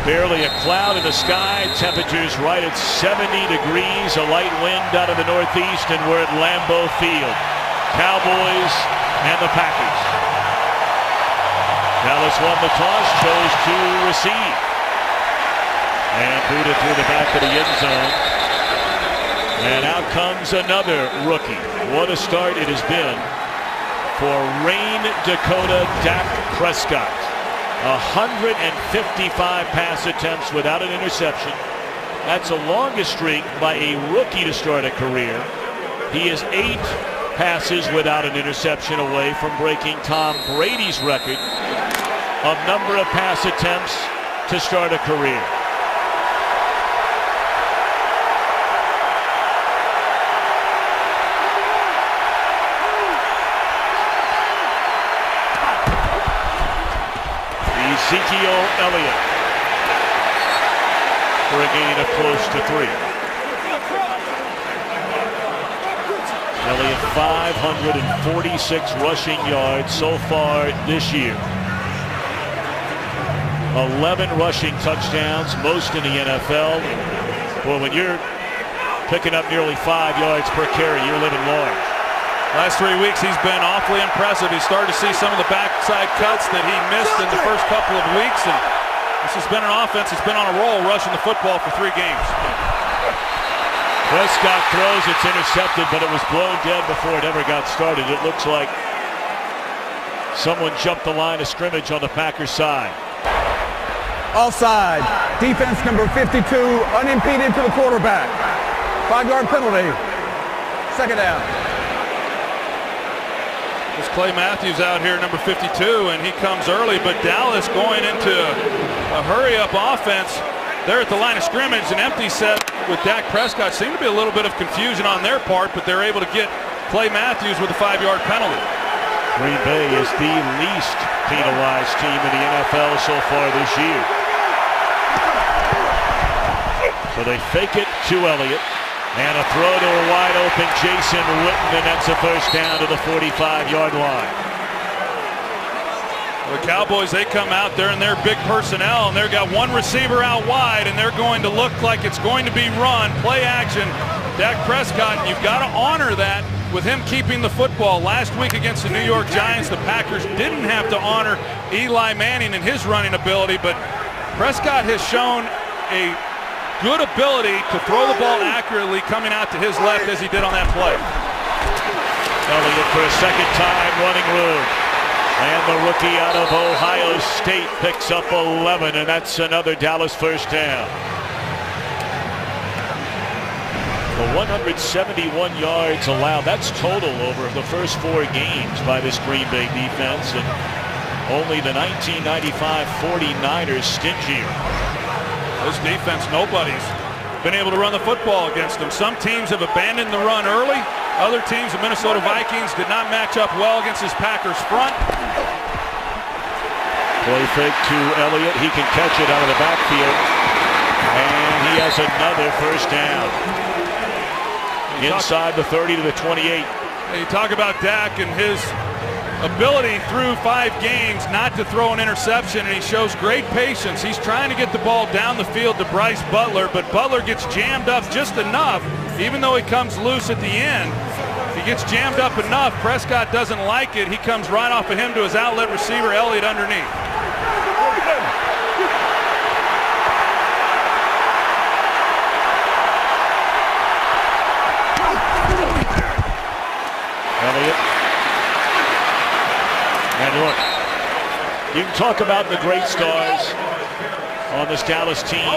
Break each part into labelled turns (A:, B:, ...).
A: Barely a cloud in the sky. Temperatures right at 70 degrees. A light wind out of the northeast, and we're at Lambeau Field. Cowboys and the Packers. Dallas won the toss, chose to receive. And booted through the back of the end zone. And out comes another rookie. What a start it has been for Rain Dakota Dak Prescott. 155 pass attempts without an interception. That's the longest streak by a rookie to start a career. He is 8 passes without an interception away from breaking Tom Brady's record of number of pass attempts to start a career. Ezekiel Elliott for a gain of close to 3. Elliott 546 rushing yards so far this year. 11 rushing touchdowns, most in the NFL. Well, when you're picking up nearly 5 yards per carry, you're living large.
B: Last 3 weeks, he's been awfully impressive. He started to see some of the backside cuts that he missed in the first couple of weeks, and this has been an offense that's been on a roll, rushing the football for 3 games.
A: Prescott throws, it's intercepted, but it was blown dead before it ever got started. It looks like someone jumped the line of scrimmage on the Packers side.
C: Offside. Defense number 52, unimpeded to the quarterback. 5-yard penalty. Second down.
B: There's Clay Matthews out here, number 52, and he comes early, but Dallas going into a hurry-up offense. They're at the line of scrimmage, an empty set with Dak Prescott. Seemed to be a little bit of confusion on their part, but they're able to get Clay Matthews with a 5-yard penalty.
A: Green Bay is the least penalized team in the NFL so far this year. So they fake it to Elliott. And a throw to a wide open Jason Witten, and that's a first down to the 45-yard line.
B: The Cowboys, they come out there and they're big personnel, and they've got one receiver out wide, and they're going to look like it's going to be run, play action. Dak Prescott, you've got to honor that with him keeping the football. Last week against the New York Giants, the Packers didn't have to honor Eli Manning and his running ability, but Prescott has shown a good ability to throw the ball accurately coming out to his left as he did on that play.
A: Elliott for a second time running room. And the rookie out of Ohio State picks up 11, and that's another Dallas first down. The 171 yards allowed, that's total over the first 4 games by this Green Bay defense, and only the 1995 49ers stingier.
B: This defense, nobody's been able to run the football against them. Some teams have abandoned the run early. Other teams, the Minnesota Vikings, did not match up well against this Packers front.
A: Play fake to Elliott. He can catch it out of the backfield. And he has another first down. Inside the 30 to the 28.
B: You talk about Dak and his ability through 5 games not to throw an interception, and he shows great patience. He's trying to get the ball down the field to Bryce Butler, but Butler gets jammed up just enough, even though he comes loose at the end. He gets jammed up enough. Prescott doesn't like it. He comes right off of him to his outlet receiver, Elliott, underneath.
A: Elliott. And look, you can talk about the great stars on this Dallas team.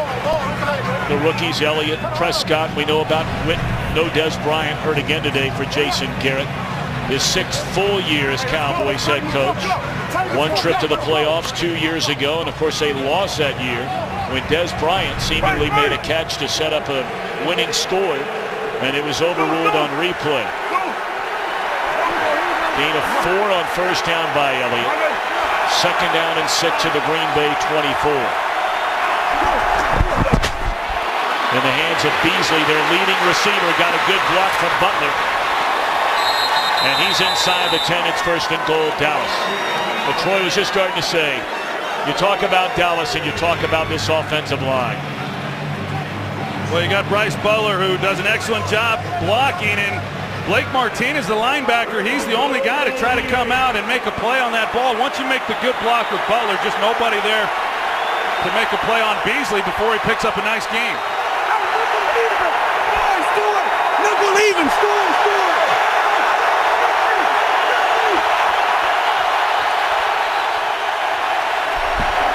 A: The rookies, Elliott, Prescott, we know about Witten. No Dez Bryant, hurt again today for Jason Garrett. His 6th full year as Cowboys head coach. 1 trip to the playoffs 2 years ago, and of course they lost that year when Dez Bryant seemingly made a catch to set up a winning score, and it was overruled on replay. Gain of 4 on first down by Elliott. 2nd down and 6 at the Green Bay 24. In the hands of Beasley, their leading receiver, got a good block from Butler. And he's inside the 10. It's 1st and goal, Dallas. But Troy was just starting to say, You talk about Dallas and you talk about this offensive line.
B: Well, you got Bryce Butler, who does an excellent job blocking, and Blake Martinez, the linebacker, he's the only guy to try to come out and make a play on that ball. Once you make the good block with Butler, just nobody there to make a play on Beasley before he picks up a nice game.
C: Nickel even, score.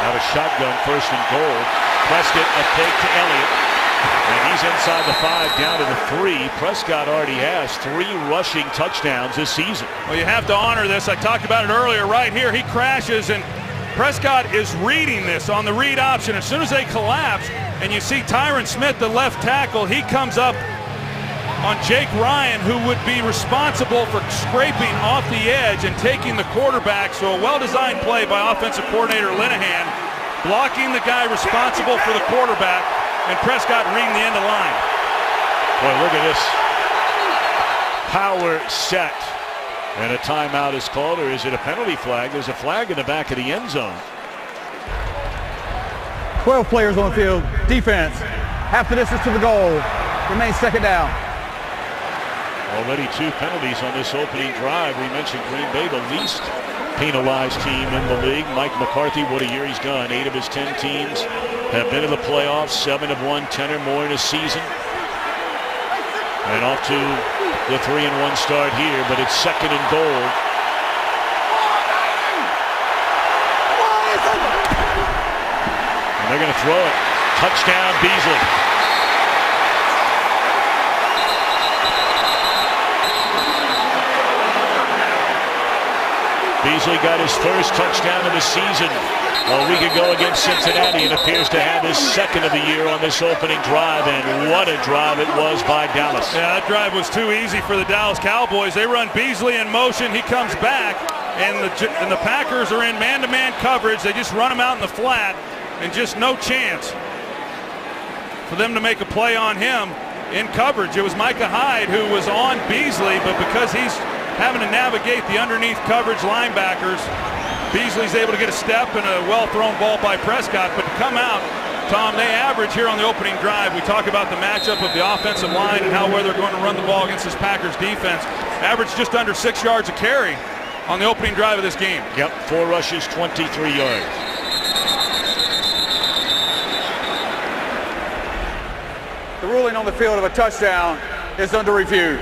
A: Now a shotgun, first and goal. Prescott, a fake to Elliott. And he's inside the 5, down to the 3. Prescott already has 3 rushing touchdowns this season.
B: Well, you have to honor this. I talked about it earlier. Right here, he crashes, and Prescott is reading this on the read option. As soon as they collapse, and you see Tyron Smith, the left tackle, he comes up on Jake Ryan, who would be responsible for scraping off the edge and taking the quarterback. So a well-designed play by offensive coordinator Linehan, blocking the guy responsible for the quarterback, and Prescott reading the end of line.
A: Boy, look at this. Power set. And a timeout is called, or is it a penalty flag? There's a flag in the back of the end zone.
C: 12 players on the field. Defense. Half the distance to the goal. Remains second down.
A: Already 2 penalties on this opening drive. We mentioned Green Bay, the least penalized team in the league. Mike McCarthy, what a year he's done. 8 of his 10 teams have been to the playoffs. 7 have won 10 or more in a season. And off to the 3-1 start here, but it's second and goal. And they're going to throw it. Touchdown, Beasley. Beasley got his first touchdown of the season a week ago against Cincinnati, and appears to have his second of the year on this opening drive. And what a drive it was by Dallas.
B: Yeah, that drive was too easy for the Dallas Cowboys. They run Beasley in motion. He comes back, and the Packers are in man-to-man coverage. They just run him out in the flat, and just no chance for them to make a play on him in coverage. It was Micah Hyde who was on Beasley, but because he's having to navigate the underneath coverage linebackers, Beasley's able to get a step and a well-thrown ball by Prescott. But to come out, Tom, they average here on the opening drive. We talk about the matchup of the offensive line and how well they're going to run the ball against this Packers defense. Average just under 6 yards a carry on the opening drive of this game.
A: Yep, 4 rushes, 23 yards.
C: The ruling on the field of a touchdown is under review.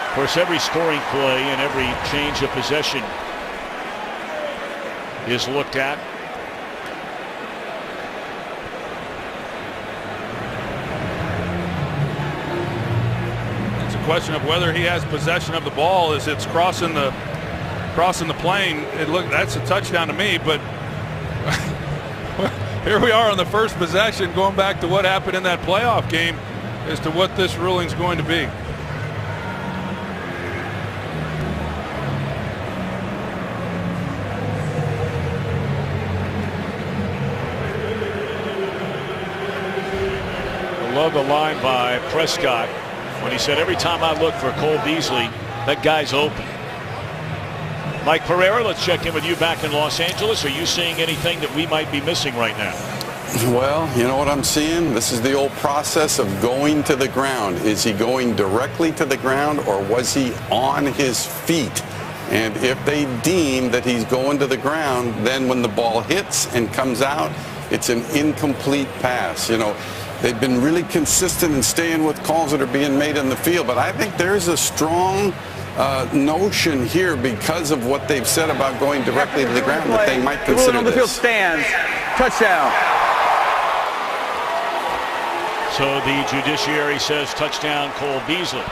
A: Of course, every scoring play and every change of possession is looked at.
B: It's a question of whether he has possession of the ball as it's crossing the plane. That's a touchdown to me, but here we are on the first possession, going back to what happened in that playoff game as to what this ruling's going to be.
A: Love the line by Prescott when he said, every time I look for Cole Beasley, that guy's open. Mike Pereira, let's check in with you back in Los Angeles. Are you seeing anything that we might be missing right now?
D: Well, you know what I'm seeing? This is the old process of going to the ground. Is he going directly to the ground, or was he on his feet? And if they deem that he's going to the ground, then when the ball hits and comes out, it's an incomplete pass. You know, they've been really consistent in staying with calls that are being made in the field, but I think there's a strong notion here, because of what they've said about going directly to the ground, that they might consider
C: on the field stands. Touchdown.
A: So the judiciary says touchdown, Cole Beasley.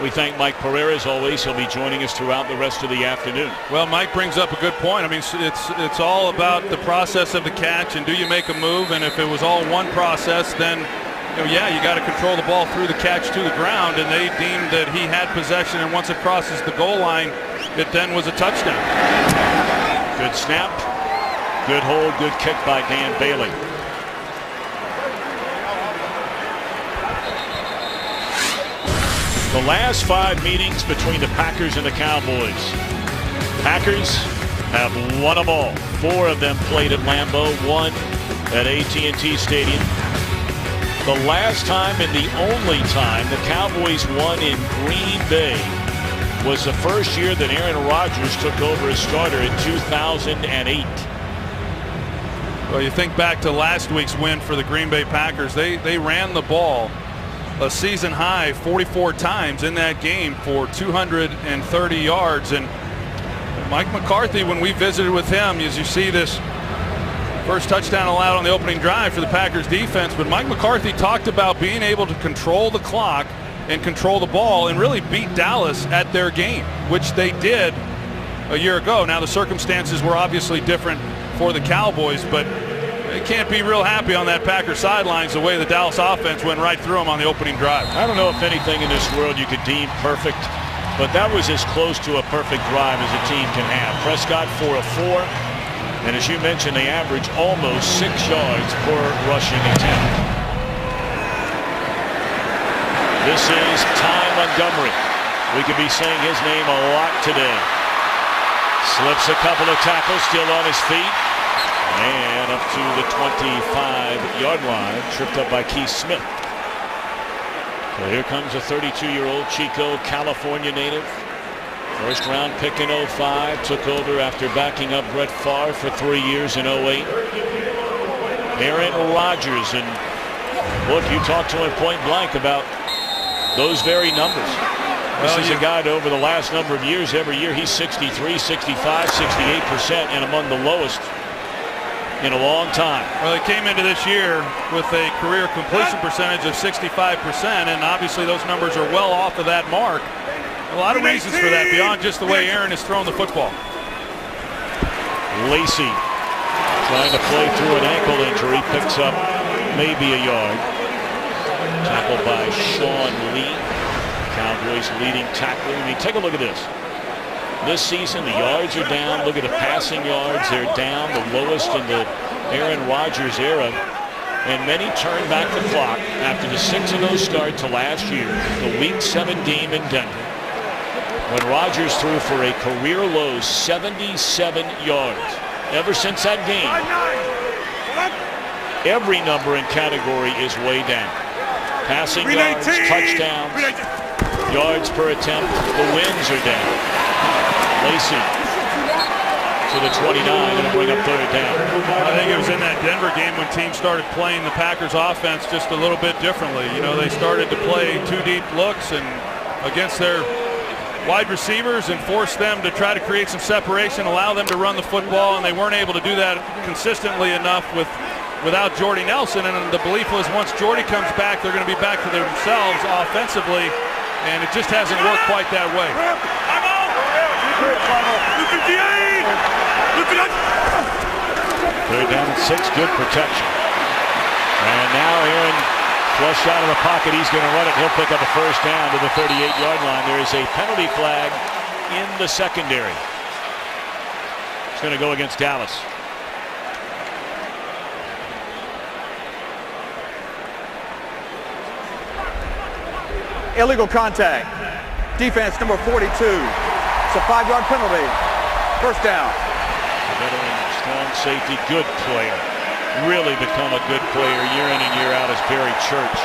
A: We thank Mike Pereira as always. He'll be joining us throughout the rest of the afternoon.
B: Well, Mike brings up a good point. I mean, it's all about the process of the catch, and do you make a move? And if it was all one process, then yeah, you got to control the ball through the catch to the ground, and they deemed that he had possession, and once it crosses the goal line, it then was a touchdown.
A: Good snap, good hold, good kick by Dan Bailey. The last 5 meetings between the Packers and the Cowboys. Packers have won them all. 4 of them played at Lambeau, 1 at AT&T Stadium. The last time and the only time the Cowboys won in Green Bay was the first year that Aaron Rodgers took over as starter in 2008.
B: Well, you think back to last week's win for the Green Bay Packers. They ran the ball a season high 44 times in that game for 230 yards. And Mike McCarthy, when we visited with him, as you see this first touchdown allowed on the opening drive for the Packers defense, but Mike McCarthy talked about being able to control the clock and control the ball and really beat Dallas at their game, which they did a year ago. Now the circumstances were obviously different for the Cowboys, but they can't be real happy on that Packers sidelines the way the Dallas offense went right through them on the opening drive.
A: I don't know if anything in this world you could deem perfect, but that was as close to a perfect drive as a team can have. Prescott 4 of 4, and as you mentioned, they average almost 6 yards per rushing attempt. This is Ty Montgomery. We could be saying his name a lot today. Slips a couple of tackles, still on his feet. And up to the 25-yard line, tripped up by Keith Smith. So here comes a 32-year-old Chico, California native. First round pick in 05, took over after backing up Brett Favre for 3 years in 08. Aaron Rodgers, and look, you talked to him point blank about those very numbers. This is a guy that over the last number of years, every year he's 63, 65, 68%, and among the lowest in a long time.
B: Well, he came into this year with a career completion percentage of 65%, and obviously those numbers are well off of that mark. A lot of reasons for that beyond just the way Aaron has thrown the football.
A: Lacey trying to play through an ankle injury, picks up maybe a yard. Tackled by Sean Lee. Cowboys leading tackler. I mean, take a look at this. This season, the yards are down. Look at the passing yards. They're down, the lowest in the Aaron Rodgers era. And many turn back the clock after the 6-0 start to last year, the Week 7 game in Denver, when Rodgers threw for a career low 77 yards. Ever since that game, every number and category is way down. Passing yards, touchdowns, yards per attempt, the wins are down. Lacey to the 29 and bring up 3rd down.
B: I think it was in that Denver game when teams started playing the Packers offense just a little bit differently. You know, they started to play 2 deep looks and against their wide receivers and force them to try to create some separation, allow them to run the football, and they weren't able to do that consistently enough without Jordy Nelson. And the belief was once Jordy comes back, they're going to be back to themselves offensively, and it just hasn't worked quite that way.
A: 3rd down and 6, good protection. And now Aaron flushed out of the pocket. He's going to run it. He'll pick up a 1st down to the 38-yard line. There is a penalty flag in the secondary. It's going to go against Dallas.
C: Illegal contact. Defense number 42. It's a 5-yard penalty. 1st down.
A: A veteran, strong safety, good player. Really become a good player year in and year out as Barry Church.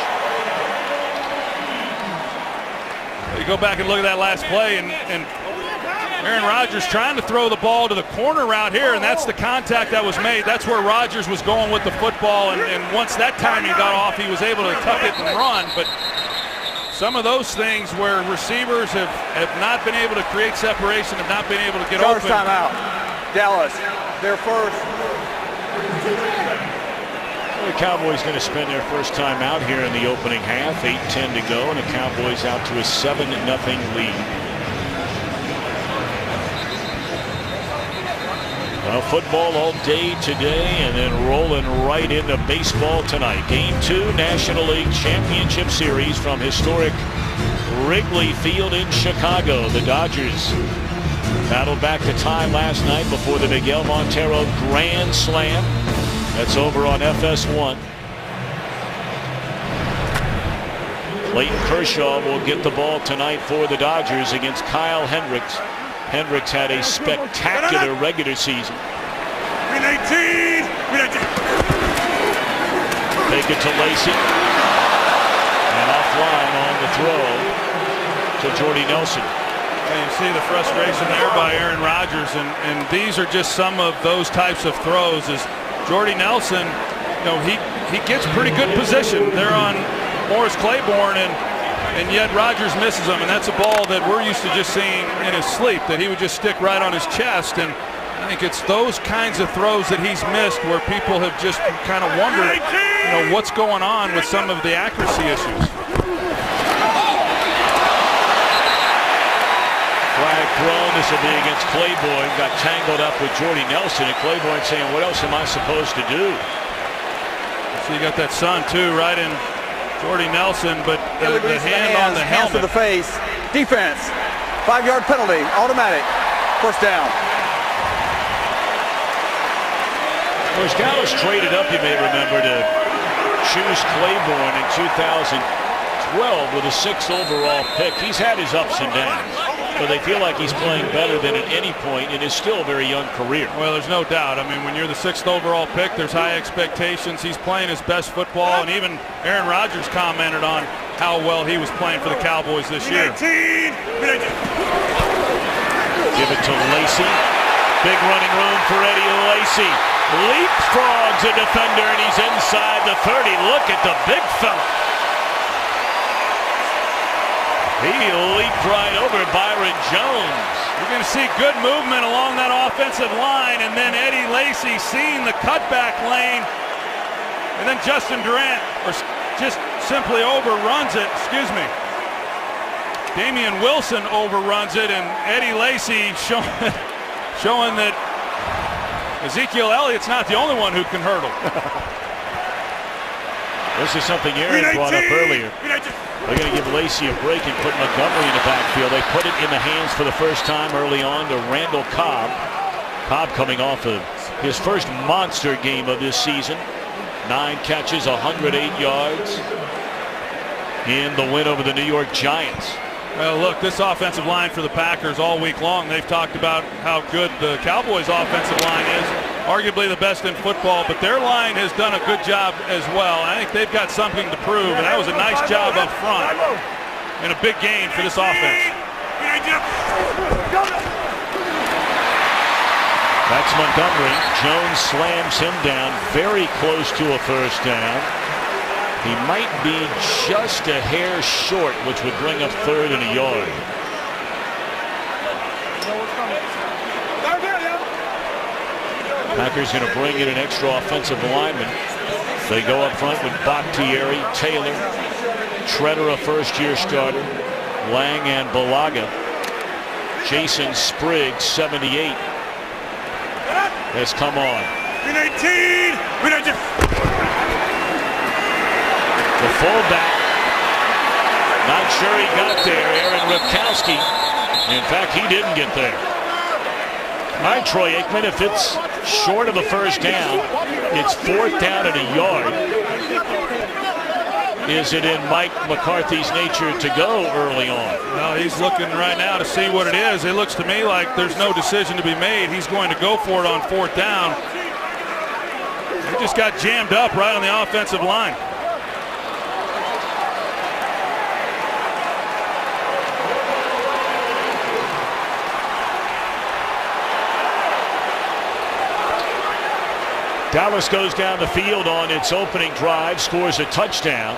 B: You go back and look at that last play, and Aaron Rodgers trying to throw the ball to the corner route here, and that's the contact that was made. That's where Rodgers was going with the football, and once that timing got off, he was able to tuck it and run. But some of those things where receivers have not been able to create separation, have not been able to get open.
C: First time out. Dallas, their first.
A: The Cowboys going to spend their first time out here in the opening half. 8:10 to go, and the Cowboys out to a 7-0 lead. Well, football all day today, and then rolling right into baseball tonight. Game 2, National League Championship Series from historic Wrigley Field in Chicago. The Dodgers battled back to tie last night before the Miguel Montero Grand Slam. That's over on FS1. Clayton Kershaw will get the ball tonight for the Dodgers against Kyle Hendricks. Hendricks had a spectacular regular season. Take it to Lacey. And offline on the throw to Jordy Nelson.
B: And you see the frustration there by Aaron Rodgers, and these are just some of those types of throws. As Jordy Nelson, you know, he gets pretty good position there on Morris Claiborne, and yet Rodgers misses him, and that's a ball that we're used to just seeing in his sleep, that he would just stick right on his chest. And I think it's those kinds of throws that he's missed where people have just kind of wondered, you know, what's going on with some of the accuracy issues.
A: Flag thrown. This will be against Claiborne. Got tangled up with Jordy Nelson, and Claiborne saying, what else am I supposed to do?
B: So you got that sun too, right in Jordy Nelson, but the hand on the helmet.
C: Hands to the face. Defense. 5-yard penalty. Automatic. First down.
A: Of course, Dallas traded up, you may remember, to choose Claiborne in 2012 with a 6th overall pick. He's had his ups and downs, but they feel like he's playing better than at any point in his still very young career.
B: Well, there's no doubt. I mean, when you're the 6th overall pick, there's high expectations. He's playing his best football, and even Aaron Rodgers commented on how well he was playing for the Cowboys this year.
A: Give it to Lacey. Big running room for Eddie Lacey. Leapfrogs a defender, and he's inside the 30. Look at the big fella. He leaped right over Byron Jones.
B: You're going to see good movement along that offensive line, and then Eddie Lacey seeing the cutback lane, and then Justin Durant just simply overruns it. Excuse me. Damian Wilson overruns it, and Eddie Lacey showing that Ezekiel Elliott's not the only one who can hurdle.
A: This is something Aaron brought up earlier. They're going to give Lacey a break and put Montgomery in the backfield. They put it in the hands for the first time early on to Randall Cobb. Cobb coming off of his first monster game of this season. 9 catches, 108 yards in the win over the New York Giants.
B: Well, look, this offensive line for the Packers all week long, they've talked about how good the Cowboys offensive line is. Arguably the best in football, but their line has done a good job as well. I think they've got something to prove, and that was a nice job up front and a big gain for this offense.
A: That's Montgomery. Jones slams him down very close to a first down. He might be just a hair short, which would bring up 3rd and a yard. Packers going to bring in an extra offensive lineman. They go up front with Bakhtiari, Taylor, Treader, a first-year starter, Lang and Balaga. Jason Spriggs, 78, has come on. The fullback, not sure he got there, Aaron Ripkowski. In fact, he didn't get there. All right, Troy Aikman, if it's short of a first down, it's 4th down and a yard. Is it in Mike McCarthy's nature to go early on?
B: Well, he's looking right now to see what it is. It looks to me like there's no decision to be made. He's going to go for it on 4th down. He just got jammed up right on the offensive line.
A: Dallas goes down the field on its opening drive, scores a touchdown.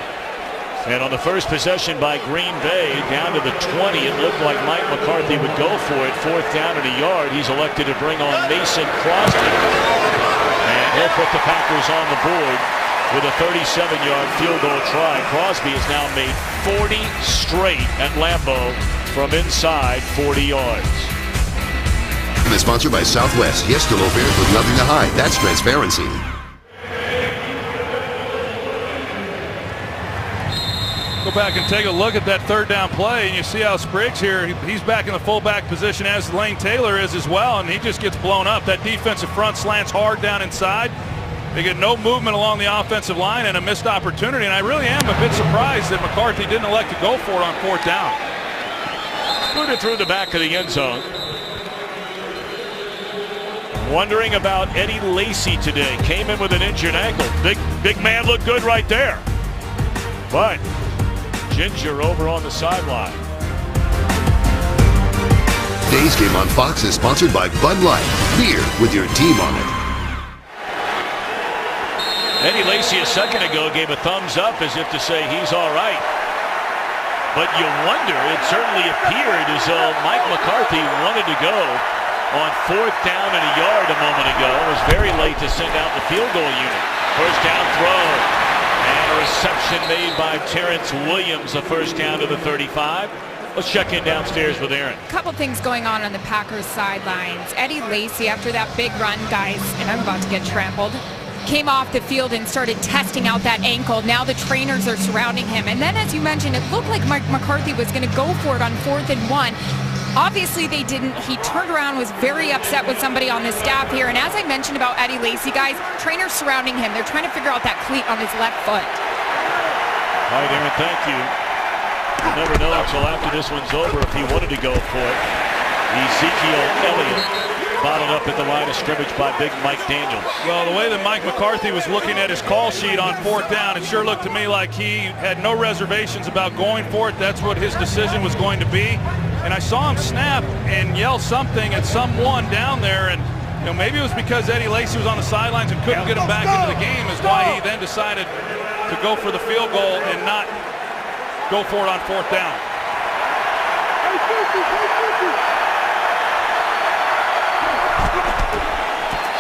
A: And on the first possession by Green Bay, down to the 20, it looked like Mike McCarthy would go for it. 4th down and a yard. He's elected to bring on Mason Crosby. And he'll put the Packers on the board with a 37-yard field goal try. Crosby has now made 40 straight at Lambeau from inside 40 yards.
E: Is sponsored by Southwest. Yes to low fares with nothing to hide. That's transparency.
B: Go back and take a look at that 3rd down play, and you see how Spriggs here, he's back in the fullback position as Lane Taylor is as well, and he just gets blown up. That defensive front slants hard down inside. They get no movement along the offensive line and a missed opportunity, and I really am a bit surprised that McCarthy didn't elect to go for it on 4th down.
A: Put it through the back of the end zone. Wondering about Eddie Lacy today. Came in with an injured ankle. Big man looked good right there. But Ginger over on the sideline.
E: Today's game on Fox is sponsored by Bud Light. Beer with your team on it.
A: Eddie Lacy a second ago gave a thumbs up as if to say he's all right. But you wonder, it certainly appeared as though Mike McCarthy wanted to go on 4th down and a yard a moment ago. It was very late to send out the field goal unit. First down throw. And a reception made by Terrence Williams, a first down to the 35. Let's check in downstairs with Aaron.
F: A couple things going on the Packers sidelines. Eddie Lacy, after that big run, guys, and I'm about to get trampled, came off the field and started testing out that ankle. Now the trainers are surrounding him. And then, as you mentioned, it looked like Mike McCarthy was going to go for it on 4th and 1. Obviously they didn't. He turned around, was very upset with somebody on the staff here. And as I mentioned about Eddie Lacy, guys, trainers surrounding him. They're trying to figure out that cleat on his left foot.
A: All right, Aaron, thank you. You'll never know until after this one's over if he wanted to go for it. Ezekiel Elliott bottled up at the line of scrimmage by big Mike Daniels.
B: Well, the way that Mike McCarthy was looking at his call sheet on 4th down, it sure looked to me like he had no reservations about going for it. That's what his decision was going to be. And I saw him snap and yell something at someone down there, and maybe it was because Eddie Lacy was on the sidelines and couldn't get him back into the game, is why he then decided to go for the field goal and not go for it on 4th down.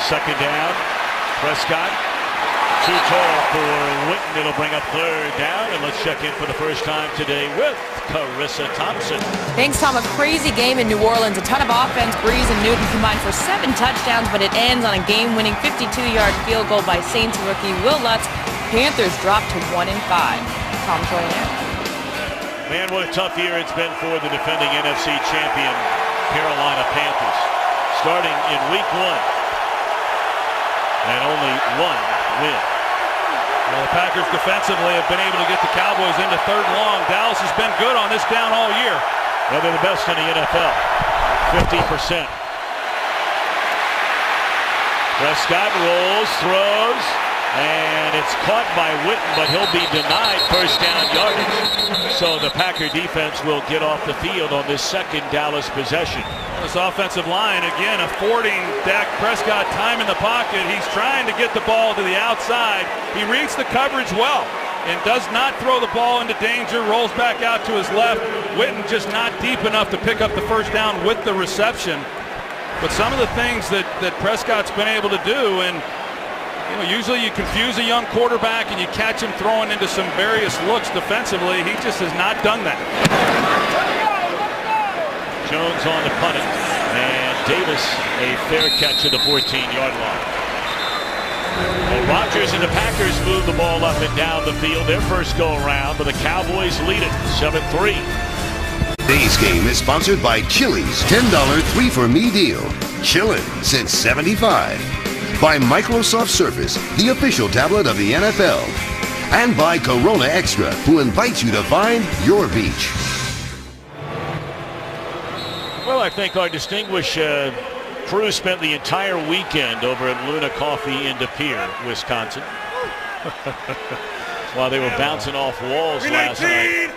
A: Second down, Prescott. Too tall for Witten. It'll bring up 3rd down, and let's check in for the first time today with Carissa Thompson.
G: Thanks, Tom. A crazy game in New Orleans. A ton of offense. Breeze and Newton combined for 7 touchdowns, but it ends on a game-winning 52-yard field goal by Saints rookie Will Lutz. Panthers drop to 1-5. Tom Troyer.
A: Man, what a tough year it's been for the defending NFC champion Carolina Panthers. Starting in week 1. And only 1 win.
B: Well, the Packers defensively have been able to get the Cowboys into 3rd and long. Dallas has been good on this down all year.
A: Well, they're the best in the NFL. 50%. Prescott rolls, throws, and it's caught by Witten, but he'll be denied first down yardage. So the Packer defense will get off the field on this second Dallas possession.
B: This offensive line, again, affording Dak Prescott time in the pocket. He's trying to get the ball to the outside. He reads the coverage well and does not throw the ball into danger, rolls back out to his left. Witten just not deep enough to pick up the first down with the reception. But some of the things that Prescott's been able to do, and usually you confuse a young quarterback and you catch him throwing into some various looks defensively. He just has not done that.
A: Jones on the punt, and Davis a fair catch at the 14-yard line. Well, Rodgers and the Packers move the ball up and down the field. Their first go-around, but the Cowboys lead it 7-3.
E: Today's game is sponsored by Chili's $10 3-for-me deal. Chillin' since '75. By Microsoft Surface, the official tablet of the NFL. And by Corona Extra, who invites you to find your beach.
A: Well, I think our distinguished crew spent the entire weekend over at Luna Coffee in De Pere, Wisconsin. While they were bouncing off walls last night.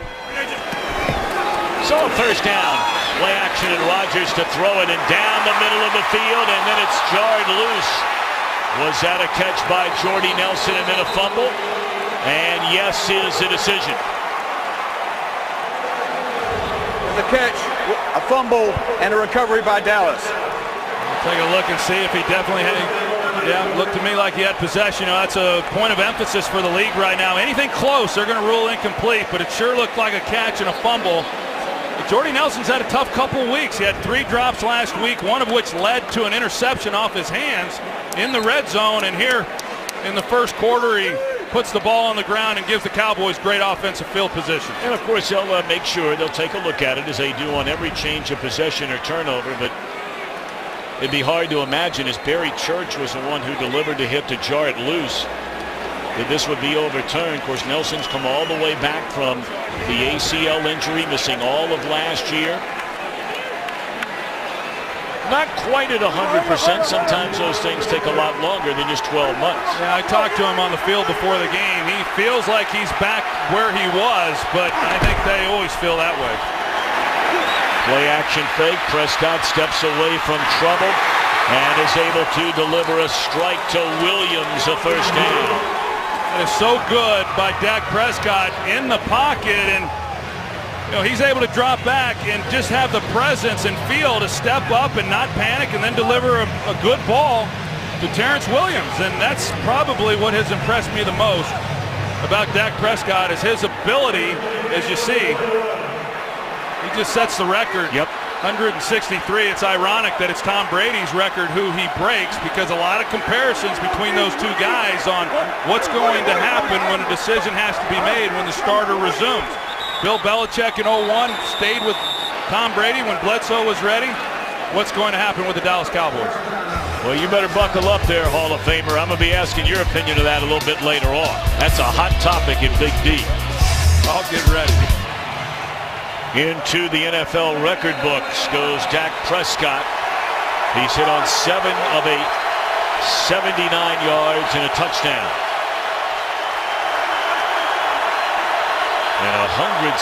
A: So first down, play action, and Rodgers to throw it, and down the middle of the field, and then it's jarred loose. Was that a catch by Jordy Nelson and then a fumble? And yes is the decision.
C: The catch, a fumble, and a recovery by Dallas.
B: Take a look and see if he definitely had. Yeah, looked to me like he had possession. That's a point of emphasis for the league right now. Anything close, they're going to rule incomplete, but it sure looked like a catch and a fumble. Jordy Nelson's had a tough couple weeks. He had 3 drops last week, one of which led to an interception off his hands in the red zone, and here in the first quarter he puts the ball on the ground and gives the Cowboys great offensive field position.
A: And of course they'll make sure they'll take a look at it as they do on every change of possession or turnover, but it'd be hard to imagine, as Barry Church was the one who delivered the hit to jar it loose, that this would be overturned. Of course, Nelson's come all the way back from the ACL injury, missing all of last year. Not quite at 100%. Sometimes those things take a lot longer than just 12 months.
B: Yeah, I talked to him on the field before the game. He feels like he's back where he was, but I think they always feel that way.
A: Play action fake. Prescott steps away from trouble and is able to deliver a strike to Williams, a first down.
B: That is so good by Dak Prescott in the pocket, and he's able to drop back and just have the presence and feel to step up and not panic and then deliver a good ball to Terrence Williams. And that's probably what has impressed me the most about Dak Prescott is his ability, as you see. He just sets the record.
A: Yep.
B: 163. It's ironic that it's Tom Brady's record who he breaks, because a lot of comparisons between those two guys on what's going to happen when a decision has to be made when the starter resumes. Bill Belichick in 01 stayed with Tom Brady when Bledsoe was ready. What's going to happen with the Dallas Cowboys?
A: Well, you better buckle up there, Hall of Famer. I'm going to be asking your opinion of that a little bit later on. That's a hot topic in Big D.
B: I'll get ready.
A: Into the NFL record books goes Dak Prescott. He's hit on 7 of 8, 79 yards and a touchdown. And 163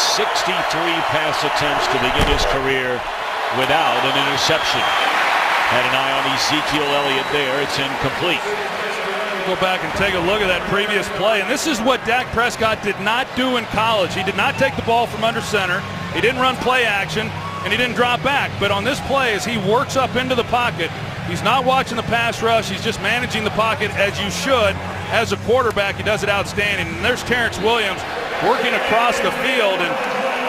A: pass attempts to begin his career without an interception. Had an eye on Ezekiel Elliott there. It's incomplete.
B: Go back and take a look at that previous play, and this is what Dak Prescott did not do in college. He did not take the ball from under center. He didn't run play action, and he didn't drop back. But on this play, as he works up into the pocket, he's not watching the pass rush. He's just managing the pocket as you should. As a quarterback, he does it outstanding. And there's Terrence Williams working across the field, and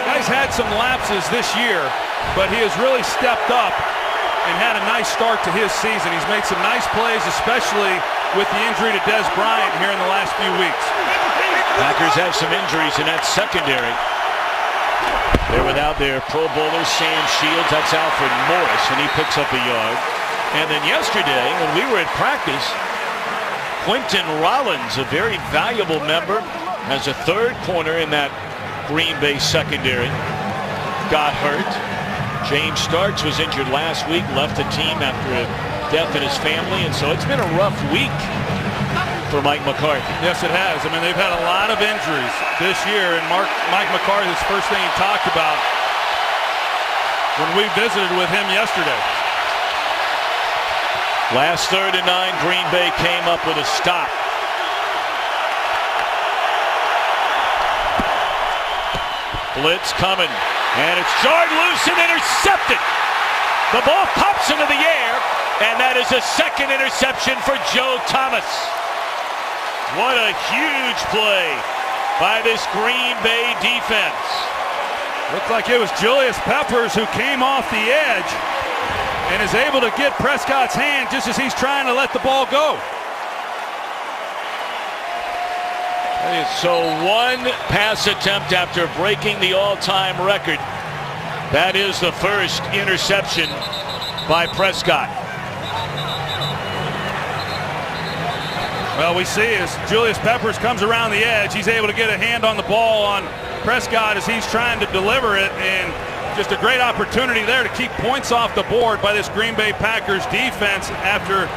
B: guy's had some lapses this year, but he has really stepped up and had a nice start to his season. He's made some nice plays, especially with the injury to Dez Bryant here in the last few weeks.
A: Packers have some injuries in that secondary. They're without their Pro Bowler Sam Shields. That's Alfred Morris, and he picks up a yard. And then yesterday, when we were at practice, Quentin Rollins, a very valuable member, as a third corner in that Green Bay secondary, got hurt. James Starks was injured last week, left the team after a death in his family, and so it's been a rough week for Mike McCarthy.
B: Yes, it has. I mean, they've had a lot of injuries this year, and Mike McCarthy's first thing he talked about when we visited with him yesterday.
A: Last 3rd and 9, Green Bay came up with a stop. Blitz coming, and it's jarred loose and intercepted. The ball pops into the air, and that is a second interception for Joe Thomas. What a huge play by this Green Bay defense.
B: Looked like it was Julius Peppers who came off the edge and is able to get Prescott's hand just as he's trying to let the ball go.
A: So one pass attempt after breaking the all-time record. That is the first interception by Prescott.
B: Well, we see as Julius Peppers comes around the edge, he's able to get a hand on the ball on Prescott as he's trying to deliver it, and just a great opportunity there to keep points off the board by this Green Bay Packers defense after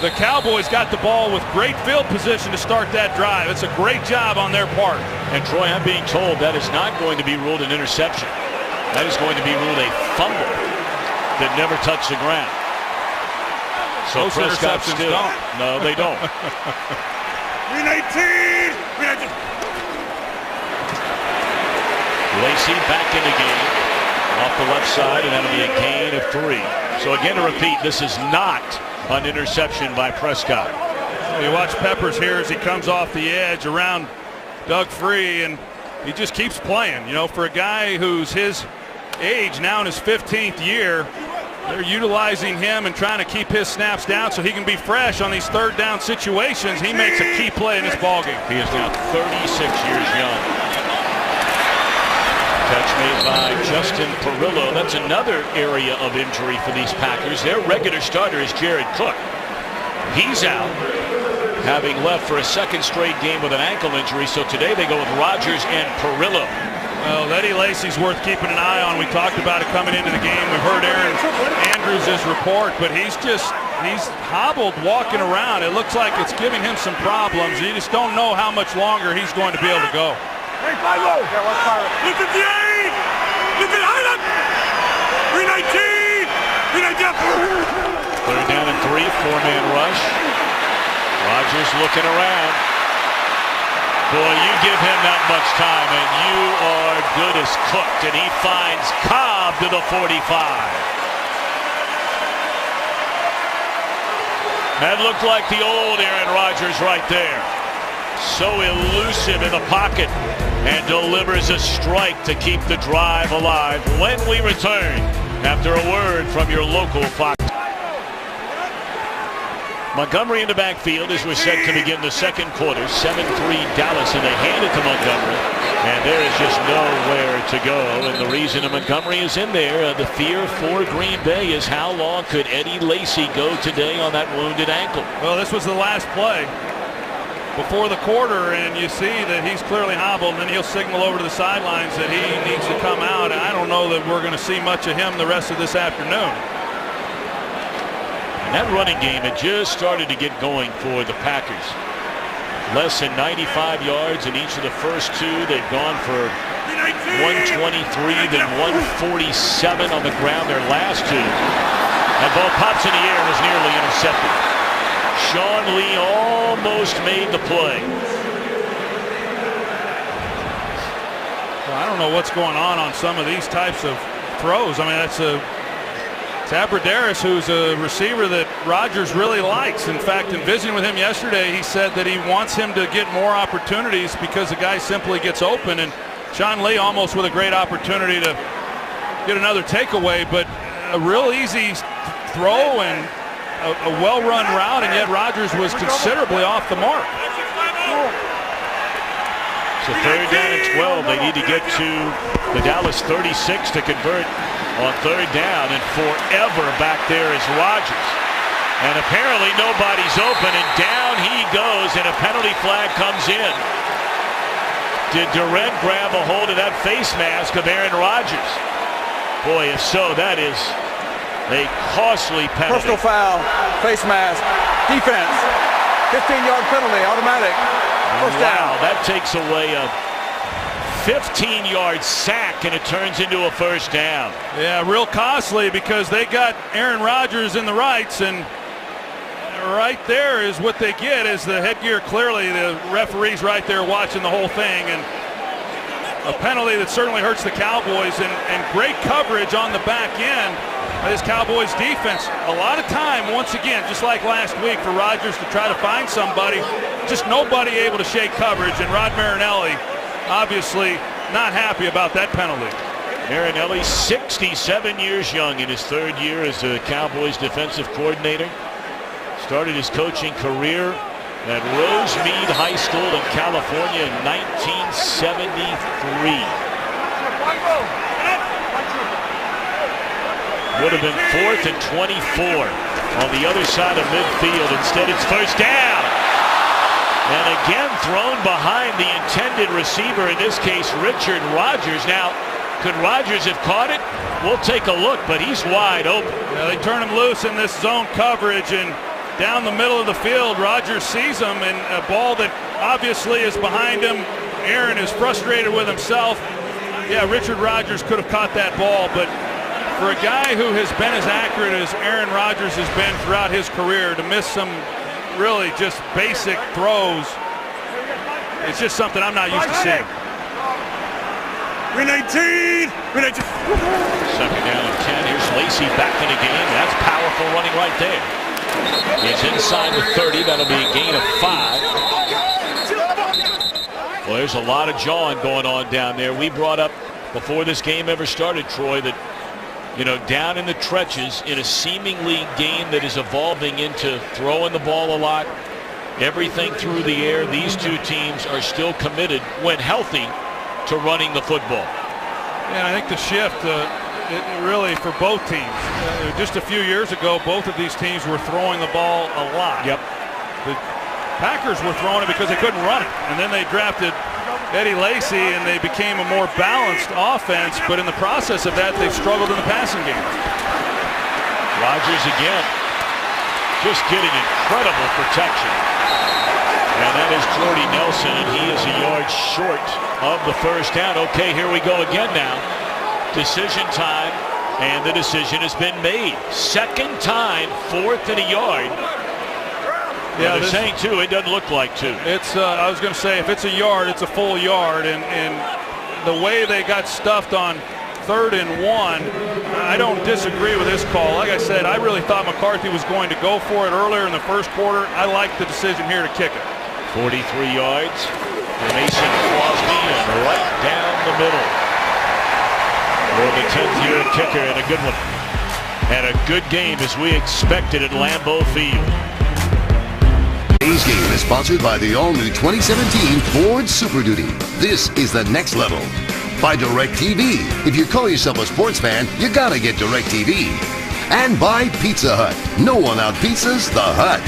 B: the Cowboys got the ball with great field position to start that drive. It's a great job on their part.
A: And Troy, I'm being told that is not going to be ruled an interception. That is going to be ruled a fumble that never touched the ground. So
B: most
A: Prescott
B: interceptions
A: still,
B: don't.
A: No, they don't. Lacey back in the game off the left side, and that'll be a gain of 3. So again, to repeat, this is not an interception by Prescott.
B: You watch Peppers here as he comes off the edge around Doug Free, and he just keeps playing. You know, for a guy who's his age, now in his 15th year, they're utilizing him and trying to keep his snaps down so he can be fresh on these third down situations. He makes a key play in this ballgame.
A: He is now 36 years young. Catch made by Justin Perillo. That's another area of injury for these Packers. Their regular starter is Jared Cook. He's out, having left for a second straight game with an ankle injury. So today they go with Rodgers and Perillo.
B: Well, Eddie Lacy's worth keeping an eye on. We talked about it coming into the game. We've heard Aaron Andrews' report, but he's hobbled walking around. It looks like it's giving him some problems. You just don't know how much longer he's going to be able to go.
H: Hey, Philo! Look at the 8! Look at Highland! 319! 319!
A: Third down and 3, 4-man rush. Rodgers looking around. Boy, you give him that much time and you are good as cooked. And he finds Cobb to the 45. That looked like the old Aaron Rodgers right there. So elusive in the pocket and delivers a strike to keep the drive alive. When we return after a word from your local Fox. Montgomery in the backfield as we're set to begin the second quarter. 7-3 Dallas, and they hand it to Montgomery. And there is just nowhere to go. And the reason that Montgomery is in there, the fear for Green Bay is how long could Eddie Lacy go today on that wounded ankle?
B: Well, this was the last play before the quarter, and you see that he's clearly hobbled, and then he'll signal over to the sidelines that he needs to come out. And I don't know that we're going to see much of him the rest of this afternoon.
A: And that running game had just started to get going for the Packers. Less than 95 yards in each of the first two. They've gone for 123, then 147 on the ground their last two. That ball pops in the air and is nearly intercepted. Sean Lee almost made the play.
B: Well, I don't know what's going on some of these types of throws. I mean, it's Abradaris, who's a receiver that Rodgers really likes. In fact, in visiting with him yesterday, he said that he wants him to get more opportunities because the guy simply gets open. And Sean Lee almost with a great opportunity to get another takeaway, but a real easy throw and a well-run route, and yet Rodgers was considerably off the mark.
A: So third down and 12. They need to get to the Dallas 36 to convert on third down, and forever back there is Rodgers. And apparently nobody's open, and down he goes, and a penalty flag comes in. Did Durant grab a hold of that face mask of Aaron Rodgers? Boy, if so, that is a costly penalty.
C: Personal foul, face mask, defense, 15-yard penalty, automatic. First down.
A: Wow, that takes away a 15-yard sack, and it turns into a first down.
B: Yeah, real costly because they got Aaron Rodgers in the rights, and right there is what they get is the headgear. Clearly, the referee's right there watching the whole thing, and a penalty that certainly hurts the Cowboys, and great coverage on the back end of this Cowboys defense. A lot of time, once again, just like last week, for Rodgers to try to find somebody, just nobody able to shake coverage, and Rod Marinelli obviously not happy about that penalty.
A: Marinelli, 67 years young, in his third year as the Cowboys defensive coordinator. Started his coaching career at Rosemead High School in California in 1973. Would have been 4th and 24 on the other side of midfield. Instead, it's first down. And again thrown behind the intended receiver, in this case Richard Rodgers. Now, could Rodgers have caught it? We'll take a look, but he's wide open.
B: Yeah, they turn him loose in this zone coverage, and down the middle of the field, Rodgers sees him, and a ball that obviously is behind him. Aaron is frustrated with himself. Yeah, Richard Rodgers could have caught that ball, but for a guy who has been as accurate as Aaron Rodgers has been throughout his career, to miss some really just basic throws, it's just something I'm not used to seeing.
H: 319! 319!
A: Second down and 10. Here's Lacy back in the game. That's powerful running right there. It's inside the 30. That'll be a gain of 5. Well, there's a lot of jawing going on down there. We brought up before this game ever started, Troy, that, you know, down in the trenches in a seemingly game that is evolving into throwing the ball a lot, everything through the air, these two teams are still committed, when healthy, to running the football.
B: Yeah, I think the shift really for both teams. Just a few years ago, both of these teams were throwing the ball a lot.
A: Yep.
B: The Packers were throwing it because they couldn't run it, and then they drafted Eddie Lacy, and they became a more balanced offense, but in the process of that, they've struggled in the passing game.
A: Rodgers again, just getting incredible protection. And that is Jordy Nelson, and he is a yard short of the first down. Okay, here we go again now. Decision time, and the decision has been made. Second time, 4th and a yard. Yeah, they're saying 2. It doesn't look like 2.
B: It's I was going to say, if it's a yard, it's a full yard, and the way they got stuffed on 3rd and 1, I don't disagree with this call. Like I said, I really thought McCarthy was going to go for it earlier in the first quarter. I like the decision here to kick it.
A: 43 yards for Mason Crosby, and right down the middle for the 10th-year kicker, and a good one. And a good game as we expected at Lambeau Field.
E: Today's game is sponsored by the all-new 2017 Ford Super Duty. This is the next level. By DirecTV. If you call yourself a sports fan, you gotta get DirecTV. And by Pizza Hut. No one out-pizzas the Hut.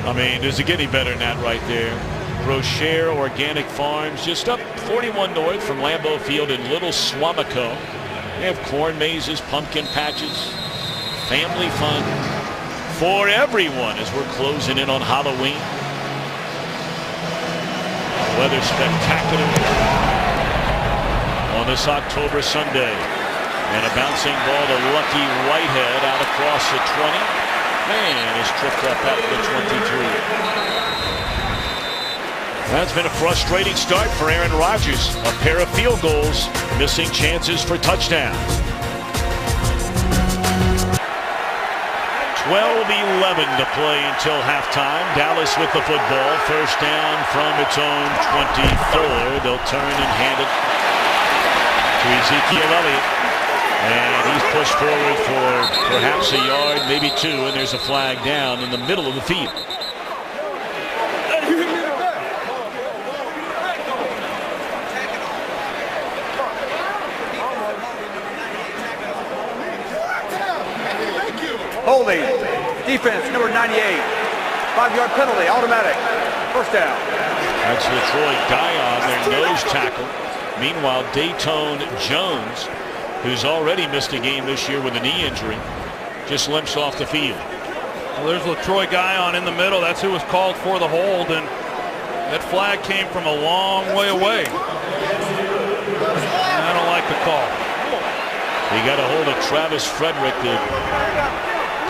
A: I mean, does it get any better than that right there? Brochere Organic Farms, just up 41 north from Lambeau Field in Little Swamico. They have corn mazes, pumpkin patches, family fun for everyone as we're closing in on Halloween. Weather spectacular on this October Sunday. And a bouncing ball to Lucky Whitehead out across the 20. Man is tripped up at the 23. That's been a frustrating start for Aaron Rodgers. A pair of field goals, missing chances for touchdowns. 12-11 to play until halftime. Dallas with the football. First down from its own 24. They'll turn and hand it to Ezekiel Elliott. And he's pushed forward for perhaps a yard, maybe 2, and there's a flag down in the middle of the field.
C: Holding. Defense, number 98. 5-yard penalty, automatic. First down.
A: That's LaTroy Guyon, their nose tackle. Meanwhile, Dayton Jones, who's already missed a game this year with a knee injury, just limps off the field.
B: Well, there's LaTroy Guyon in the middle. That's who was called for the hold, and that flag came from a long way away. I don't like the call.
A: He got a hold of Travis Frederick, the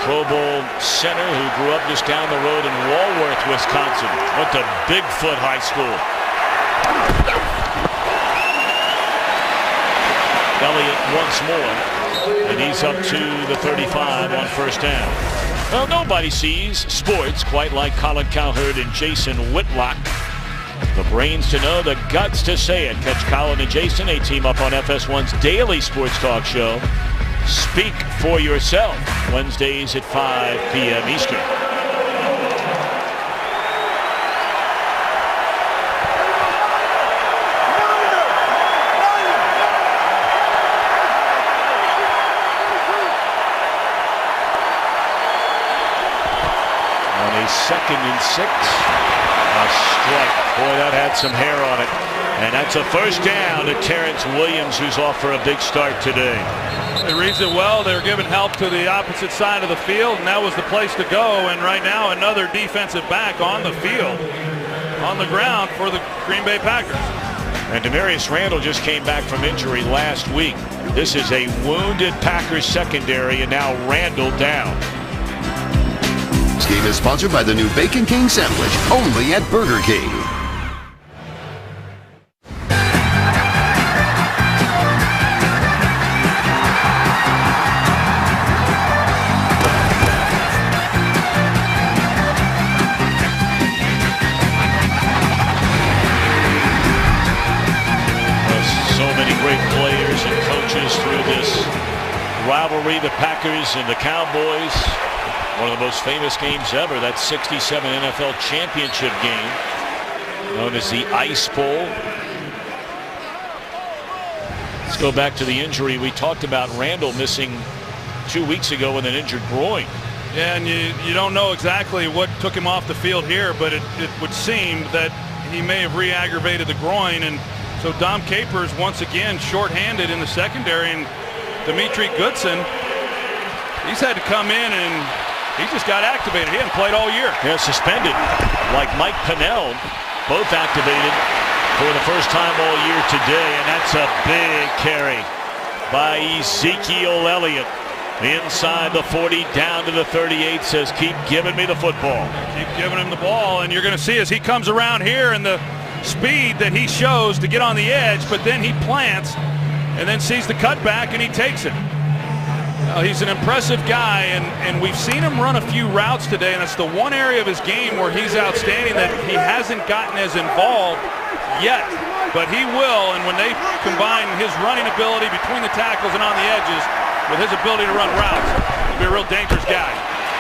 A: Pro Bowl center who grew up just down the road in Walworth, Wisconsin. Went to Bigfoot High School. Elliott once more, and he's up to the 35 on first down. Well, nobody sees sports quite like Colin Cowherd and Jason Whitlock. The brains to know, the guts to say it. Catch Colin and Jason, a team up on FS1's daily sports talk show. Speak for yourself, Wednesdays at 5 p.m. Eastern. Second and 6. A strike. Boy, that had some hair on it. And that's a first down to Terrence Williams, who's off for a big start today.
B: They reads it well. They're giving help to the opposite side of the field, and that was the place to go. And right now, another defensive back on the field, on the ground for the Green Bay Packers.
A: And Demarius Randall just came back from injury last week. This is a wounded Packers secondary, and now Randall down.
E: This game is sponsored by the new Bacon King sandwich, only at Burger King.
A: So many great players and coaches through this rivalry, the Packers and the Cowboys. One of the most famous games ever, that '67 NFL championship game, known as the Ice Bowl. Let's go back to the injury. We talked about Randall missing 2 weeks ago with an injured groin.
B: Yeah, and you don't know exactly what took him off the field here, but it would seem that he may have re-aggravated the groin, and so Dom Capers once again shorthanded in the secondary, and Dimitri Goodson, he's had to come in and he just got activated. He hadn't played all year.
A: Yeah, suspended like Mike Pennell, both activated for the first time all year today, and that's a big carry by Ezekiel Elliott. Inside the 40, down to the 38, says, keep giving me the football.
B: Keep giving him the ball, and you're going to see as he comes around here and the speed that he shows to get on the edge, but then he plants and then sees the cutback and he takes it. He's an impressive guy, and we've seen him run a few routes today, and it's the one area of his game where he's outstanding that he hasn't gotten as involved yet, but he will, and when they combine his running ability between the tackles and on the edges with his ability to run routes, he'll be a real dangerous guy.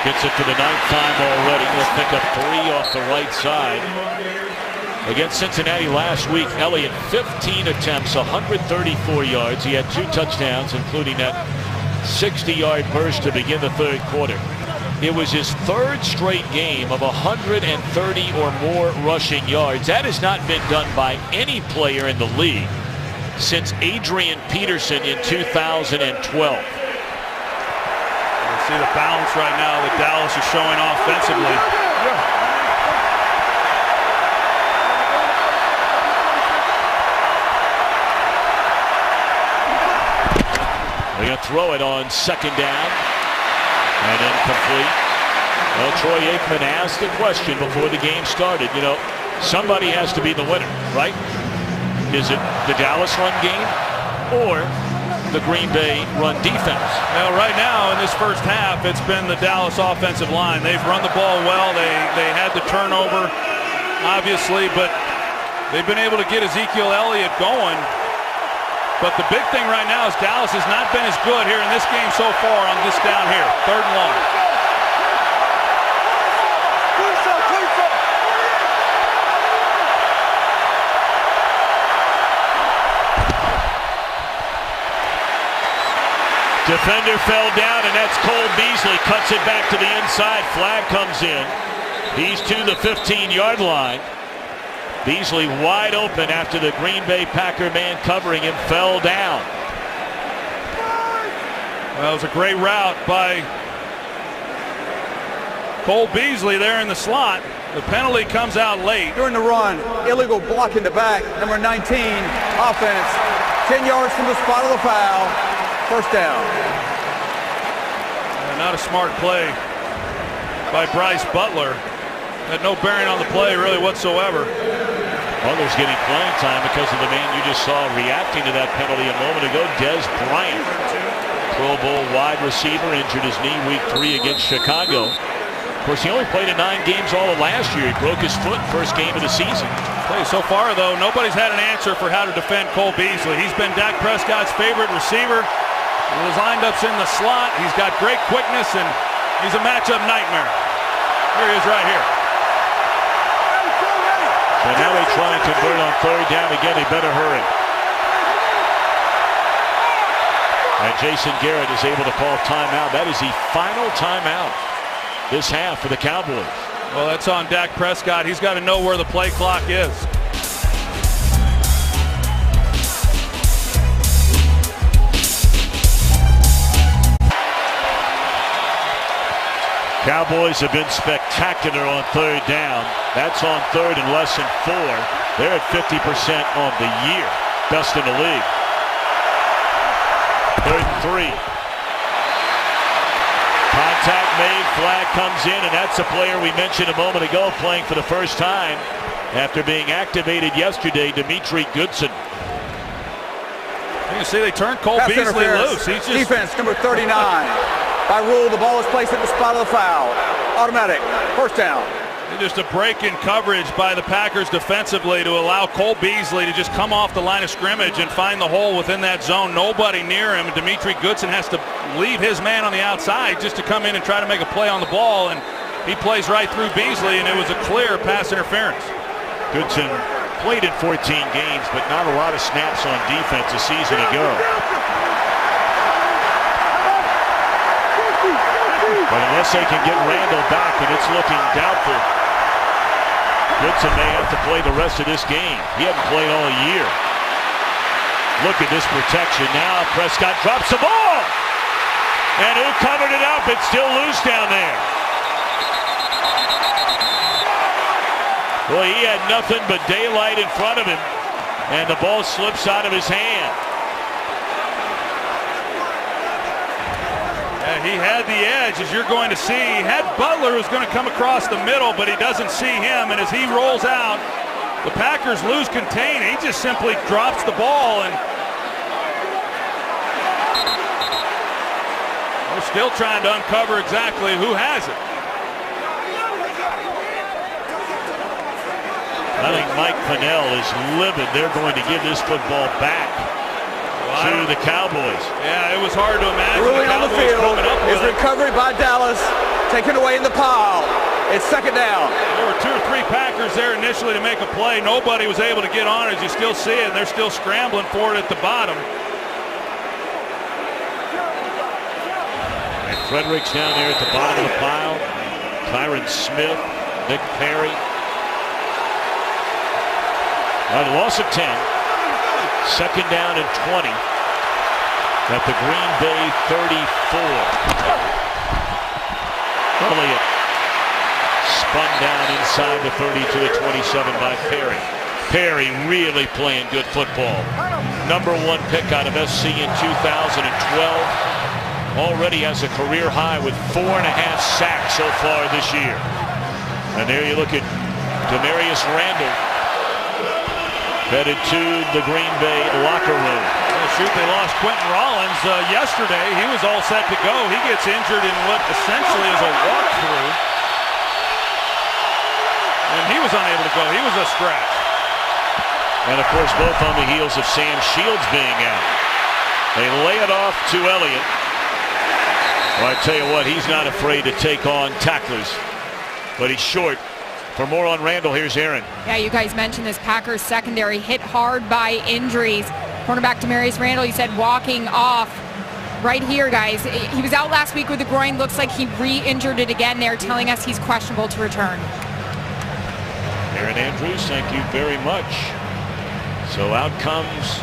A: Gets it to the 9th time already. He'll pick up 3 off the right side. Against Cincinnati last week, Elliott 15 attempts, 134 yards. He had 2 touchdowns, including that 60-yard burst to begin the 3rd quarter. It was his 3rd straight game of 130 or more rushing yards. That has not been done by any player in the league since Adrian Peterson in 2012.
B: See the balance right now that Dallas is showing offensively.
A: They're going to throw it on 2nd down and incomplete. Well, Troy Aikman asked the question before the game started. You know, somebody has to be the winner, right? Is it the Dallas run game or the Green Bay run defense?
B: Well, right now in this first half, it's been the Dallas offensive line. They've run the ball well. They had the turnover, obviously, but they've been able to get Ezekiel Elliott going. But the big thing right now is Dallas has not been as good here in this game so far on this down here, 3rd and long.
A: Defender fell down, and that's Cole Beasley. Cuts it back to the inside. Flag comes in. He's to the 15-yard line. Beasley wide open after the Green Bay Packer man covering him fell down.
B: Well, it was a great route by Cole Beasley there in the slot. The penalty comes out late.
C: During the run, illegal block in the back, number 19, offense, 10 yards from the spot of the foul, 1st down.
B: Not a smart play by Bryce Butler. Had no bearing on the play really whatsoever.
A: Butler's getting playing time because of the man you just saw reacting to that penalty a moment ago, Des Bryant. Pro Bowl wide receiver, injured his knee week 3 against Chicago. Of course, he only played in 9 games all of last year. He broke his foot first game of the season.
B: So far, though, nobody's had an answer for how to defend Cole Beasley. He's been Dak Prescott's favorite receiver. His lined-up's in the slot. He's got great quickness, and he's a matchup nightmare. Here he is right here.
A: So now they try and convert on 3rd down again. They better hurry. And Jason Garrett is able to call timeout. That is the final timeout this half for the Cowboys.
B: Well, that's on Dak Prescott. He's got to know where the play clock is.
A: Cowboys have been spectacular on 3rd down. That's on 3rd and less than 4. They're at 50% on the year. Best in the league. 3rd and 3. Contact made, flag comes in, and that's a player we mentioned a moment ago playing for the first time after being activated yesterday, Dimitri Goodson.
B: You can see they turned Cole Beasley loose. He's just...
C: Defense, number 39. By rule, the ball is placed at the spot of the foul. Automatic, 1st down.
B: Just a break in coverage by the Packers defensively to allow Cole Beasley to just come off the line of scrimmage and find the hole within that zone. Nobody near him, and Dimitri Goodson has to leave his man on the outside just to come in and try to make a play on the ball, and he plays right through Beasley, and it was a clear pass interference.
A: Goodson played in 14 games, but not a lot of snaps on defense a season ago. But unless they can get Randall back, and it's looking doubtful, Goodson may have to play the rest of this game. He hasn't played all year. Look at this protection now. Prescott drops the ball. And who covered it up? It's still loose down there. Boy, he had nothing but daylight in front of him. And the ball slips out of his hand.
B: He had the edge, as you're going to see. He had Butler, who's going to come across the middle, but he doesn't see him. And as he rolls out, the Packers lose contain. He just simply drops the ball, and they're still trying to uncover exactly who has it.
A: I think Mike Pennell is livid. They're going to give this football back to the Cowboys.
B: Yeah, it was hard to imagine.
C: Ruling on the field is recovery by Dallas, taken away in the pile. It's second down.
B: There were 2 or 3 Packers there initially to make a play. Nobody was able to get on it, as you still see it, and they're still scrambling for it at the bottom.
A: And Fredericks down there at the bottom of the pile. Tyron Smith, Nick Perry. A loss of 10. Second down and 20 at the Green Bay 34. Elliott spun down inside the 32 at 27 by Perry. Perry really playing good football. Number 1 pick out of SC in 2012. Already has a career high with 4.5 sacks so far this year. And there you look at Demarius Randall headed to the Green Bay locker room.
B: Shoot, they lost Quentin Rollins yesterday. He was all set to go. He gets injured in what essentially is a walkthrough. And he was unable to go. He was a scratch.
A: And of course, both on the heels of Sam Shields being out. They lay it off to Elliott. Well, I tell you what, he's not afraid to take on tacklers, but he's short. For more on Randall, here's Aaron.
F: Yeah, you guys mentioned this Packers secondary hit hard by injuries. Cornerback Demarius Randall, you said walking off right here, guys. He was out last week with the groin. Looks like he re-injured it again. They're telling us he's questionable to return.
A: Aaron Andrews, thank you very much. So out comes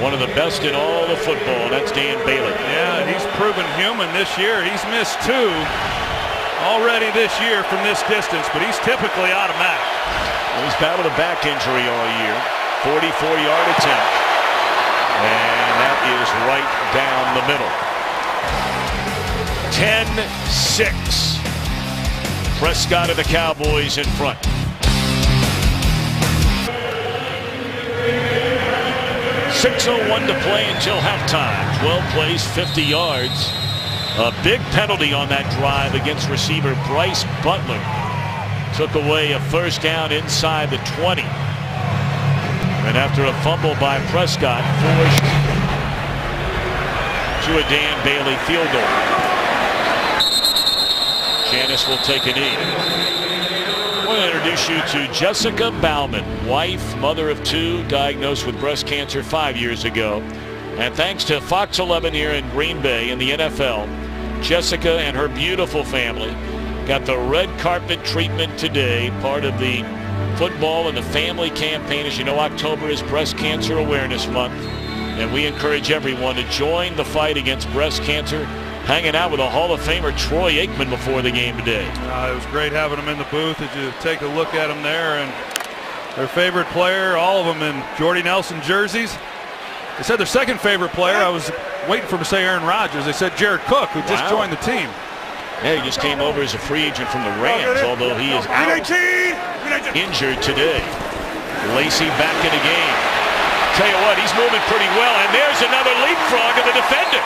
A: one of the best in all of football, and that's Dan Bailey.
B: Yeah, he's proven human this year. He's missed 2 already this year from this distance, but he's typically automatic.
A: Well, he's battled a back injury all year. 44-yard attempt. And that is right down the middle. 10-6. Prescott and the Cowboys in front. 6:01 to play until halftime. 12 plays, 50 yards. A big penalty on that drive against receiver Bryce Butler. Took away a first down inside the 20. And after a fumble by Prescott, forced to a Dan Bailey field goal. Janice will take a knee. I want to introduce you to Jessica Bauman, wife, mother of 2, diagnosed with breast cancer 5 years ago. And thanks to Fox 11 here in Green Bay in the NFL, Jessica and her beautiful family got the red carpet treatment today, part of the football and the family campaign. As you know, October is Breast Cancer Awareness Month, and we encourage everyone to join the fight against breast cancer. Hanging out with a Hall of Famer, Troy Aikman, before the game today.
B: It was great having them in the booth. As you take a look at them there, and their favorite player, all of them in Jordy Nelson jerseys. They said their second favorite player, I was waiting for them to say Aaron Rodgers. They said Jared Cook, who just joined the team.
A: Yeah, he just came over as a free agent from the Rams, although he is out injured today. Lacey back in the game. Tell you what, he's moving pretty well, and there's another leapfrog of the defender.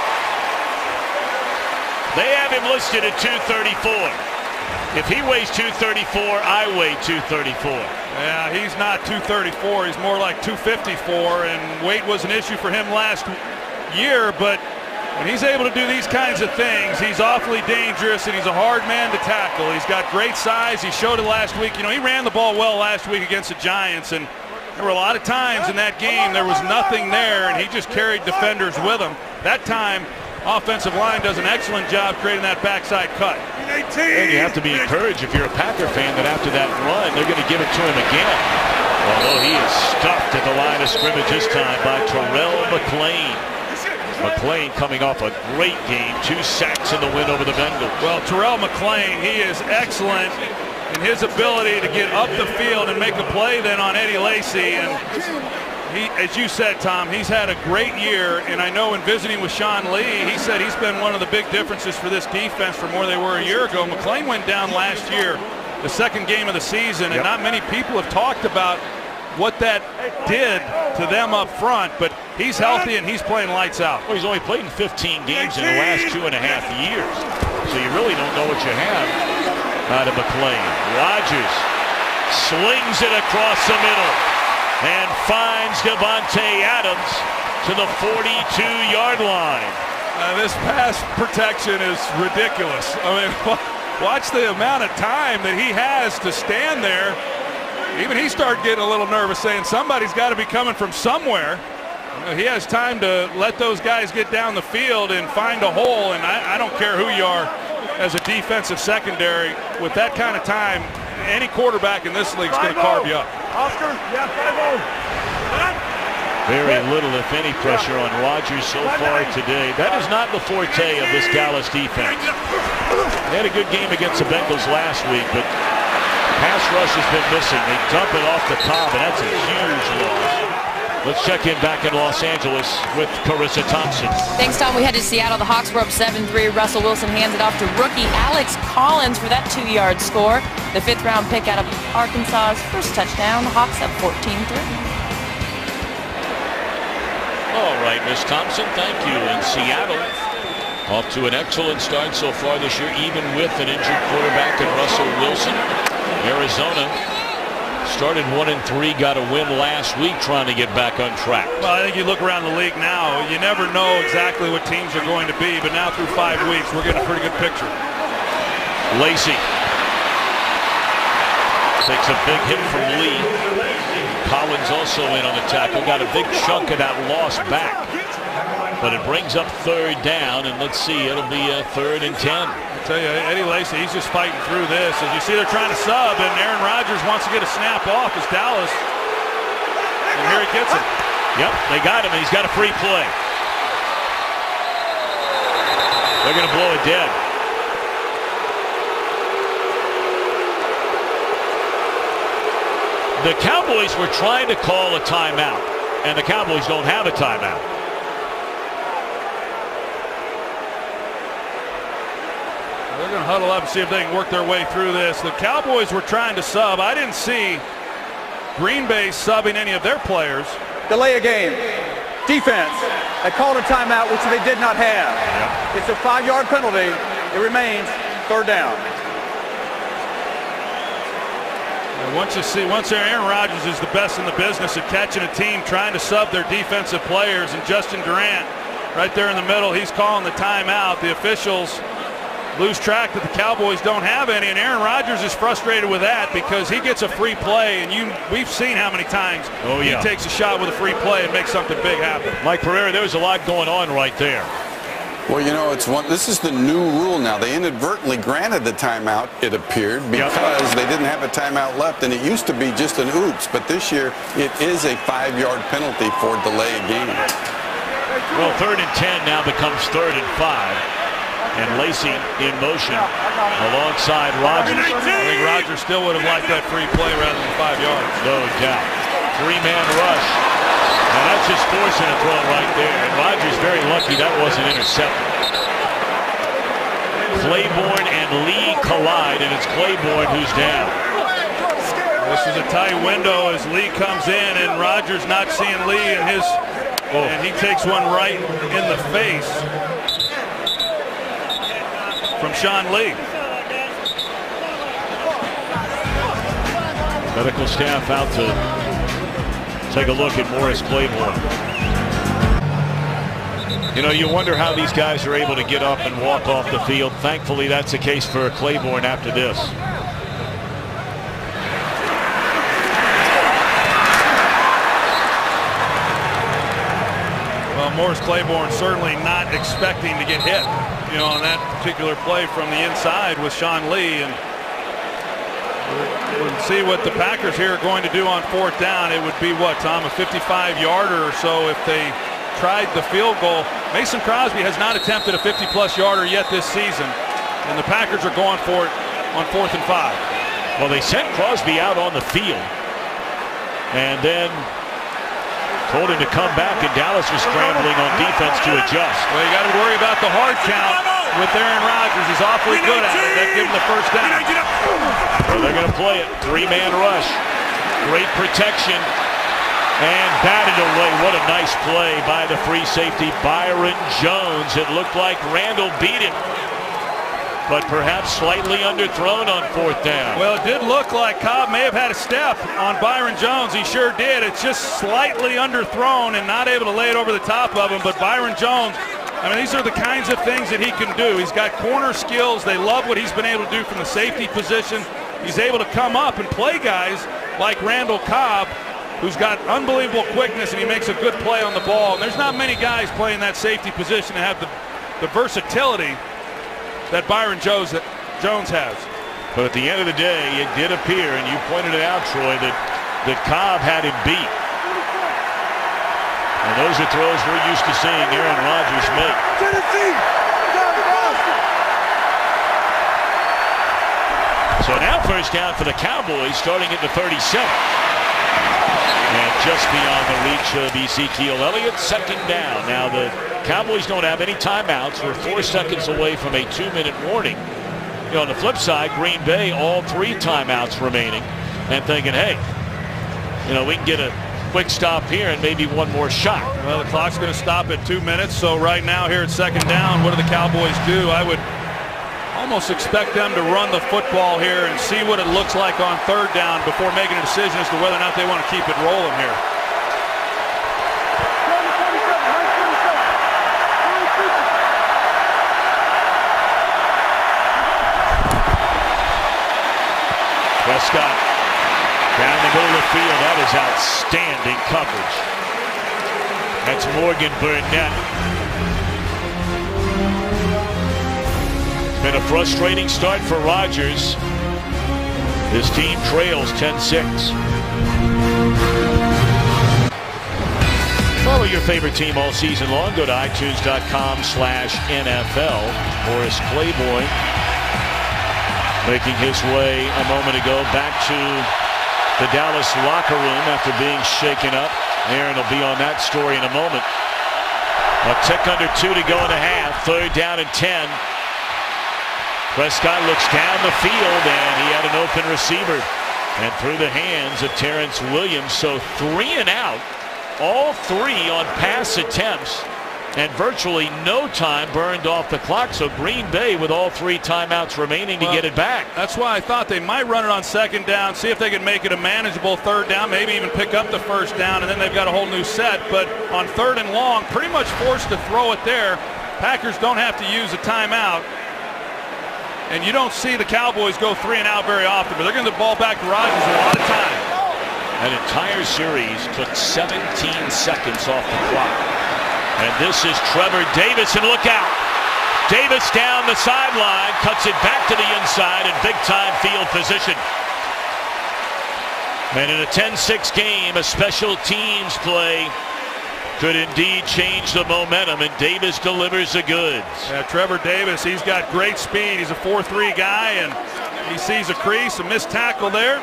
A: They have him listed at 234. If he weighs 234, I weigh 234.
B: Yeah, he's not 234. He's more like 254, and weight was an issue for him last year, but when he's able to do these kinds of things, he's awfully dangerous, and he's a hard man to tackle. He's got great size. He showed it last week. You know, he ran the ball well last week against the Giants, and there were a lot of times in that game there was nothing there, and he just carried defenders with him. That time, offensive line does an excellent job creating that backside cut.
A: And you have to be encouraged if you're a Packer fan that after that run, they're going to give it to him again. Although he is stuffed at the line of scrimmage this time by Terrell McClain. McClain coming off a great game, 2 sacks in the win over the Bengals.
B: Well, Terrell McClain, he is excellent in his ability to get up the field and make a play then on Eddie Lacy. And he, as you said, Tom, he's had a great year. And I know in visiting with Sean Lee, he said he's been one of the big differences for this defense from where they were a year ago. McClain went down last year, the second game of the season, and not many people have talked about what that did to them up front, but he's healthy and he's playing lights out.
A: Well, he's only played in 15 games in the last 2.5 years, so you really don't know what you have out of McClain. Rodgers slings it across the middle and finds Devontae Adams to the 42-yard line.
B: This pass protection is ridiculous. I mean, watch the amount of time that he has to stand there. Even he started getting a little nervous, saying somebody's got to be coming from somewhere. He has time to let those guys get down the field and find a hole, and I don't care who you are as a defensive secondary. With that kind of time, any quarterback in this league is going to carve you up.
H: Oscar, yeah, 5-0.
A: Very little, if any, pressure on Rodgers so far today. That is not the forte of this Dallas defense. They had a good game against the Bengals last week, but pass rush has been missing. They dump it off the top, and that's a huge loss. Let's check in back in Los Angeles with Carissa Thompson.
G: Thanks, Tom. We head to Seattle. The Hawks were up 7-3. Russell Wilson hands it off to rookie Alex Collins for that 2-yard score. The 5th-round pick out of Arkansas's first touchdown. The Hawks up 14-3.
A: All right, Miss Thompson, thank you. In Seattle, off to an excellent start so far this year, even with an injured quarterback in Russell Wilson. Arizona started 1-3, got a win last week trying to get back on track.
B: Well, I think you look around the league now, you never know exactly what teams are going to be, but now through 5 weeks, we're getting a pretty good picture.
A: Lacy takes a big hit from Lee. Collins also in on the tackle, got a big chunk of that loss back. But it brings up 3rd down, and let's see, it'll be 3rd and 10.
B: I tell you, Eddie Lacy, he's just fighting through this. As you see, they're trying to sub, and Aaron Rodgers wants to get a snap off as Dallas. And here he gets it.
A: Yep, they got him, and he's got a free play. They're going to blow it dead. The Cowboys were trying to call a timeout, and the Cowboys don't have a timeout.
B: They're going to huddle up and see if they can work their way through this. The Cowboys were trying to sub. I didn't see Green Bay subbing any of their players.
C: Delay a game. Defense. They called a timeout, which they did not have. Yep. It's a 5-yard penalty. It remains 3rd down.
B: Once Aaron Rodgers is the best in the business at catching a team trying to sub their defensive players, and Justin Durant right there in the middle, he's calling the timeout. The officials lose track that the Cowboys don't have any, and Aaron Rodgers is frustrated with that because he gets a free play, and we've seen how many times he takes a shot with a free play and makes something big happen.
A: Mike Pereira, there's a lot going on right there.
D: Well, you know, this is the new rule now. They inadvertently granted the timeout, it appeared, because they didn't have a timeout left, and it used to be just an oops, but this year it is a 5-yard penalty for delay a game.
A: Well, 3rd and 10 now becomes 3rd and 5. And Lacy in motion alongside Rodgers.
B: I think Rodgers still would have liked that free play rather than 5 yards.
A: No doubt. 3-man rush. And that's just forcing a throw right there. And Rodgers very lucky that wasn't intercepted. Claiborne and Lee collide, and it's Claiborne who's down.
B: This is a tight window as Lee comes in, and Rodgers not seeing Lee in his, and he takes one right in the face from Sean Lee.
A: Medical staff out to take a look at Morris Claiborne. You know, you wonder how these guys are able to get up and walk off the field. Thankfully, that's the case for Claiborne after this.
B: Morris Claiborne certainly not expecting to get hit, you know, on that particular play from the inside with Sean Lee. And we'll see what the Packers here are going to do on 4th down. It would be what, Tom, a 55-yarder or so if they tried the field goal. Mason Crosby has not attempted a 50-plus yarder yet this season, and the Packers are going for it on 4th and 5.
A: Well, they sent Crosby out on the field and then told him to come back, and Dallas was scrambling on defense to adjust.
B: Well, you got to worry about the hard count with Aaron Rodgers. He's awfully good at it. That gives him the first down.
A: Well, they're going to play it. 3-man rush. Great protection. And batted away. What a nice play by the free safety, Byron Jones. It looked like Randall beat him, but perhaps slightly underthrown on 4th down.
B: Well, it did look like Cobb may have had a step on Byron Jones. He sure did. It's just slightly underthrown and not able to lay it over the top of him. But Byron Jones, I mean, these are the kinds of things that he can do. He's got corner skills. They love what he's been able to do from the safety position. He's able to come up and play guys like Randall Cobb, who's got unbelievable quickness, and he makes a good play on the ball. And there's not many guys playing that safety position that have the versatility that Byron Jones has.
A: But at the end of the day, it did appear, and you pointed it out, Troy, that Cobb had him beat. And those are throws we're used to seeing Aaron Rodgers make. So now 1st down for the Cowboys, starting at the 37. And just beyond the reach of Ezekiel Elliott, 2nd down. Now the Cowboys don't have any timeouts. We're 4 seconds away from a 2-minute warning. You know, on the flip side, Green Bay, all 3 timeouts remaining, and thinking, hey, you know, we can get a quick stop here and maybe one more shot.
B: Well, the clock's going to stop at 2 minutes. So right now here at 2nd down, what do the Cowboys do? I would almost expect them to run the football here and see what it looks like on 3rd down before making a decision as to whether or not they want to keep it rolling here.
A: Prescott down the middle of the field. That is outstanding coverage. That's Morgan Burnett. Been a frustrating start for Rodgers. His team trails 10-6. Follow your favorite team all season long. Go to iTunes.com/NFL. Morris Claiborne making his way a moment ago back to the Dallas locker room after being shaken up. Aaron will be on that story in a moment. A tick under 2 to go in the half. 3rd down and 10. Prescott looks down the field, and he had an open receiver. And through the hands of Terrence Williams. So 3 and out. All 3 on pass attempts. And virtually no time burned off the clock. So Green Bay with all 3 timeouts remaining to get it back.
B: That's why I thought they might run it on 2nd down, see if they can make it a manageable 3rd down, maybe even pick up the 1st down, and then they've got a whole new set. But on 3rd and long, pretty much forced to throw it there. Packers don't have to use a timeout. And you don't see the Cowboys go 3 and out very often, but they're going to ball back to Rodgers a lot of time.
A: That entire series took 17 seconds off the clock. And this is Trevor Davis, and look out. Davis down the sideline, cuts it back to the inside in big-time field position. And in a 10-6 game, a special teams play could indeed change the momentum, and Davis delivers the goods.
B: Yeah, Trevor Davis, he's got great speed. He's a 4-3 guy, and he sees a crease, a missed tackle there.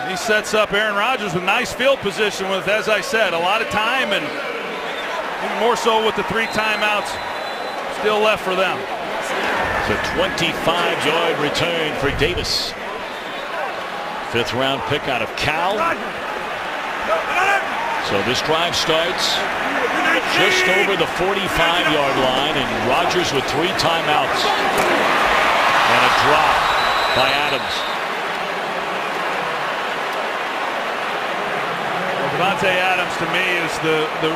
B: And he sets up Aaron Rodgers with nice field position with, as I said, a lot of time, and even more so with the 3 timeouts still left for them.
A: It's a 25-yard return for Davis. 5th-round pick out of Cal. So this drive starts just over the 45-yard line, and Rodgers with 3 timeouts and a drop by Adams.
B: Davante Adams, to me, is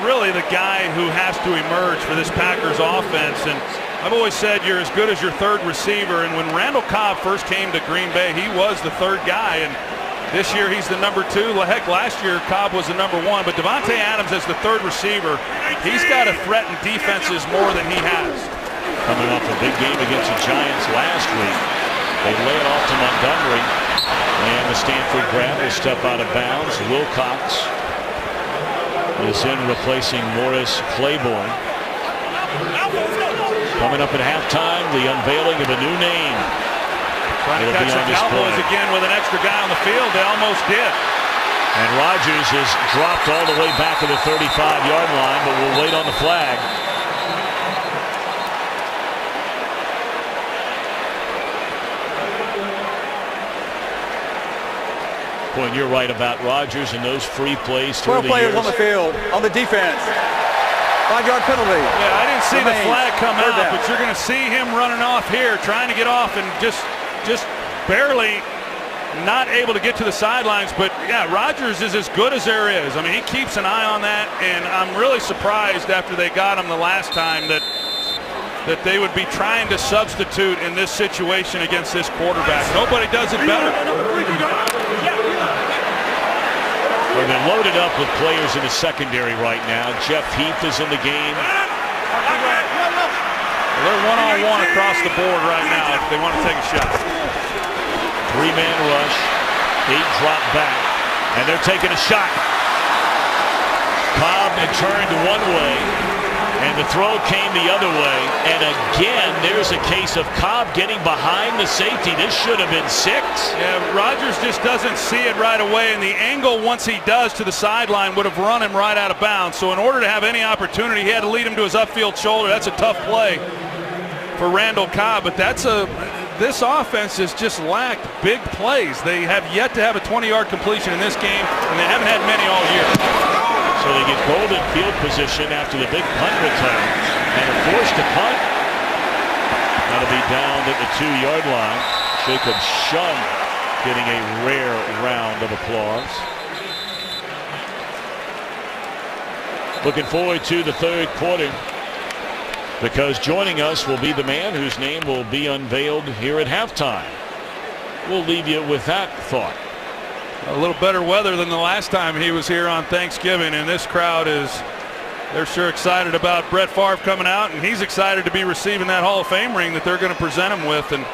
B: really the guy who has to emerge for this Packers offense. And I've always said you're as good as your 3rd receiver. And when Randall Cobb first came to Green Bay, he was the 3rd guy. And This year he's the number 2. Heck, last year Cobb was the number 1. But Devontae Adams as the 3rd receiver, he's got to threaten defenses more than he has.
A: Coming off a big game against the Giants last week. They lay it off to Montgomery. And the Stanford grab will step out of bounds. Wilcox is in replacing Morris Claiborne. Coming up at halftime, the unveiling of a new name.
B: Trying to catch the Cowboys again with an extra guy on the field. They almost did.
A: And Rodgers is dropped all the way back to the 35-yard line, but we'll wait on the flag. Boy, and you're right about Rodgers and those free plays through
C: 12
A: the
C: players
A: years.
C: on the field on the defense. 5-yard penalty.
B: Yeah, I didn't see the flag come out,
C: down.
B: but you're going to see him running off here, trying to get off and just barely not able to get to the sidelines. But yeah, Rodgers is as good as there is. I mean, he keeps an eye on that, and I'm really surprised after they got him the last time that they would be trying to substitute in this situation against this quarterback. Nobody does it better.
A: Well, they're loaded up with players in the secondary right now. Jeff Heath is in the game.
B: They're one-on-one across the board right now if they want to take a shot.
A: 3-man rush. 8 drop back. And they're taking a shot. Cobb had turned one way. And the throw came the other way. And again, there's a case of Cobb getting behind the safety. This should have been 6.
B: Yeah, Rodgers just doesn't see it right away. And the angle, once he does to the sideline, would have run him right out of bounds. So in order to have any opportunity, he had to lead him to his upfield shoulder. That's a tough play for Randall Cobb. But this offense has just lacked big plays. They have yet to have a 20-yard completion in this game, and they haven't had many all year.
A: So they get golden field position after the big punt return and are forced to punt. That'll be down at the 2-yard line. Jacob Shum getting a rare round of applause. Looking forward to the 3rd quarter, because joining us will be the man whose name will be unveiled here at halftime. We'll leave you with that thought.
B: A little better weather than the last time he was here on Thanksgiving, and this crowd they're sure excited about Brett Favre coming out, and he's excited to be receiving that Hall of Fame ring that they're going to present him with. And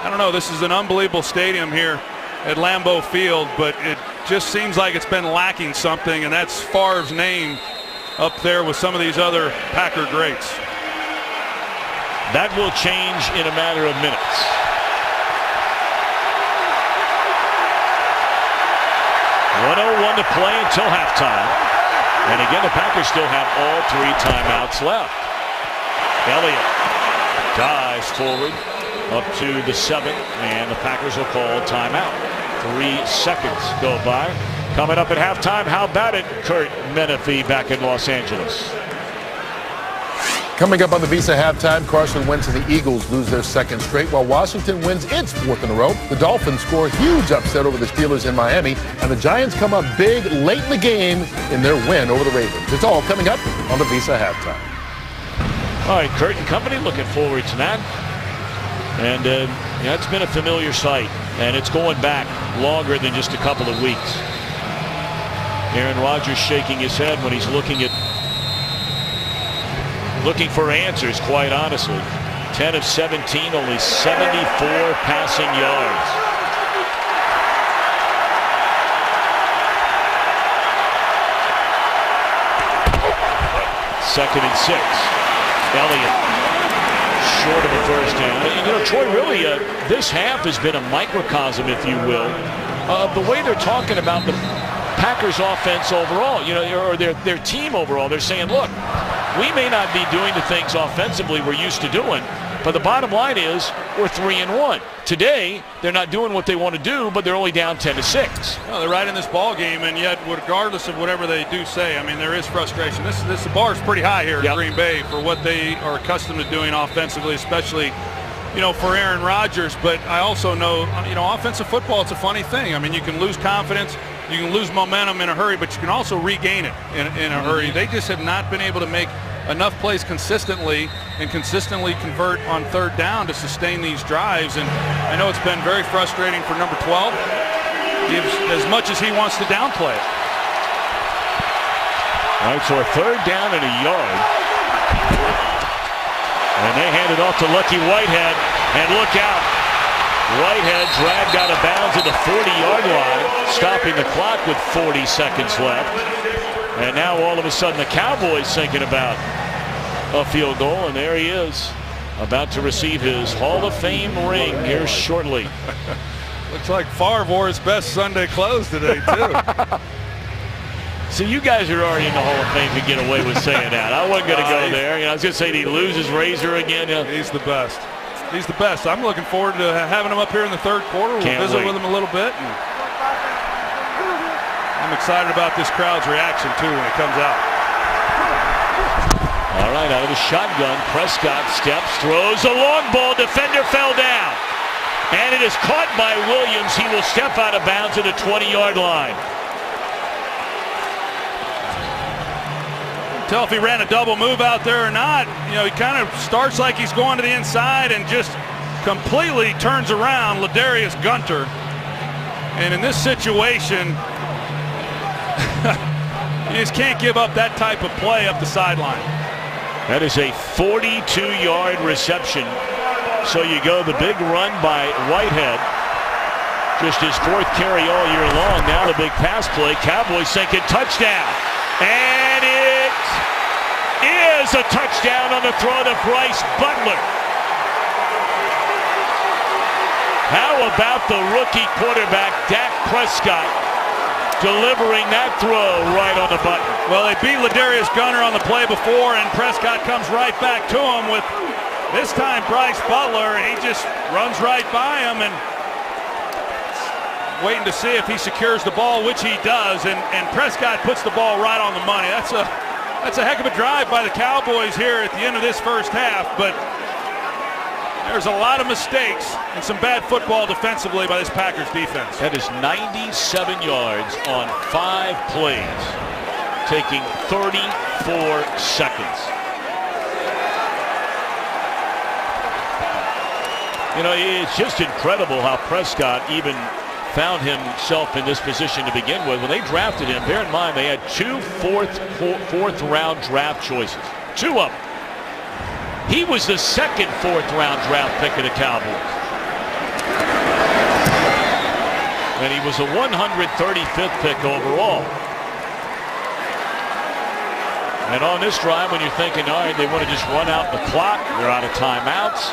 B: I don't know, this is an unbelievable stadium here at Lambeau Field, but it just seems like it's been lacking something, and that's Favre's name up there with some of these other Packer greats.
A: That will change in a matter of minutes. .101 to play until halftime. And again, the Packers still have all 3 timeouts left. Elliott dives forward up to the 7th, and the Packers will call timeout. 3 seconds go by. Coming up at halftime, how about it, Kurt Menefee back in Los Angeles?
I: Coming up on the Visa halftime, Carson Wentz and the Eagles lose their 2nd straight, while Washington wins its 4th in a row. The Dolphins score a huge upset over the Steelers in Miami, and the Giants come up big late in the game in their win over the Ravens. It's all coming up on the Visa halftime.
A: All right, Kurt and company, looking forward to that. And yeah, it's been a familiar sight, and it's going back longer than just a couple of weeks. Aaron Rodgers shaking his head when he's looking for answers, quite honestly. 10 of 17, only 74 passing yards. Second and 6. Elliott short of a first down. And, you know, Troy, really, this half has been a microcosm, if you will, of the way they're talking about the Packers offense overall, you know, or their team overall. They're saying, look, we may not be doing the things offensively we're used to doing, but the bottom line is we're 3-1. Today, they're not doing what they want to do, but they're only down 10-6.
B: Well, they're right in this ball game, and yet, regardless of whatever they do say, I mean, there is frustration. The bar is pretty high here in Green Bay for what they are accustomed to doing offensively, especially, you know, for Aaron Rodgers. But I also know, you know, offensive football, it's a funny thing. I mean, you can lose confidence, you can lose momentum in a hurry, but you can also regain it in a hurry. They just have not been able to make enough plays consistently and consistently convert on 3rd down to sustain these drives. And I know it's been very frustrating for number 12. gives as much as he wants to downplay it.
A: All right, so a 3rd down and a yard. And they hand it off to Lucky Whitehead. And look out. Whitehead dragged out of bounds at the 40-yard line, stopping the clock with 40 seconds left. And now all of a sudden the Cowboys thinking about a field goal, and there he is, about to receive his Hall of Fame ring here shortly.
B: Looks like Favre wore his best Sunday clothes today, too.
A: So you guys are already in the Hall of Fame to get away with saying that. I wasn't going to go there. You know, I was going to say, did he lose his razor again?
B: He's the best. He's the best. I'm looking forward to having him up here in the 3rd quarter. We'll visit with him a little bit. And I'm excited about this crowd's reaction, too, when it comes out.
A: All right, out of the shotgun, Prescott steps, throws a long ball. Defender fell down. And it is caught by Williams. He will step out of bounds at the 20-yard line.
B: Tell if he ran a double move out there or not. You know, he kind of starts like he's going to the inside and just completely turns around Ladarius Gunter. And in this situation, you just can't give up that type of play up the sideline.
A: That is a 42-yard reception. So you go the big run by Whitehead. Just his 4th carry all year long. Now the big pass play. Cowboys thinking touchdown. And it is a touchdown on the throw to Bryce Butler. How about the rookie quarterback, Dak Prescott, delivering that throw right on the button?
B: Well, they beat Ladarius Gunter on the play before, and Prescott comes right back to him with, this time, Bryce Butler. He just runs right by him and waiting to see if he secures the ball, which he does, and Prescott puts the ball right on the money. That's a heck of a drive by the Cowboys here at the end of this 1st half, but there's a lot of mistakes and some bad football defensively by this Packers defense.
A: That is 97 yards on 5 plays, taking 34 seconds. You know, it's just incredible how Prescott even found himself in this position to begin with. When they drafted him, bear in mind they had 2 fourth round draft choices. 2 of them. He was the 2nd 4th round draft pick of the Cowboys. And he was a 135th pick overall. And on this drive, when you're thinking, all right, they want to just run out the clock, they're out of timeouts.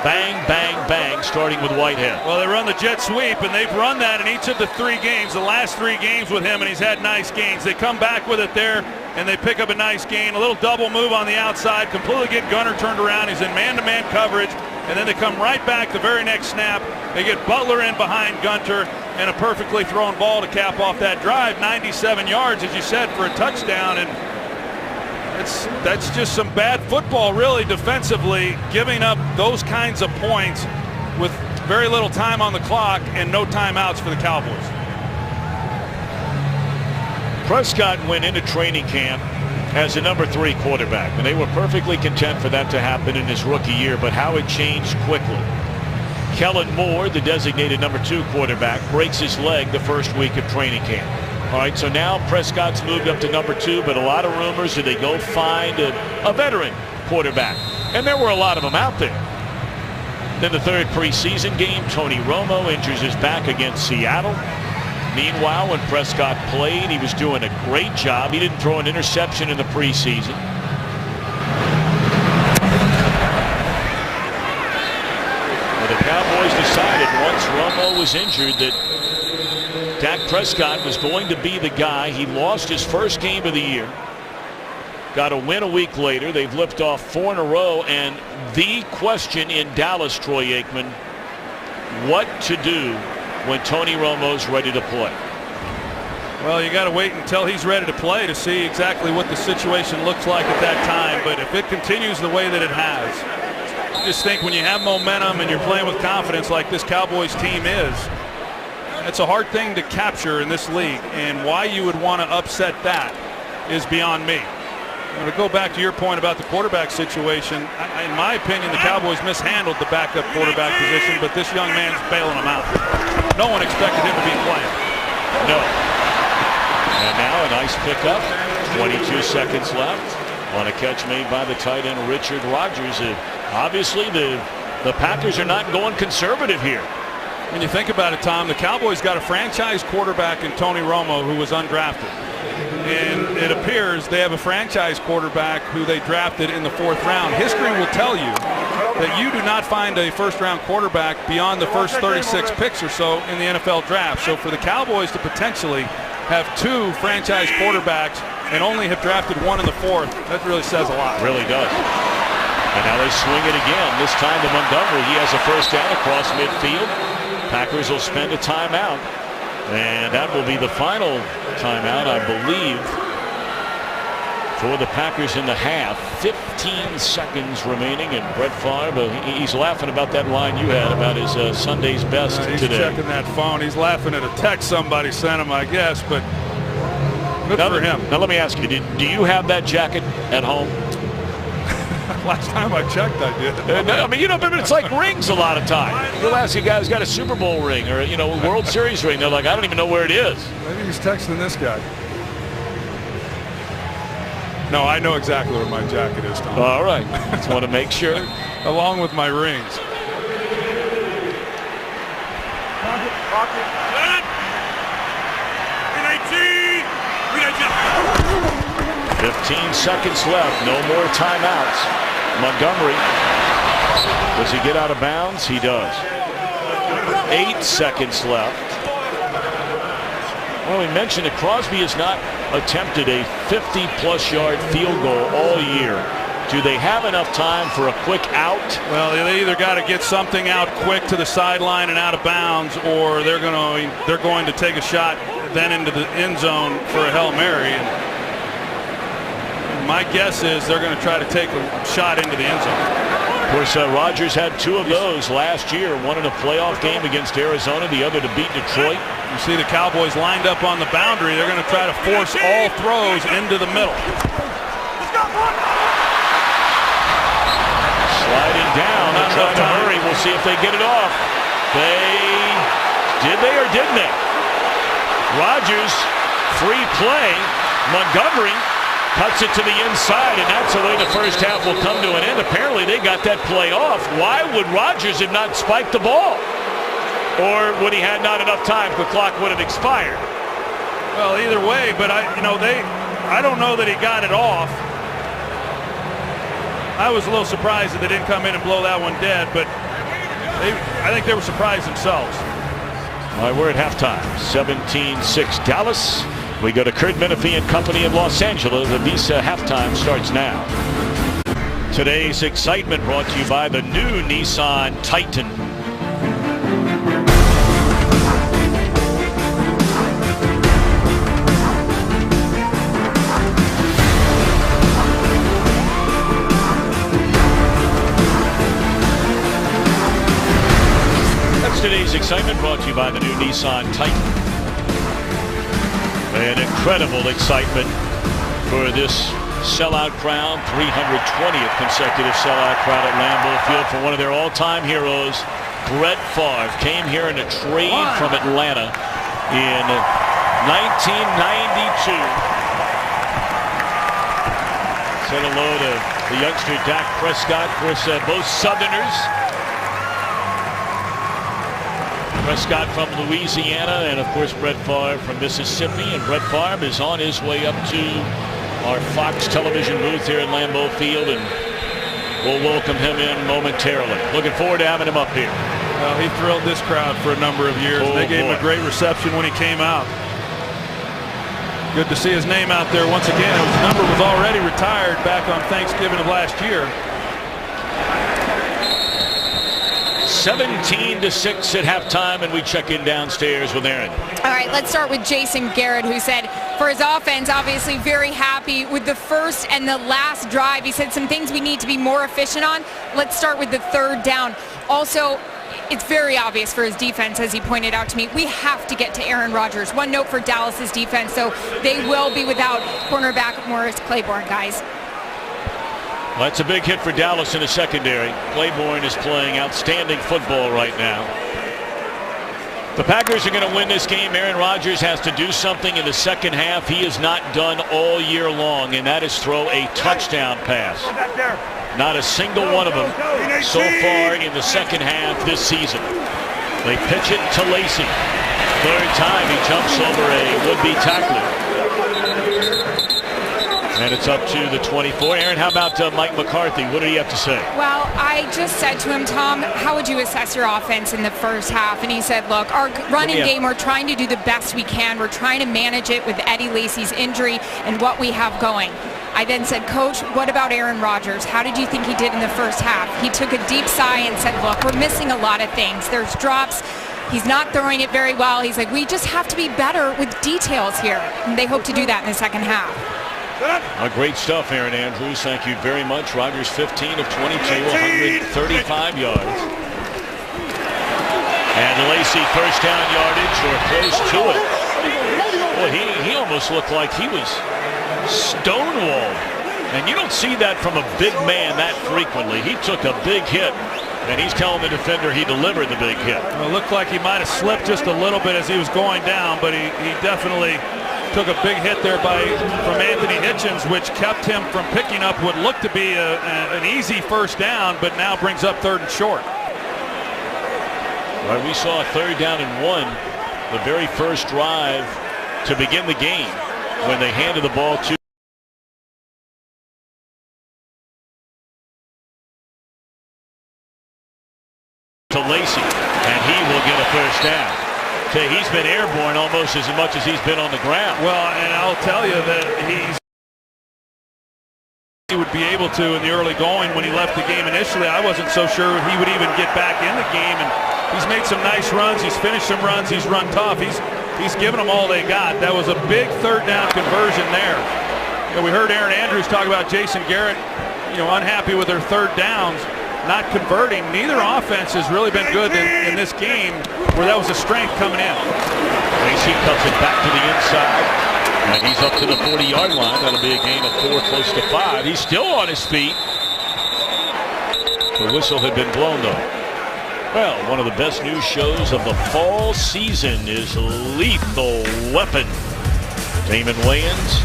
A: Bang, bang, bang, starting with Whitehead.
B: Well, they run the jet sweep, and they've run that in each of the 3 games, the last 3 games with him, and he's had nice gains. They come back with it there, and they pick up a nice gain. A little double move on the outside, completely get Gunter turned around. He's in man-to-man coverage, and then they come right back the very next snap. They get Butler in behind Gunter, and a perfectly thrown ball to cap off that drive. 97 yards, as you said, for a touchdown, and that's just some bad football, really, defensively, giving up those kinds of points with very little time on the clock and no timeouts for the Cowboys.
A: Prescott went into training camp as a number 3 quarterback, and they were perfectly content for that to happen in his rookie year, but how it changed quickly. Kellen Moore, the designated number 2 quarterback, breaks his leg the first week of training camp. All right, so now Prescott's moved up to number 2, but a lot of rumors that they go find a veteran quarterback. And there were a lot of them out there. Then the 3rd preseason game, Tony Romo injures his back against Seattle. Meanwhile, when Prescott played, he was doing a great job. He didn't throw an interception in the preseason. Well, the Cowboys decided once Romo was injured that Dak Prescott was going to be the guy. He lost his first game of the year. Got a win a week later. They've lifted off 4 in a row. And the question in Dallas, Troy Aikman, what to do when Tony Romo's ready to play?
B: Well, you got to wait until he's ready to play to see exactly what the situation looks like at that time. But if it continues the way that it has, I just think when you have momentum and you're playing with confidence like this Cowboys team is, it's a hard thing to capture in this league, and why you would want to upset that is beyond me. And to go back to your point about the quarterback situation, in my opinion, the Cowboys mishandled the backup quarterback position, but this young man's bailing them out. No one expected him to be playing.
A: Nice pickup. 22 seconds left on a catch made by the tight end Richard Rodgers. Obviously, the Packers are not going conservative here.
B: When you think about it, Tom, the Cowboys got a franchise quarterback in Tony Romo who was undrafted. And it appears they have a franchise quarterback who they drafted in the 4th round. History will tell you that you do not find a first-round quarterback beyond the first 36 picks or so in the NFL draft. So for the Cowboys to potentially have 2 franchise quarterbacks and only have drafted 1 in the 4th, that really says a lot.
A: Really does. And now they swing it again. This time to Montgomery. He has a first down across midfield. Packers will spend a timeout. And that will be the final timeout, I believe, for the Packers in the half. 15 seconds remaining, and Brett Favre, he's laughing about that line you had about his Sunday's best
B: he's
A: today.
B: He's checking that phone. He's laughing at a text somebody sent him, I guess, but good for him.
A: Now let me ask you, do you have that jacket at home?
B: Last time I checked, I did.
A: I mean, you know, but it's like rings a lot of time. You'll ask a guy who's got a Super Bowl ring or, you know, a World Series ring. They're like, I don't even know where it is.
B: Maybe he's texting this guy. No, I know exactly where my jacket is, Tom.
A: All right. Just want to make sure.
B: Along with my rings.
H: Pocket.
A: 15 seconds left. No more timeouts. Montgomery. Does he get out of bounds? He does. 8 seconds left. Well, we mentioned that Crosby has not attempted a 50-plus yard field goal all year. Do they have enough time for a quick out?
B: Well, they either got to get something out quick to the sideline and out of bounds, or they're going to take a shot then into the end zone for a Hail Mary. And my guess is they're going to try to take a shot into the end zone.
A: Of course, Rodgers had 2 of those last year. One in a playoff game against Arizona, the other to beat Detroit.
B: You see the Cowboys lined up on the boundary. They're going to try to force all throws into the middle.
A: Sliding down, trying to hurry. We'll see if they get it off. Did they or didn't they? Rodgers, free play. Montgomery cuts it to the inside, and that's the way the first half will come to an end. Apparently they got that play off. Why would Rodgers have not spiked the ball? Or would he had not enough time? The clock would have expired.
B: Well, either way, but I don't know that he got it off. I was a little surprised that they didn't come in and blow that one dead, but I think they were surprised themselves.
A: All right, we're at halftime. 17-6 Dallas. We go to Kurt Menefee and company in Los Angeles. The Visa halftime starts now. Today's excitement brought to you by the new Nissan Titan. That's today's excitement brought to you by the new Nissan Titan. An incredible excitement for this sellout crowd. 320th consecutive sellout crowd at Lambeau Field for one of their all-time heroes, Brett Favre. Came here in a trade from Atlanta in 1992. Said hello to the youngster Dak Prescott. Of course, both Southerners. Prescott from Louisiana, and of course Brett Favre from Mississippi. And Brett Favre is on his way up to our Fox television booth here at Lambeau Field, and we'll welcome him in momentarily. Looking forward to having him up here.
B: Well, he thrilled this crowd for a number of years. They gave him a great reception when he came out. Good to see his name out there once again. His number was already retired back on Thanksgiving of last year.
A: 17-6 at halftime, and we check in downstairs with Aaron.
F: All right, let's start with Jason Garrett, who said for his offense, obviously very happy with the first and the last drive. He said some things we need to be more efficient on. Let's start with the third down. Also, it's very obvious for his defense, as he pointed out to me. We have to get to Aaron Rodgers. One note for Dallas's defense, so they will be without cornerback Morris Claiborne, guys.
A: Well, that's a big hit for Dallas in the secondary. Claiborne is playing outstanding football right now. The Packers are going to win this game. Aaron Rodgers has to do something in the second half he has not done all year long, and that is throw a touchdown pass. Not a single one of them so far in the second half this season. They pitch it to Lacy. Third time he jumps over a would-be tackler. And it's up to the 24. Aaron, how about Mike McCarthy? What did he have to say?
F: Well, I just said to him, Tom, how would you assess your offense in the first half? And he said, look, our running game, we're trying to do the best we can. We're trying to manage it with Eddie Lacy's injury and what we have going. I then said, Coach, what about Aaron Rodgers? How did you think he did in the first half? He took a deep sigh and said, look, we're missing a lot of things. There's drops. He's not throwing it very well. He's like, we just have to be better with details here. And they hope to do that in the second half.
A: Great stuff, Aaron Andrews. Thank you very much. Rodgers 15 of 22, 135 yards. And Lacy first down yardage or close to it. Boy, he almost looked like he was stonewalled. And you don't see that from a big man that frequently. He took a big hit. And he's telling the defender he delivered the big hit.
B: Well, it looked like he might have slipped just a little bit as he was going down, but he definitely took a big hit there from Anthony Hitchens, which kept him from picking up what looked to be an easy first down, but now brings up 3rd and short.
A: Right, we saw a 3rd down and 1, the very first drive to begin the game when they handed the ball to Lacy, and he will get a first down. Okay, he's been airborne almost as much as he's been on the ground.
B: Well, and I'll tell you that he would be able to in the early going when he left the game initially. I wasn't so sure he would even get back in the game, and he's made some nice runs. He's finished some runs. He's run tough. He's given them all they got. That was a big 3rd down conversion there. You know, we heard Aaron Andrews talk about Jason Garrett, unhappy with their 3rd downs. Not converting. Neither offense has really been good in this game where that was a strength coming in.
A: Lacy cuts it back to the inside, and he's up to the 40-yard line. That'll be a gain of 4, close to 5. He's still on his feet. The whistle had been blown, though. Well, one of the best news shows of the fall season is Lethal Weapon. Damon Wayans,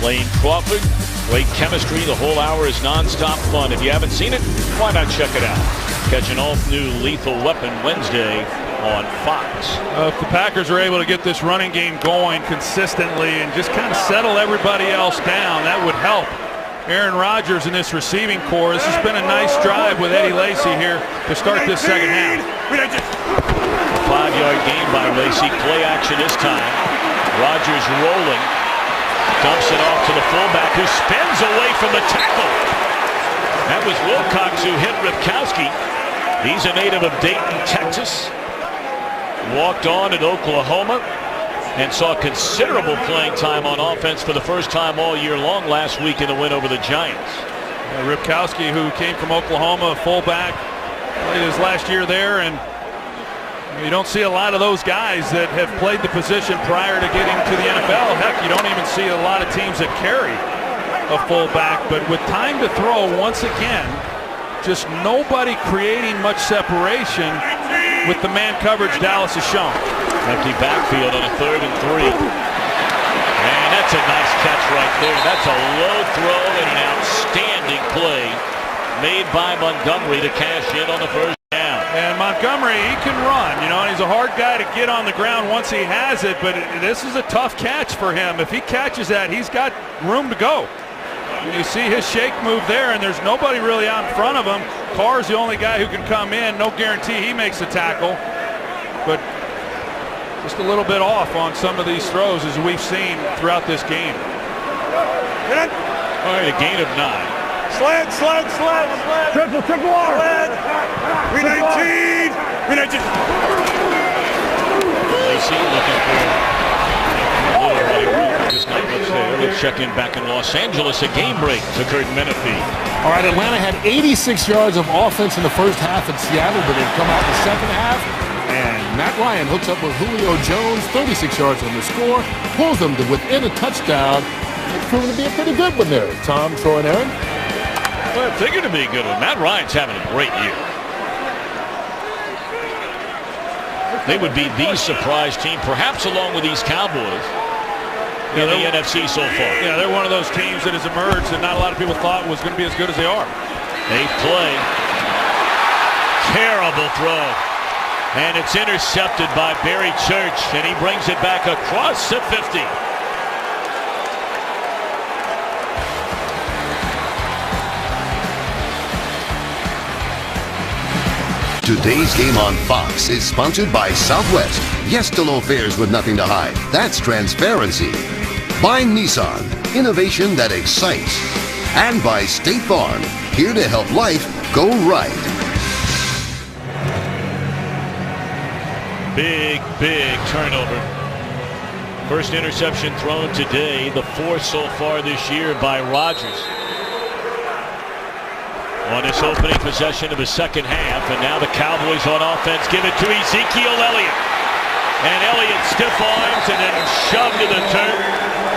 A: Lane Crawford. Great chemistry. The whole hour is nonstop fun. If you haven't seen it, why not check it out? Catch an all-new Lethal Weapon Wednesday on Fox.
B: If the Packers are able to get this running game going consistently and just kind of settle everybody else down, that would help Aaron Rodgers in this receiving core. This has been a nice drive with Eddie Lacy here to start this second half.
A: A 5-yard gain by Lacy. Play action this time. Rodgers rolling. Dumps it off to the fullback, who spins away from the tackle. That was Wilcox who hit Ripkowski. He's a native of Dayton, Texas. Walked on at Oklahoma and saw considerable playing time on offense for the first time all year long last week in the win over the Giants.
B: Ripkowski, who came from Oklahoma, fullback, played his last year there, and you don't see a lot of those guys that have played the position prior to getting to the NFL. Heck, you don't even see a lot of teams that carry a fullback. But with time to throw, once again, just nobody creating much separation with the man coverage Dallas has shown.
A: Empty backfield on a 3rd and 3. And that's a nice catch right there. That's a low throw and an outstanding play made by Montgomery to cash in on the first down.
B: And Montgomery, he can run, and he's a hard guy to get on the ground once he has it, but this is a tough catch for him. If he catches that, he's got room to go. And you see his shake move there, and there's nobody really out in front of him. Carr's the only guy who can come in. No guarantee he makes the tackle, but just a little bit off on some of these throws as we've seen throughout this game.
A: All right, a gain of 9.
H: Sled. Triple R. 319.
A: Lacy looking for a little running room. Just not much there. Let's check in back in Los Angeles. A game break to Kurt Menefee.
I: All right, Atlanta had 86 yards of offense in the first half at Seattle, but they'd come out in the second half. And Matt Ryan hooks up with Julio Jones, 36 yards on the score, pulls them to within a touchdown. It's proven to be a pretty good one there. Tom, Troy, and Aaron.
A: Well, I figured to be a good one. Matt Ryan's having a great year. They would be the surprise team, perhaps along with these Cowboys, in the NFC so far.
B: Yeah, they're one of those teams that has emerged that not a lot of people thought was going to be as good as they are.
A: 8th play. Terrible throw. And it's intercepted by Barry Church, and he brings it back across the 50.
E: Today's game on Fox is sponsored by Southwest. Yes to low fares with nothing to hide. That's transparency. By Nissan, innovation that excites. And by State Farm, here to help life go right.
A: Big turnover. First interception thrown today, the 4th so far this year by Rodgers. On his opening possession of the second half, and now the Cowboys on offense give it to Ezekiel Elliott. And Elliott stiff arms and then shoved to the turf,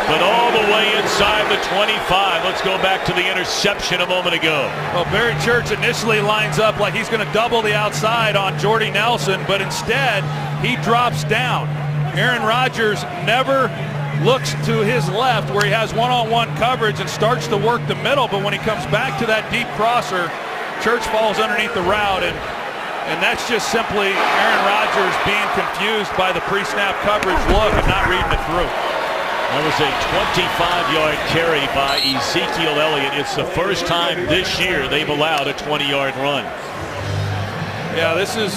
A: but all the way inside the 25. Let's go back to the interception a moment ago.
B: Well, Barry Church initially lines up like he's going to double the outside on Jordy Nelson, but instead he drops down. Aaron Rodgers never looks to his left where he has one-on-one coverage and starts to work the middle, but when he comes back to that deep crosser, Church falls underneath the route, and that's just simply Aaron Rodgers being confused by the pre-snap coverage look and not reading it through.
A: That was a 25-yard carry by Ezekiel Elliott. It's the first time this year they've allowed a 20-yard run.
B: Yeah, this is,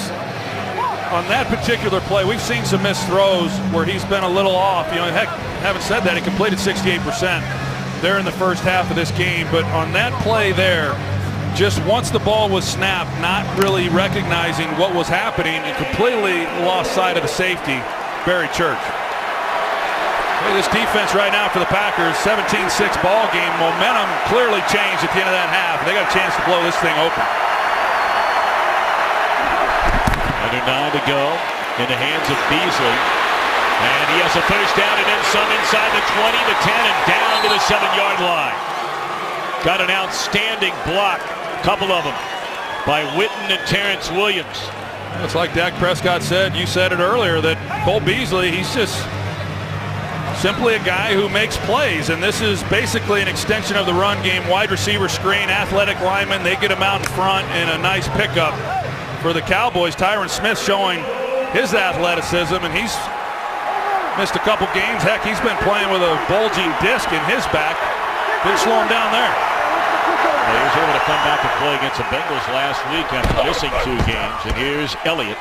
B: on that particular play, we've seen some missed throws where he's been a little off. You know, heck, having said that, he completed 68% there in the first half of this game. But on that play there, just once the ball was snapped, not really recognizing what was happening and completely lost sight of the safety, Barry Church. Look at this defense right now for the Packers. 17-6 ball game. Momentum clearly changed at the end of that half. They got a chance to blow this thing open.
A: Under 9 to go in the hands of Beasley. And he has a first down and then some inside the 20, the 10, and down to the 7-yard line. Got an outstanding block, a couple of them, by Witten and Terrence Williams.
B: It's like Dak Prescott said, you said it earlier, that Cole Beasley, he's just simply a guy who makes plays, and this is basically an extension of the run game. Wide receiver screen, athletic lineman, they get him out in front, and a nice pickup for the Cowboys. Tyron Smith showing his athleticism, and he's missed a couple games. Heck, he's been playing with a bulging disc in his back. Didn't slow him down there.
A: Well, he was able to come back and play against the Bengals last week after missing 2 games. And here's Elliott.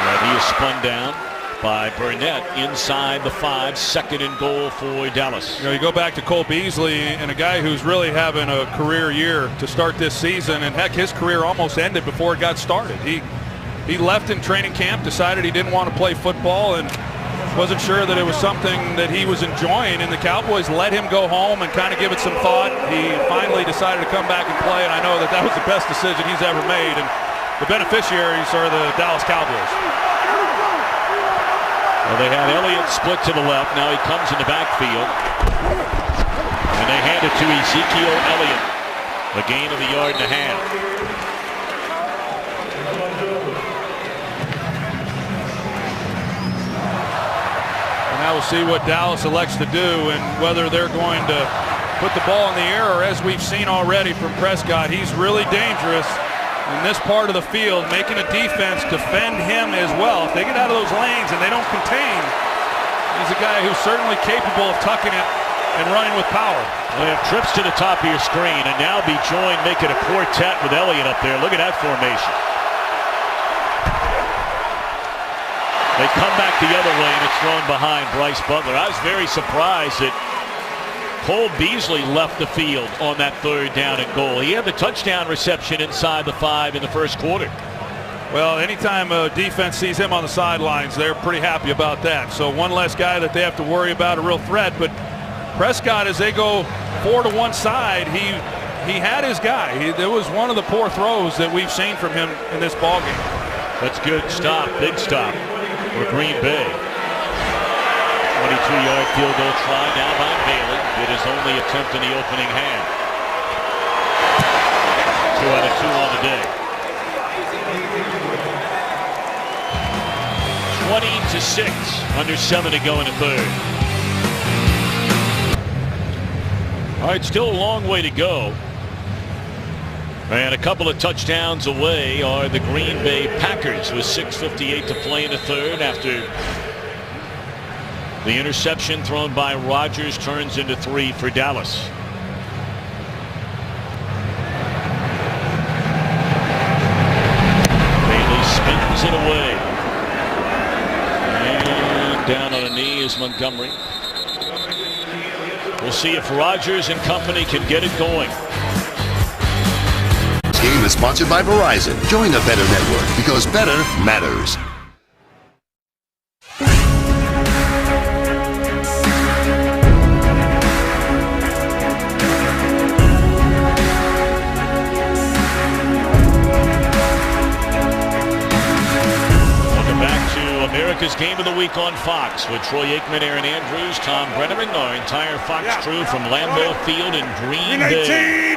A: And he is spun down by Burnett inside the 5, 2nd and goal for Dallas.
B: You know, you go back to Cole Beasley, and a guy who's really having a career year to start this season, and heck, his career almost ended before it got started. He left in training camp, decided he didn't want to play football, and wasn't sure that it was something that he was enjoying, and the Cowboys let him go home and kind of give it some thought. He finally decided to come back and play, and I know that that was the best decision he's ever made, and the beneficiaries are the Dallas Cowboys.
A: Well, they had Elliott split to the left. Now he comes in the backfield. And they hand it to Ezekiel Elliott. A gain of a yard and a half.
B: And now we'll see what Dallas elects to do and whether they're going to put the ball in the air, or as we've seen already from Prescott, he's really dangerous in this part of the field, making a defense defend him as well. If they get out of those lanes and they don't contain, he's a guy who's certainly capable of tucking it and running with power.
A: They have trips to the top of your screen, and now be joined making a quartet with Elliott up there. Look at that formation. They come back the other way, and it's thrown behind Bryce Butler. I was very surprised that Cole Beasley left the field on that 3rd down and goal. He had the touchdown reception inside the 5 in the first quarter.
B: Well, anytime a defense sees him on the sidelines, they're pretty happy about that. So one less guy that they have to worry about, a real threat. But Prescott, as they go 4 to one side, he had his guy. There was one of the poor throws that we've seen from him in this ballgame.
A: That's good stop, big stop for Green Bay. 22-yard field goal try now by Bailey. Did his only attempt in the opening half. 2 out of 2 on the day. 20-6. Under 7 to go in the third. All right, still a long way to go. And a couple of touchdowns away are the Green Bay Packers with 6:58 to play in the third after the interception thrown by Rodgers turns into 3 for Dallas. Bailey spins it away. And down on a knee is Montgomery. We'll see if Rodgers and company can get it going.
E: This game is sponsored by Verizon. Join the Better Network because better matters.
A: America's Game of the Week on Fox with Troy Aikman, Aaron Andrews, Tom Brenneman, our entire Fox crew from Lambeau Field in Green Bay.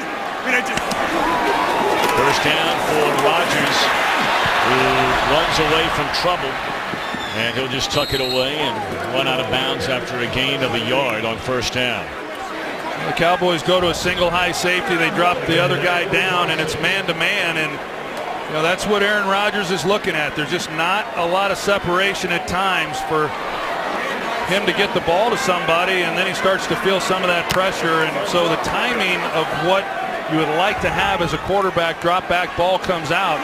A: First down for Rodgers, who runs away from trouble, and he'll just tuck it away and run out of bounds after a gain of a yard on first down.
B: The Cowboys go to a single high safety. They drop the other guy down, and it's man-to-man, and you know, that's what Aaron Rodgers is looking at. There's just not a lot of separation at times for him to get the ball to somebody, and then he starts to feel some of that pressure. And so the timing of what you would like to have as a quarterback, drop back ball comes out.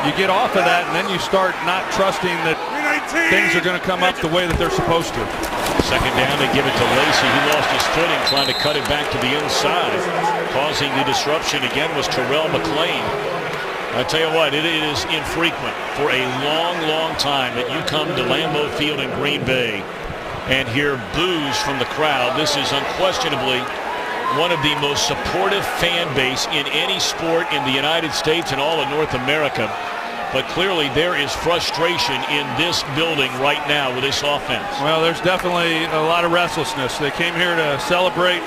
B: You get off of that, and then you start not trusting that things are going to come up the way that they're supposed to.
A: Second down, they give it to Lacy. He lost his footing trying to cut it back to the inside. Causing the disruption again was Terrell McClain. I tell you what, it is infrequent for a long time that you come to Lambeau Field in Green Bay and hear boos from the crowd. This is unquestionably one of the most supportive fan base in any sport in the United States and all of North America. But clearly there is frustration in this building right now with this offense.
B: Well, there's definitely a lot of restlessness. They came here to celebrate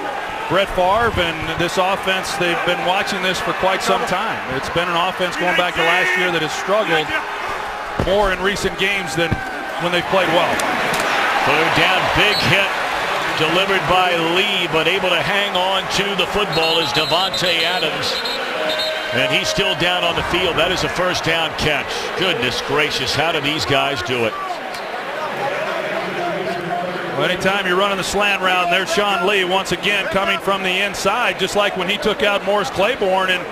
B: Brett Favre, and this offense, they've been watching this for quite some time. It's been an offense going back to last year that has struggled more in recent games than when they've played well.
A: Third down, big hit delivered by Lee, but able to hang on to the football is Davante Adams. And he's still down on the field. That is a first down catch. Goodness gracious, how do these guys do it?
B: Well, anytime you're running the slant route, and there's Sean Lee once again coming from the inside, just like when he took out Morris Claiborne. And,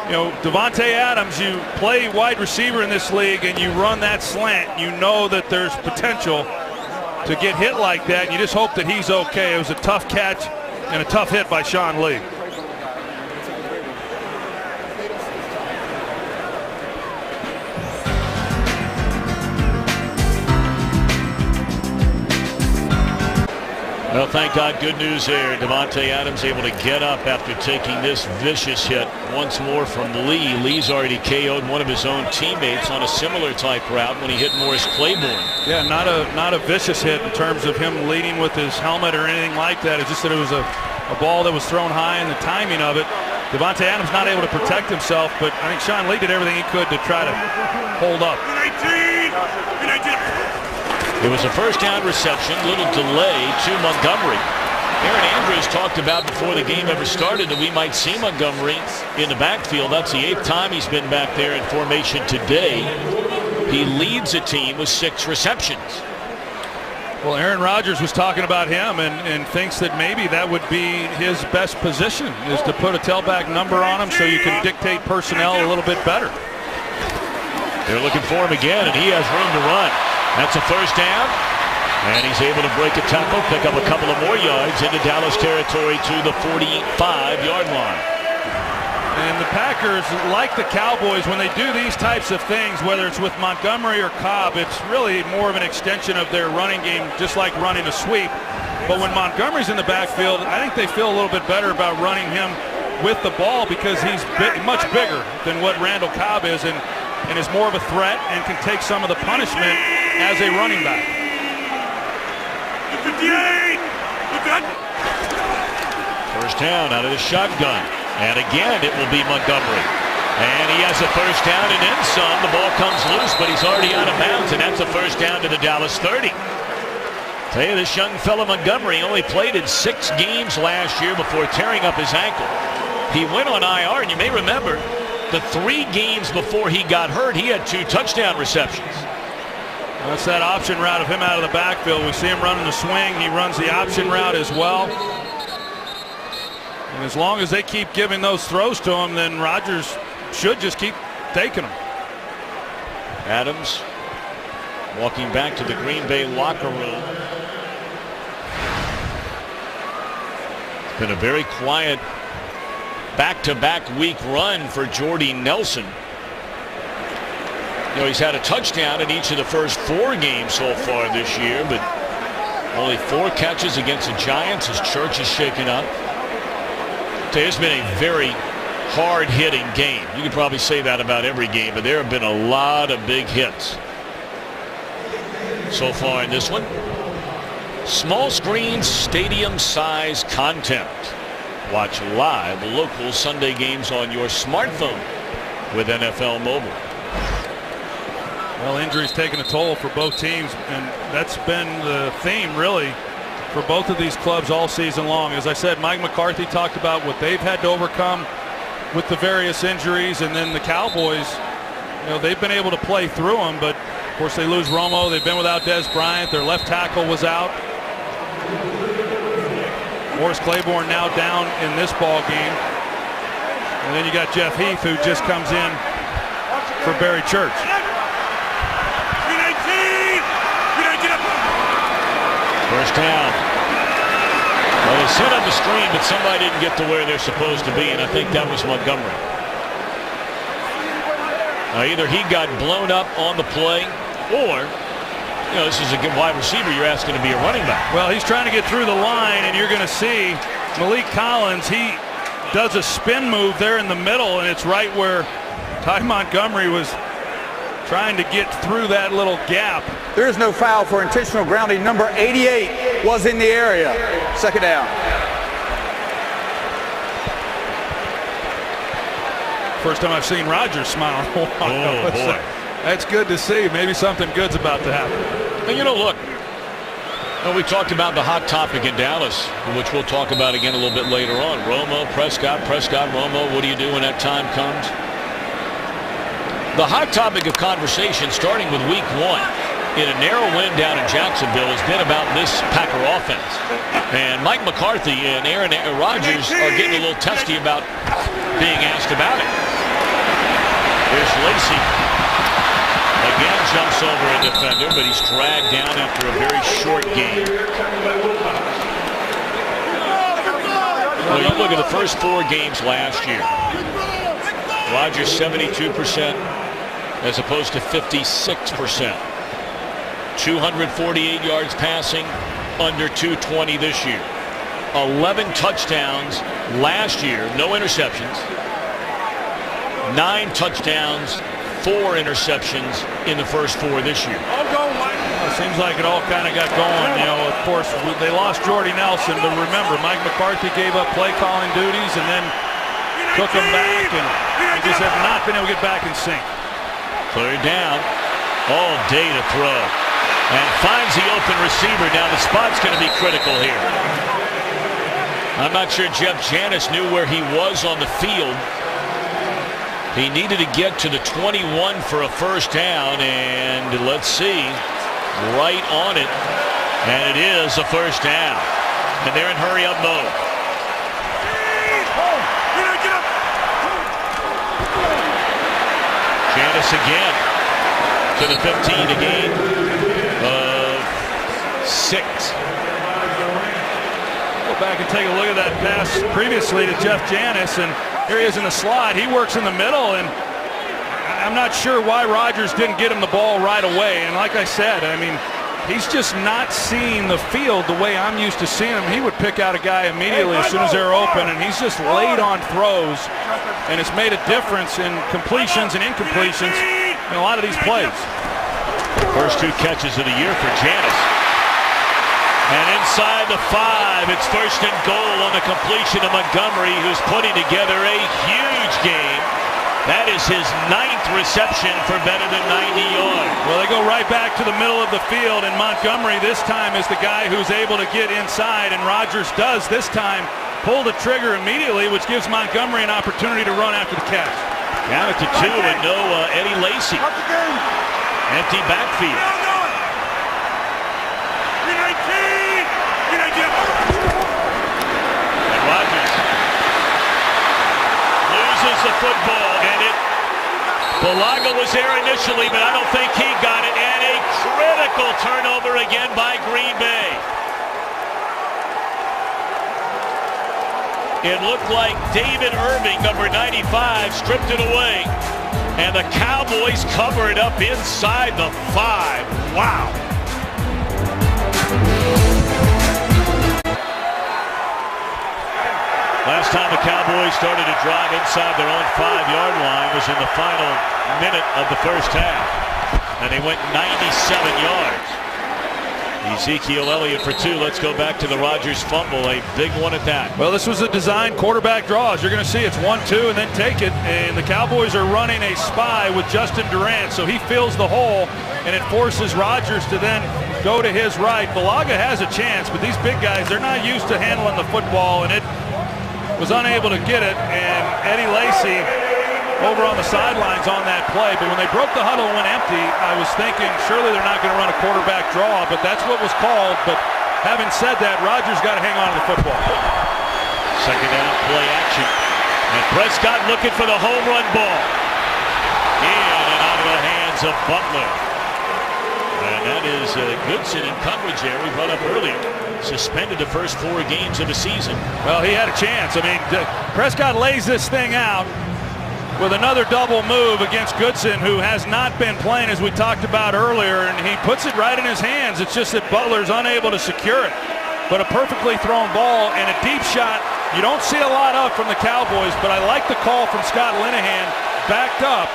B: you know, Davante Adams, you play wide receiver in this league and you run that slant, you know that there's potential to get hit like that. And you just hope that he's okay. It was a tough catch and a tough hit by Sean Lee.
A: Well, thank God, good news there. Davante Adams able to get up after taking this vicious hit once more from Lee. Lee's already KO'd one of his own teammates on a similar type route when he hit Morris Claiborne.
B: Yeah, not a vicious hit in terms of him leading with his helmet or anything like that. It's just that it was a ball that was thrown high, and the timing of it. Davante Adams not able to protect himself, but I think Sean Lee did everything he could to try to hold up.
A: It was a first down reception, little delay to Montgomery. Aaron Andrews talked about before the game ever started that we might see Montgomery in the backfield. That's the 8th time he's been back there in formation today. He leads a team with 6 receptions.
B: Well, Aaron Rodgers was talking about him and thinks that maybe that would be his best position, is to put a tailback number on him so you can dictate personnel a little bit better.
A: They're looking for him again, and he has room to run. That's a first down, and he's able to break a tackle, pick up a couple of more yards into Dallas territory to the 45-yard line.
B: And the Packers, like the Cowboys, when they do these types of things, whether it's with Montgomery or Cobb, it's really more of an extension of their running game, just like running a sweep. But when Montgomery's in the backfield, I think they feel a little bit better about running him with the ball because he's much bigger than what Randall Cobb is, and is more of a threat and can take some of the punishment as a running back.
A: First down out of the shotgun. And again, it will be Montgomery. And he has a first down and then some. The ball comes loose, but he's already out of bounds, and that's a first down to the Dallas 30. Tell you, this young fella Montgomery only played in 6 games last year before tearing up his ankle. He went on IR, and you may remember the 3 games before he got hurt, he had 2 touchdown receptions.
B: That's that option route of him out of the backfield. We see him running the swing. He runs the option route as well. And as long as they keep giving those throws to him, then Rodgers should just keep taking them.
A: Adams walking back to the Green Bay locker room. It's been a very quiet back-to-back week run for Jordy Nelson. You know, he's had a touchdown in each of the first 4 games so far this year, but only 4 catches against the Giants. His church is shaken up. It's been a very hard-hitting game. You could probably say that about every game, but there have been a lot of big hits so far in this one. Small screen, stadium-size content. Watch live local Sunday games on your smartphone with NFL Mobile.
B: Well, injuries taking a toll for both teams, and that's been the theme, really, for both of these clubs all season long. As I said, Mike McCarthy talked about what they've had to overcome with the various injuries, and then the Cowboys, you know, they've been able to play through them, but of course they lose Romo. They've been without Des Bryant. Their left tackle was out. Morris Claiborne now down in this ball game, and then you got Jeff Heath, who just comes in for Barry Church.
A: First down. Well, they set up the screen, but somebody didn't get to where they're supposed to be, and I think that was Montgomery. Either he got blown up on the play, or, you know, this is a good wide receiver. You're asking to be a running back.
B: Well, he's trying to get through the line, and you're going to see Malik Collins. He does a spin move there in the middle, and it's right where Ty Montgomery was trying to get through that little gap.
C: There is no foul for intentional grounding. Number 88 was in the area. Second down.
B: First time I've seen Rodgers smile.
A: Oh, boy.
B: That's good to see. Maybe something good's about to happen.
A: And, you know, look, we talked about the hot topic in Dallas, which we'll talk about again a little bit later on. Romo, Prescott, Romo. What do you do when that time comes? The hot topic of conversation, starting with week 1 in a narrow win down in Jacksonville, has been about this Packer offense. And Mike McCarthy and Aaron Rodgers are getting a little testy about being asked about it. Here's Lacy. Again jumps over a defender, but he's dragged down after a very short game. Well, you look at the first 4 games last year. Rodgers 72% as opposed to 56%. 248 yards passing, under 220 this year. 11 touchdowns last year, no interceptions. 9 touchdowns, 4 interceptions in the first 4 this year.
B: It seems like it all kind of got going. You know, of course, they lost Jordy Nelson, but remember, Mike McCarthy gave up play calling duties and then took them back, and they just have not been able to get back in sync.
A: Third down, all day to throw, and finds the open receiver. Now the spot's going to be critical here. I'm not sure Jeff Janis knew where he was on the field. He needed to get to the 21 for a first down, and let's see, right on it, and it is a first down, and they're in hurry-up mode. Janis again to the 15, a gain of 6.
B: Go back and take a look at that pass previously to Jeff Janis, and here he is in the slot. He works in the middle, and I'm not sure why Rodgers didn't get him the ball right away. And like I said, I mean, he's just not seeing the field the way I'm used to seeing him. He would pick out a guy immediately as soon as they're open, and he's just late on throws, and it's made a difference in completions and incompletions in a lot of these plays.
A: First 2 catches of the year for Janis. And inside the 5, it's first and goal on the completion of Montgomery, who's putting together a huge game. That is his 9th reception for better than 90 yards.
B: Well, they go right back to the middle of the field, and Montgomery this time is the guy who's able to get inside, and Rodgers does this time pull the trigger immediately, which gives Montgomery an opportunity to run after the catch.
A: Down at the 2 and no Eddie Lacy. Empty backfield. And Rodgers loses the football, and Bulaga was there initially, but I don't think he got it. And a critical turnover again by Green Bay. It looked like David Irving, number 95, stripped it away. And the Cowboys cover it up inside the 5. Wow. Last time the Cowboys started to drive inside their own 5-yard line was in the final minute of the first half. And they went 97 yards. Ezekiel Elliott for 2. Let's go back to the Rodgers fumble. A big one at that.
B: Well, this was a design quarterback draw. As you're going to see, it's 1-2 and then take it. And the Cowboys are running a spy with Justin Durant. So he fills the hole, and it forces Rodgers to then go to his right. Bulaga has a chance, but these big guys, they're not used to handling the football, and it was unable to get it. And Eddie Lacy over on the sidelines on that play, but when they broke the huddle and went empty, I was thinking surely they're not going to run a quarterback draw, but that's what was called. But having said that, Rodgers got to hang on to the football.
A: Second down, play action, and Prescott looking for the home run ball. In and out of the hands of Butler. And that is Goodson in coverage there. We brought up earlier. Suspended the first 4 games of the season.
B: Well, he had a chance. I mean, Prescott lays this thing out with another double move against Goodson, who has not been playing, as we talked about earlier, and he puts it right in his hands. It's just that Butler's unable to secure it. But a perfectly thrown ball and a deep shot you don't see a lot of from the Cowboys, but I like the call from Scott Linehan. Backed up.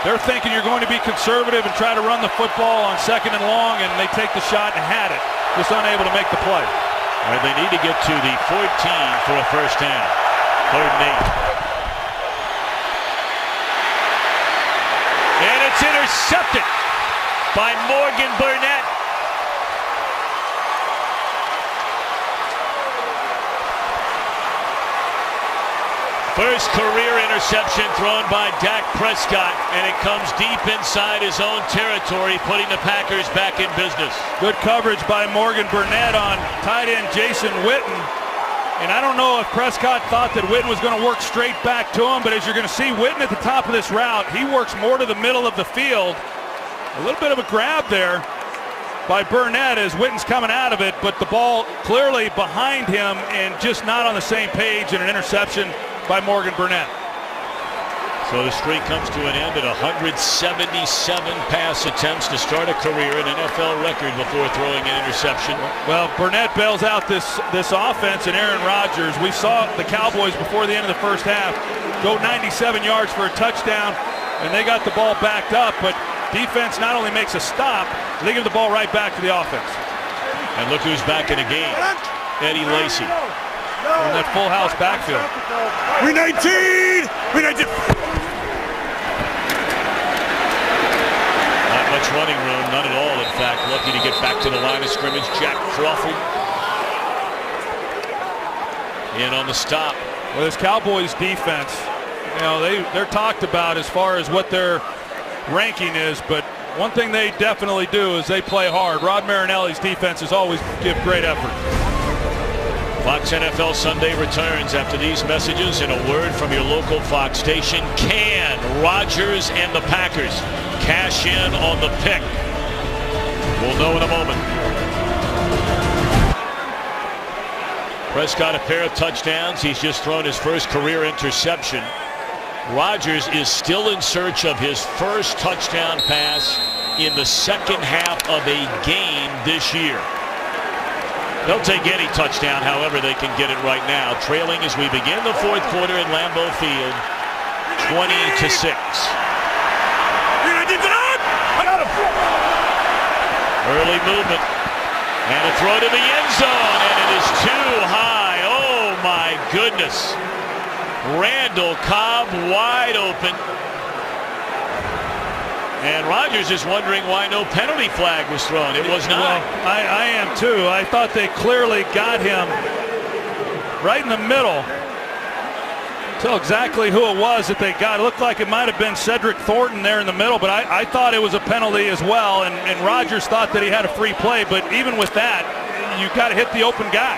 B: They're thinking you're going to be conservative and try to run the football on 2nd and long, and they take the shot and had it. Just unable to make the play.
A: All right, they need to get to the 14 for a first down. 3rd and 8. And it's intercepted by Morgan Burnett. First career interception thrown by Dak Prescott, and it comes deep inside his own territory, putting the Packers back in business.
B: Good coverage by Morgan Burnett on tight end Jason Witten. And I don't know if Prescott thought that Witten was going to work straight back to him, but as you're going to see, Witten at the top of this route, he works more to the middle of the field. A little bit of a grab there by Burnett as Witten's coming out of it, but the ball clearly behind him and just not on the same page, and an interception by Morgan Burnett.
A: So the streak comes to an end at 177 pass attempts to start a career, an NFL record before throwing an interception.
B: Well, Burnett bails out this offense, and Aaron Rodgers, we saw the Cowboys before the end of the first half go 97 yards for a touchdown, and they got the ball backed up, but defense not only makes a stop, they give the ball right back to the offense.
A: And look who's back in the game. Eddie Lacy.
B: In that full house backfield.
H: We 19! We 19!
A: Not much running room, none at all, in fact. Lucky to get back to the line of scrimmage. Jack Crawford in on the stop.
B: Well, this Cowboys defense, you know, they're talked about as far as what their ranking is, but one thing they definitely do is they play hard. Rod Marinelli's defenses always give great effort.
A: Fox NFL Sunday returns after these messages and a word from your local Fox station. Can Rodgers and the Packers cash in on the pick? We'll know in a moment. Prescott a pair of touchdowns. He's just thrown his first career interception. Rodgers is still in search of his first touchdown pass in the second half of a game this year. They'll take any touchdown, however they can get it right now. Trailing as we begin the fourth quarter in Lambeau Field, 20-6. Early movement. And a throw to the end zone, and it is too high. Oh, my goodness. Randall Cobb wide open. And Rodgers is wondering why no penalty flag was thrown. It was not.
B: Well, I am too. I thought they clearly got him right in the middle. Tell exactly who it was that they got. It looked like it might have been Cedric Thornton there in the middle, but I thought it was a penalty as well. And Rodgers thought that he had a free play, but even with that, you got to hit the open guy.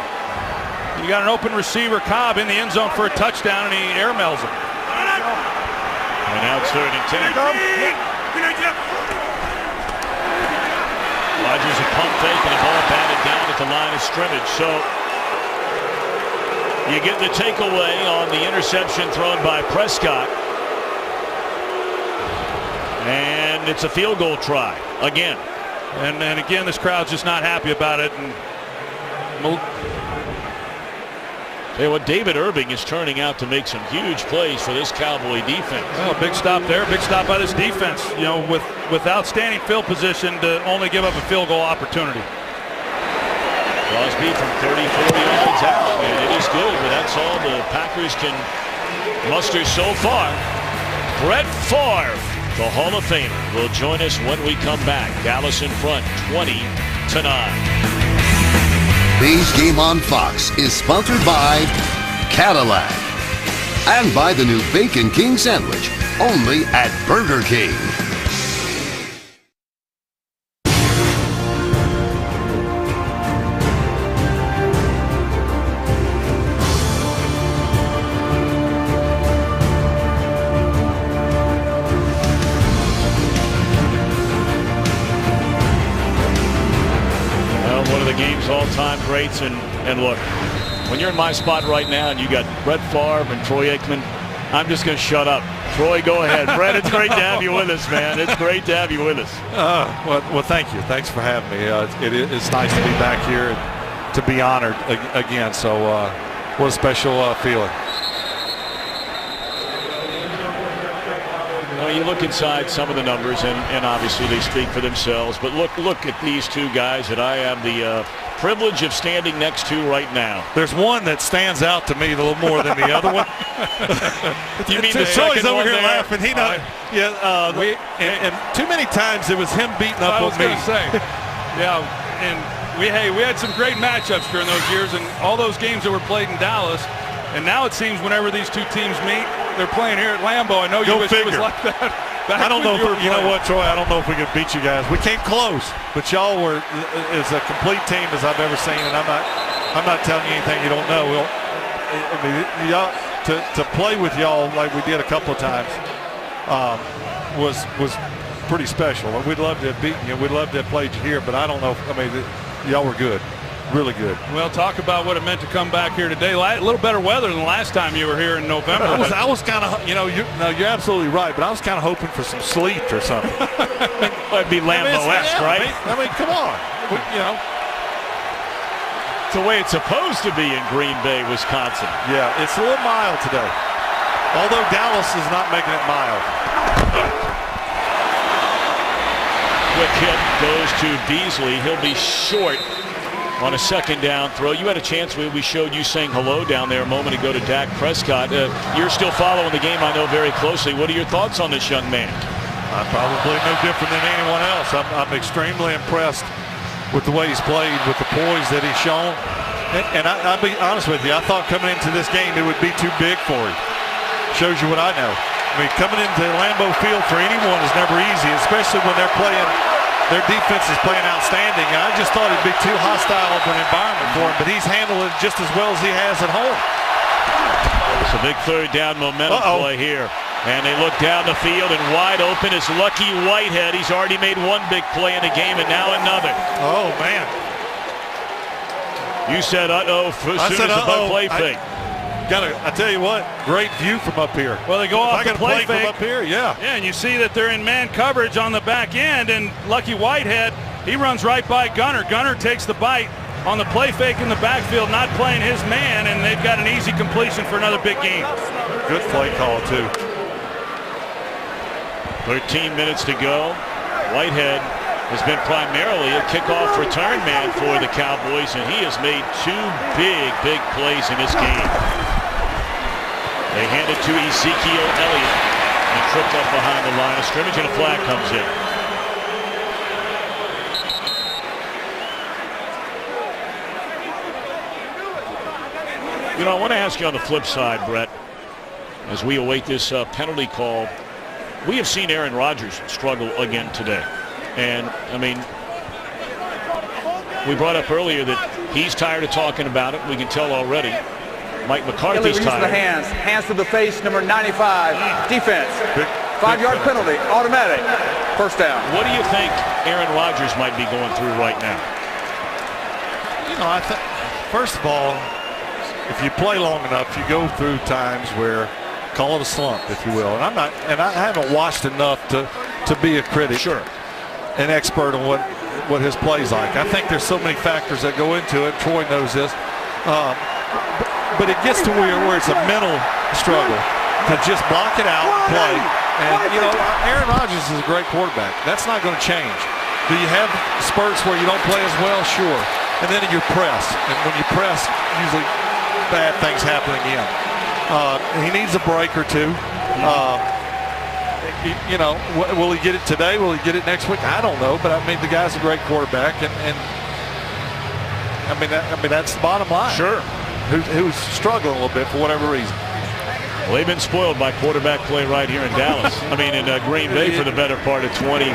B: You got an open receiver, Cobb, in the end zone for a touchdown, and he airmails him.
A: And now it's 3rd and 10. Rodgers a pump fake and a ball batted down at the line of scrimmage. So you get the takeaway on the interception thrown by Prescott. And it's a field goal try again.
B: And again, this crowd's just not happy about it. And
A: Hey, what David Irving is turning out to make some huge plays for this Cowboy defense.
B: Well, big stop there, big stop by this defense. You know, with outstanding field position to only give up a field goal opportunity.
A: Crosby from 34 yards out, and it is good, but that's all the Packers can muster so far. Brett Favre, the Hall of Famer, will join us when we come back. Dallas in front, 20-9.
E: Today's game on Fox is sponsored by Cadillac and by the new Bacon King sandwich, only at Burger King.
A: All-time greats, and look, when you're in my spot right now and you got Brett Favre and Troy Aikman, I'm just going to shut up. Troy, go ahead. Brett, it's great to have you with us, man. It's great to have you with us.
J: Well, thank you. Thanks for having me. It's nice to be back here and to be honored again. So what a special feeling.
A: You look inside some of the numbers, and obviously they speak for themselves. But look at these two guys that I have the privilege of standing next to right now.
J: There's one that stands out to me a little more than the other one.
A: You mean the second
J: over
A: one
J: here
A: there?
J: laughing. He knows. And too many times it was him beating up on me.
B: I was going to say, yeah. And we had some great matchups during those years, and all those games that were played in Dallas. And now it seems whenever these two teams meet, they're playing here at Lambeau. I know you wish it was like that.
J: I don't know if you know what, Troy. I don't know if we could beat you guys. We came close, but y'all were as a complete team as I've ever seen. And I'm not telling you anything you don't know. I mean, y'all to play with y'all like we did a couple of times was pretty special. We'd love to have beaten you. We'd love to have played you here, but I don't know. I mean, y'all were good. Really good.
B: Well, talk about what it meant to come back here today. A little better weather than the last time you were here in November.
J: I was kind of, you're absolutely right, but I was kind of hoping for some sleet or something.
A: That'd be Lambeau-esque, right?
J: I mean, come on.
A: It's the way it's supposed to be in Green Bay, Wisconsin.
J: Yeah, it's a little mild today. Although Dallas is not making it mild.
A: Quick hit goes to Beasley. He'll be short on a second down throw. You had a chance. We showed you saying hello down there a moment ago to Dak Prescott. You're still following the game, I know, very closely. What are your thoughts on this young man?
J: Probably no different than anyone else. I'm extremely impressed with the way he's played, with the poise that he's shown. And I'll be honest with you, I thought coming into this game it would be too big for him. Shows you what I know. I mean, coming into Lambeau Field for anyone is never easy, especially when they're playing. Their defense is playing outstanding. And I just thought it'd be too hostile of an environment for him, but he's handled it just as well as he has at home.
A: It's a big third down momentum play here. And they look down the field, and wide open is Lucky Whitehead. He's already made one big play in the game, and now another.
J: Oh, man.
A: You said uh-oh as soon as the play fake.
J: I tell you what, great view from up here.
B: Well, they go off the play fake
J: from up here, yeah.
B: Yeah, and you see that they're in man coverage on the back end, and Lucky Whitehead, he runs right by Gunner. Gunner takes the bite on the play fake in the backfield, not playing his man, and they've got an easy completion for another big game.
J: Good play call, too.
A: 13 minutes to go. Whitehead has been primarily a kickoff return man for the Cowboys, and he has made two big plays in this game. They hand it to Ezekiel Elliott. And tripped up behind the line of scrimmage, and a flag comes in. You know, I want to ask you on the flip side, Brett, as we await this penalty call. We have seen Aaron Rodgers struggle again today. And, I mean, we brought up earlier that he's tired of talking about it. We can tell already. Mike McCarthy's tired.
C: The hands to the face, number 95, defense. 5-yard penalty, automatic, first down.
A: What do you think Aaron Rodgers might be going through right now?
J: You know, I think, first of all, if you play long enough, you go through times where, call it a slump, if you will. And I haven't watched enough to be a critic,
A: sure,
J: an expert on what his play's like. I think there's so many factors that go into it. Troy knows this, but it gets to where it's a mental struggle to just block it out and play. And you know, Aaron Rodgers is a great quarterback. That's not going to change. Do you have spurts where you don't play as well? Sure. And then you press, and when you press, usually bad things happen again. He needs a break or two. You know, will he get it today? Will he get it next week? I don't know, but I mean, the guy's a great quarterback, and I mean that's the bottom line.
A: Sure.
J: Who's struggling a little bit for whatever reason.
A: Well, they've been spoiled by quarterback play right here in Dallas. I mean, in Green Bay for the better part of 25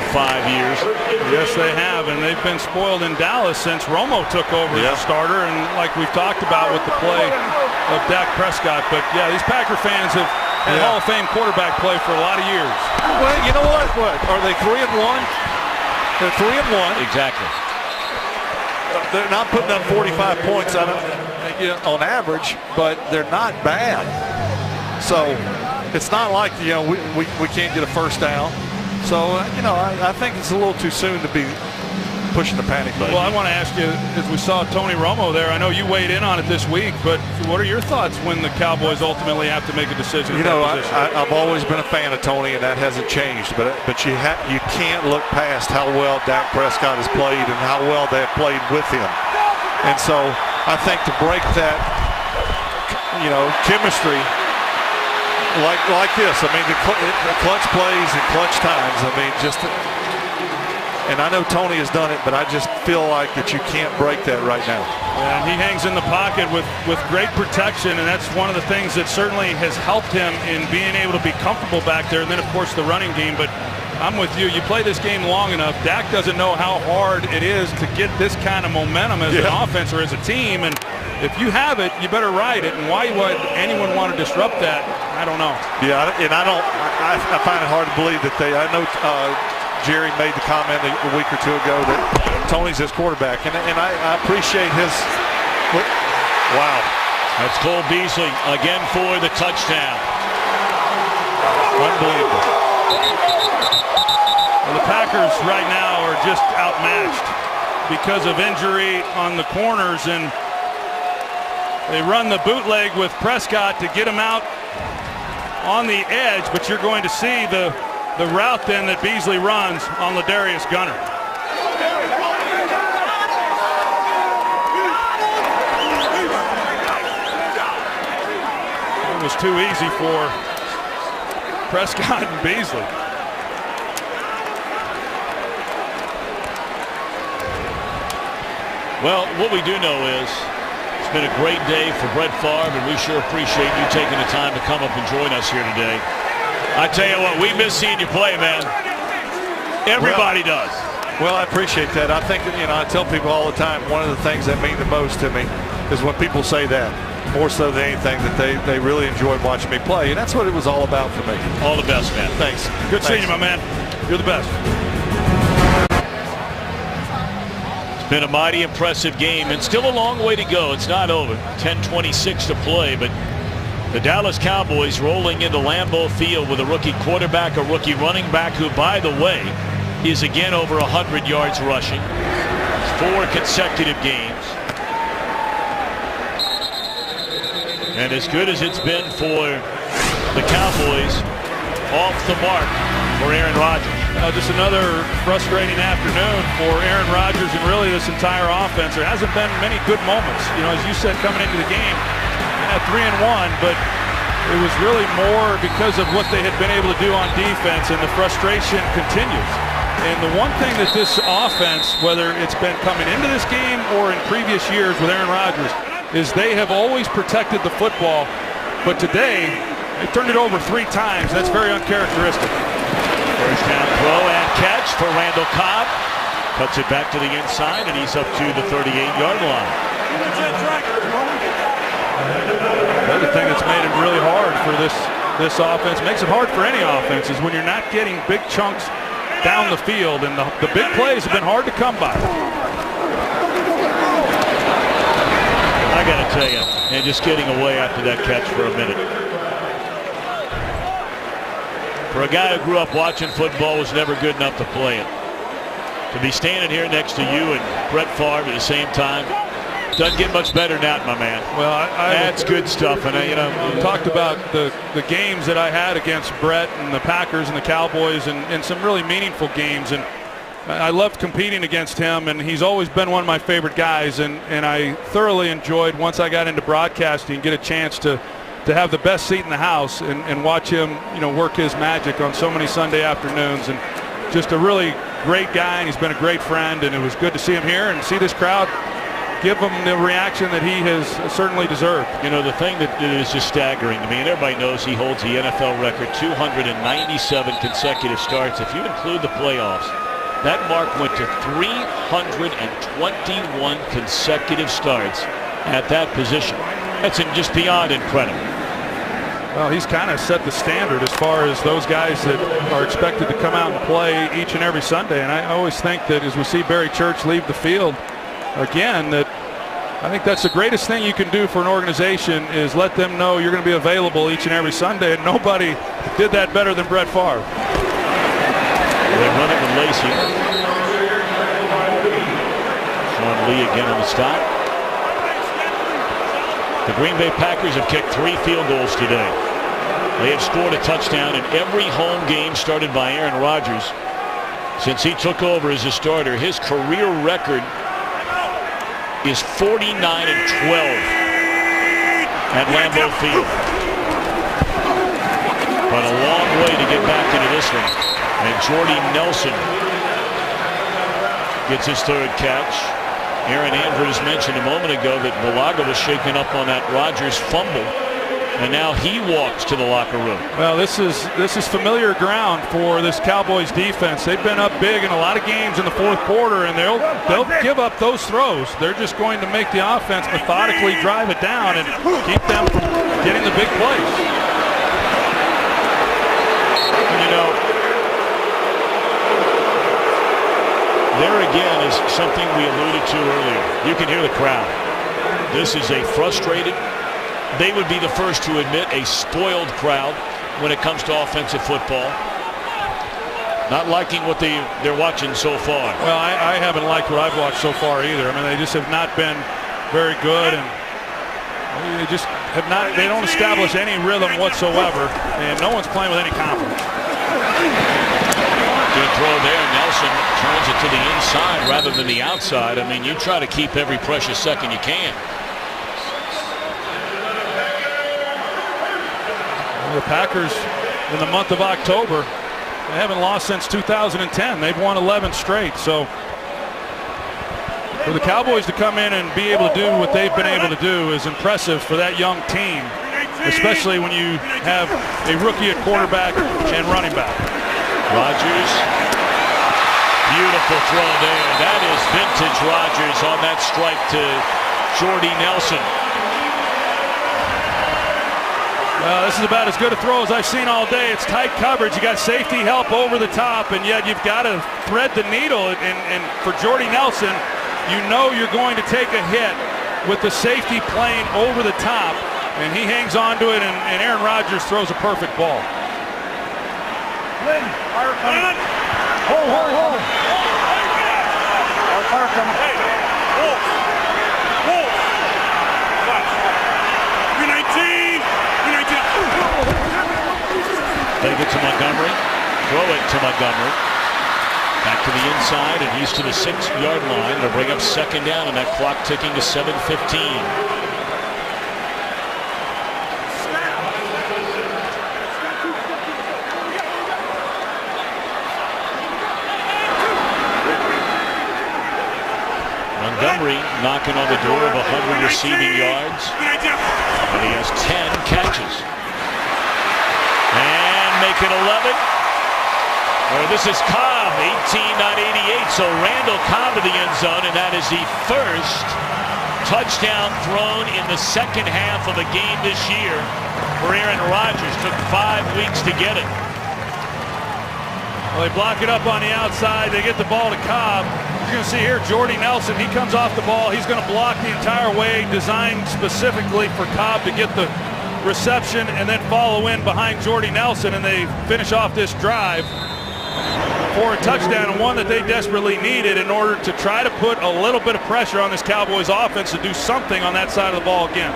A: years.
B: Yes, they have, and they've been spoiled in Dallas since Romo took over as a starter, and like we've talked about with the play of Dak Prescott. But yeah, these Packer fans have had Hall of Fame quarterback play for a lot of years.
J: Well, you know what? Are they 3-1? They're 3-1.
A: Exactly.
J: They're not putting up 45 points on average, but they're not bad. So it's not like, you know, we can't get a first down. So, you know, I think it's a little too soon to be pushing the panic button.
B: Well, I want to ask you, as we saw Tony Romo there, I know you weighed in on it this week, but what are your thoughts when the Cowboys ultimately have to make a decision?
J: You know, I've always been a fan of Tony, and that hasn't changed. But you can't look past how well Dak Prescott has played and how well they have played with him. And so I think to break that, you know, chemistry like this, I mean, the clutch plays and clutch times, I mean, just. And I know Tony has done it, but I just feel like that you can't break that right now.
B: And he hangs in the pocket with great protection, and that's one of the things that certainly has helped him in being able to be comfortable back there. And then, of course, the running game. But I'm with you. You play this game long enough, Dak doesn't know how hard it is to get this kind of momentum as an offense or as a team. And if you have it, you better ride it. And why would anyone want to disrupt that? I don't know.
J: Yeah, and I find it hard to believe that I know Jerry made the comment a week or two ago that Tony's his quarterback, and I appreciate his.
A: Wow, that's Cole Beasley again for the touchdown.
J: Unbelievable.
B: Well, the Packers right now are just outmatched because of injury on the corners, and they run the bootleg with Prescott to get him out on the edge, but you're going to see the route then that Beasley runs on Ladarius Gunner. It was too easy for Prescott and Beasley.
A: Well, what we do know is it's been a great day for Brett Favre, and we sure appreciate you taking the time to come up and join us here today. I tell you what, we miss seeing you play, man. Everybody does.
J: Well, I appreciate that. I think, you know, I tell people all the time, one of the things that mean the most to me is when people say that, more so than anything, that they really enjoyed watching me play. And that's what it was all about for me.
A: All the best, man.
J: Thanks.
B: Good seeing you, my man. You're the best.
A: It's been a mighty impressive game, and still a long way to go. It's not over. 10:26 to play, but the Dallas Cowboys rolling into Lambeau Field with a rookie quarterback, a rookie running back who, by the way, is again over 100 yards rushing. 4 consecutive games. And as good as it's been for the Cowboys, off the mark for Aaron Rodgers.
B: Just another frustrating afternoon for Aaron Rodgers and really this entire offense. There hasn't been many good moments. You know, as you said coming into the game, 3-1, but it was really more because of what they had been able to do on defense, and the frustration continues. And the one thing that this offense, whether it's been coming into this game or in previous years with Aaron Rodgers, is they have always protected the football. But today, they turned it over 3 times. That's very uncharacteristic.
A: First down throw and catch for Randall Cobb. Cuts it back to the inside, and he's up to the 38-yard line.
B: Another thing that's made it really hard for this offense, makes it hard for any offense, is when you're not getting big chunks down the field, and the big plays have been hard to come by.
A: I got to tell you, and just getting away after that catch for a minute. For a guy who grew up watching football, was never good enough to play it. To be standing here next to you and Brett Favre at the same time, doesn't get much better than that, my man.
B: Well,
A: that's good stuff. And you know,
B: talked about the games that I had against Brett and the Packers and the Cowboys, and some really meaningful games. And I loved competing against him, and he's always been one of my favorite guys. And I thoroughly enjoyed, once I got into broadcasting, get a chance to have the best seat in the house and watch him, you know, work his magic on so many Sunday afternoons. And just a really great guy, and he's been a great friend. And it was good to see him here and see this crowd give him the reaction that he has certainly deserved.
A: You know, the thing that is just staggering to me, and everybody knows he holds the NFL record, 297 consecutive starts. If you include the playoffs, that mark went to 321 consecutive starts at that position. That's just beyond incredible.
B: Well, he's kind of set the standard as far as those guys that are expected to come out and play each and every Sunday. And I always think that as we see Barry Church leave the field again, that I think that's the greatest thing you can do for an organization, is let them know you're going to be available each and every Sunday. And nobody did that better than Brett Favre.
A: They run it with Lacy. Sean Lee again on the stop. The Green Bay Packers have kicked 3 field goals today. They have scored a touchdown in every home game started by Aaron Rodgers since he took over as a starter. His career record is 49-12 at Lambeau Field. But a long way to get back into this one. And Jordy Nelson gets his 3rd catch. Aaron Andrews mentioned a moment ago that Bulaga was shaken up on that Rodgers fumble, and now he walks to the locker room.
B: Well, this is familiar ground for this Cowboys defense. They've been up big in a lot of games in the 4th quarter, and they'll give up those throws. They're just going to make the offense methodically drive it down and keep them from getting the big plays.
A: You know, there again is something we alluded to earlier. You can hear the crowd. This is a frustrated, they would be the first to admit, a spoiled crowd when it comes to offensive football. Not liking what they're watching so far.
B: Well, I haven't liked what I've watched so far either. I mean, they just have not been very good, and they just have not, they don't establish any rhythm whatsoever, and no one's playing with any confidence.
A: Good throw there. Nelson turns it to the inside rather than the outside. I mean, you try to keep every precious second you can.
B: The Packers, in the month of October, they haven't lost since 2010. They've won 11 straight. So for the Cowboys to come in and be able to do what they've been able to do is impressive for that young team, especially when you have a rookie at quarterback and running back.
A: Rodgers, beautiful throw there. That is vintage Rodgers on that strike to Jordy Nelson.
B: Well, this is about as good a throw as I've seen all day. It's tight coverage. You got safety help over the top, and yet you've got to thread the needle. And for Jordy Nelson, you know you're going to take a hit with the safety playing over the top, and he hangs on to it, and Aaron Rodgers throws a perfect ball.
C: Fire coming. Hold. Fire coming. Hey, Wolf.
H: U19.
A: Take it to Montgomery. Throw it to Montgomery. Back to the inside, and he's to the 6-yard line to bring up 2nd down, and that clock ticking to 7:15. Montgomery knocking on the door of 100 receiving yards. And he has 10 catches. And make it 11. This is Cobb, 18, not 88. So Randall Cobb to the end zone, and that is the first touchdown thrown in the second half of a game this year for Aaron Rodgers. Took 5 weeks to get it.
B: Well, they block it up on the outside. They get the ball to Cobb. You're going to see here Jordy Nelson. He comes off the ball. He's going to block the entire way, designed specifically for Cobb to get the reception and then follow in behind Jordy Nelson, and they finish off this drive for a touchdown, and one that they desperately needed in order to try to put a little bit of pressure on this Cowboys offense to do something on that side of the ball again.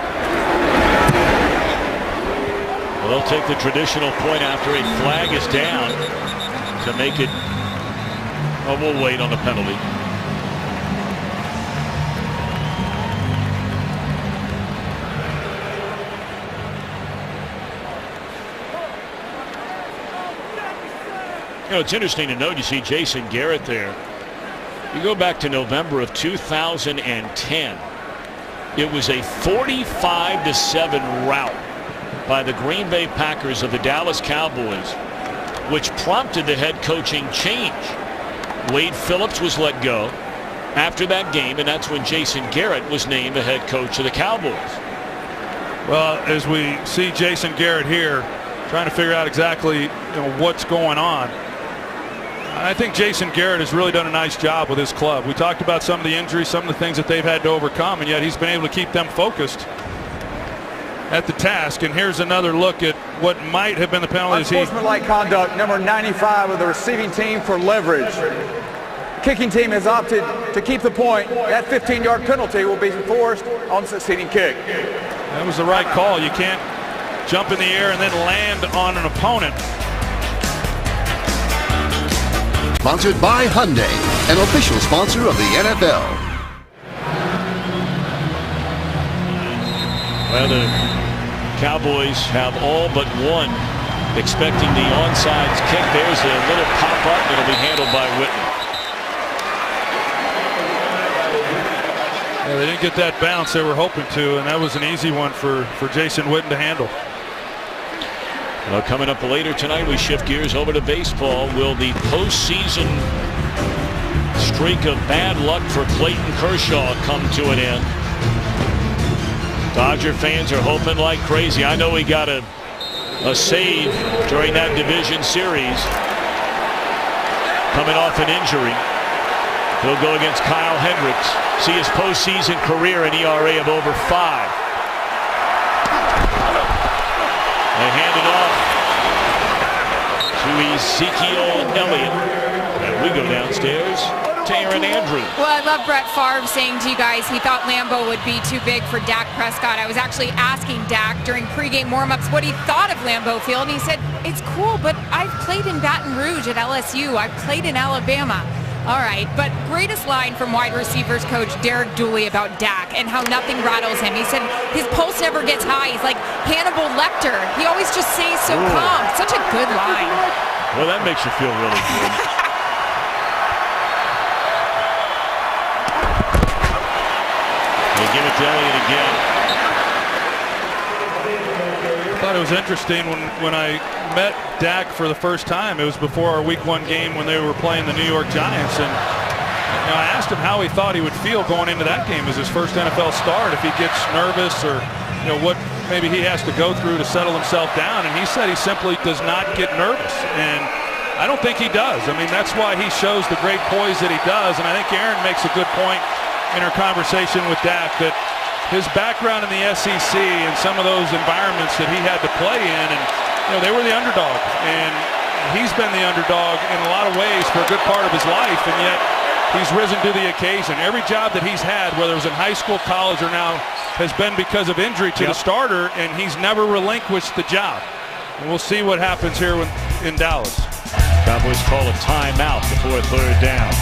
A: Well, they'll take the traditional point after a flag is down to make it. Oh, we'll wait on the penalty. You know, it's interesting to note, you see Jason Garrett there. You go back to November of 2010. It was a 45-7 rout by the Green Bay Packers of the Dallas Cowboys, which prompted the head coaching change. Wade Phillips was let go after that game, and that's when Jason Garrett was named the head coach of the Cowboys.
B: Well, as we see Jason Garrett here trying to figure out exactly what's going on, I think Jason Garrett has really done a nice job with his club. We talked about some of the injuries, some of the things that they've had to overcome, and yet he's been able to keep them focused at the task. And here's another look at what might have been the penalty.
C: Unsportsmanlike conduct, number 95 of the receiving team for leverage. The kicking team has opted to keep the point. That 15-yard penalty will be enforced on the succeeding kick.
B: That was the right call. You can't jump in the air and then land on an opponent.
E: Sponsored by Hyundai, an official sponsor of the NFL.
A: Well, the Cowboys have all but one expecting the onside kick. There's a little pop-up. It'll be handled by Witten.
B: Yeah, they didn't get that bounce they were hoping to, and that was an easy one for Jason Witten to handle.
A: Well, coming up later tonight, we shift gears over to baseball. Will the postseason streak of bad luck for Clayton Kershaw come to an end? Dodger fans are hoping like crazy. I know he got a save during that division series. Coming off an injury. He'll go against Kyle Hendricks. See his postseason career an ERA of over 5. They hand it off to Ezekiel Elliott. And we go downstairs to Aaron Andrews.
F: Well, I love Brett Favre saying to you guys he thought Lambeau would be too big for Dak Prescott. I was actually asking Dak during pregame warm-ups what he thought of Lambeau Field, and he said, it's cool, but I've played in Baton Rouge at LSU. I've played in Alabama. All right, but greatest line from wide receivers coach Derek Dooley about Dak and how nothing rattles him. He said his pulse never gets high. He's like Hannibal Lecter. He always just stays so calm. Such a good line.
A: Well, that makes you feel really good. They give it to Elliott again.
B: I thought it was interesting when I met Dak for the first time. It was before our Week 1 game when they were playing the New York Giants, and I asked him how he thought he would feel going into that game as his first NFL start, if he gets nervous or what maybe he has to go through to settle himself down, and he said he simply does not get nervous, and I don't think he does. I mean, that's why he shows the great poise that he does, and I think Aaron makes a good point in her conversation with Dak that his background in the SEC and some of those environments that he had to play in, and they were the underdog, and he's been the underdog in a lot of ways for a good part of his life, and yet he's risen to the occasion. Every job that he's had, whether it was in high school, college, or now, has been because of injury to the starter, and he's never relinquished the job. And we'll see what happens here in Dallas.
A: Cowboys call a timeout before third down.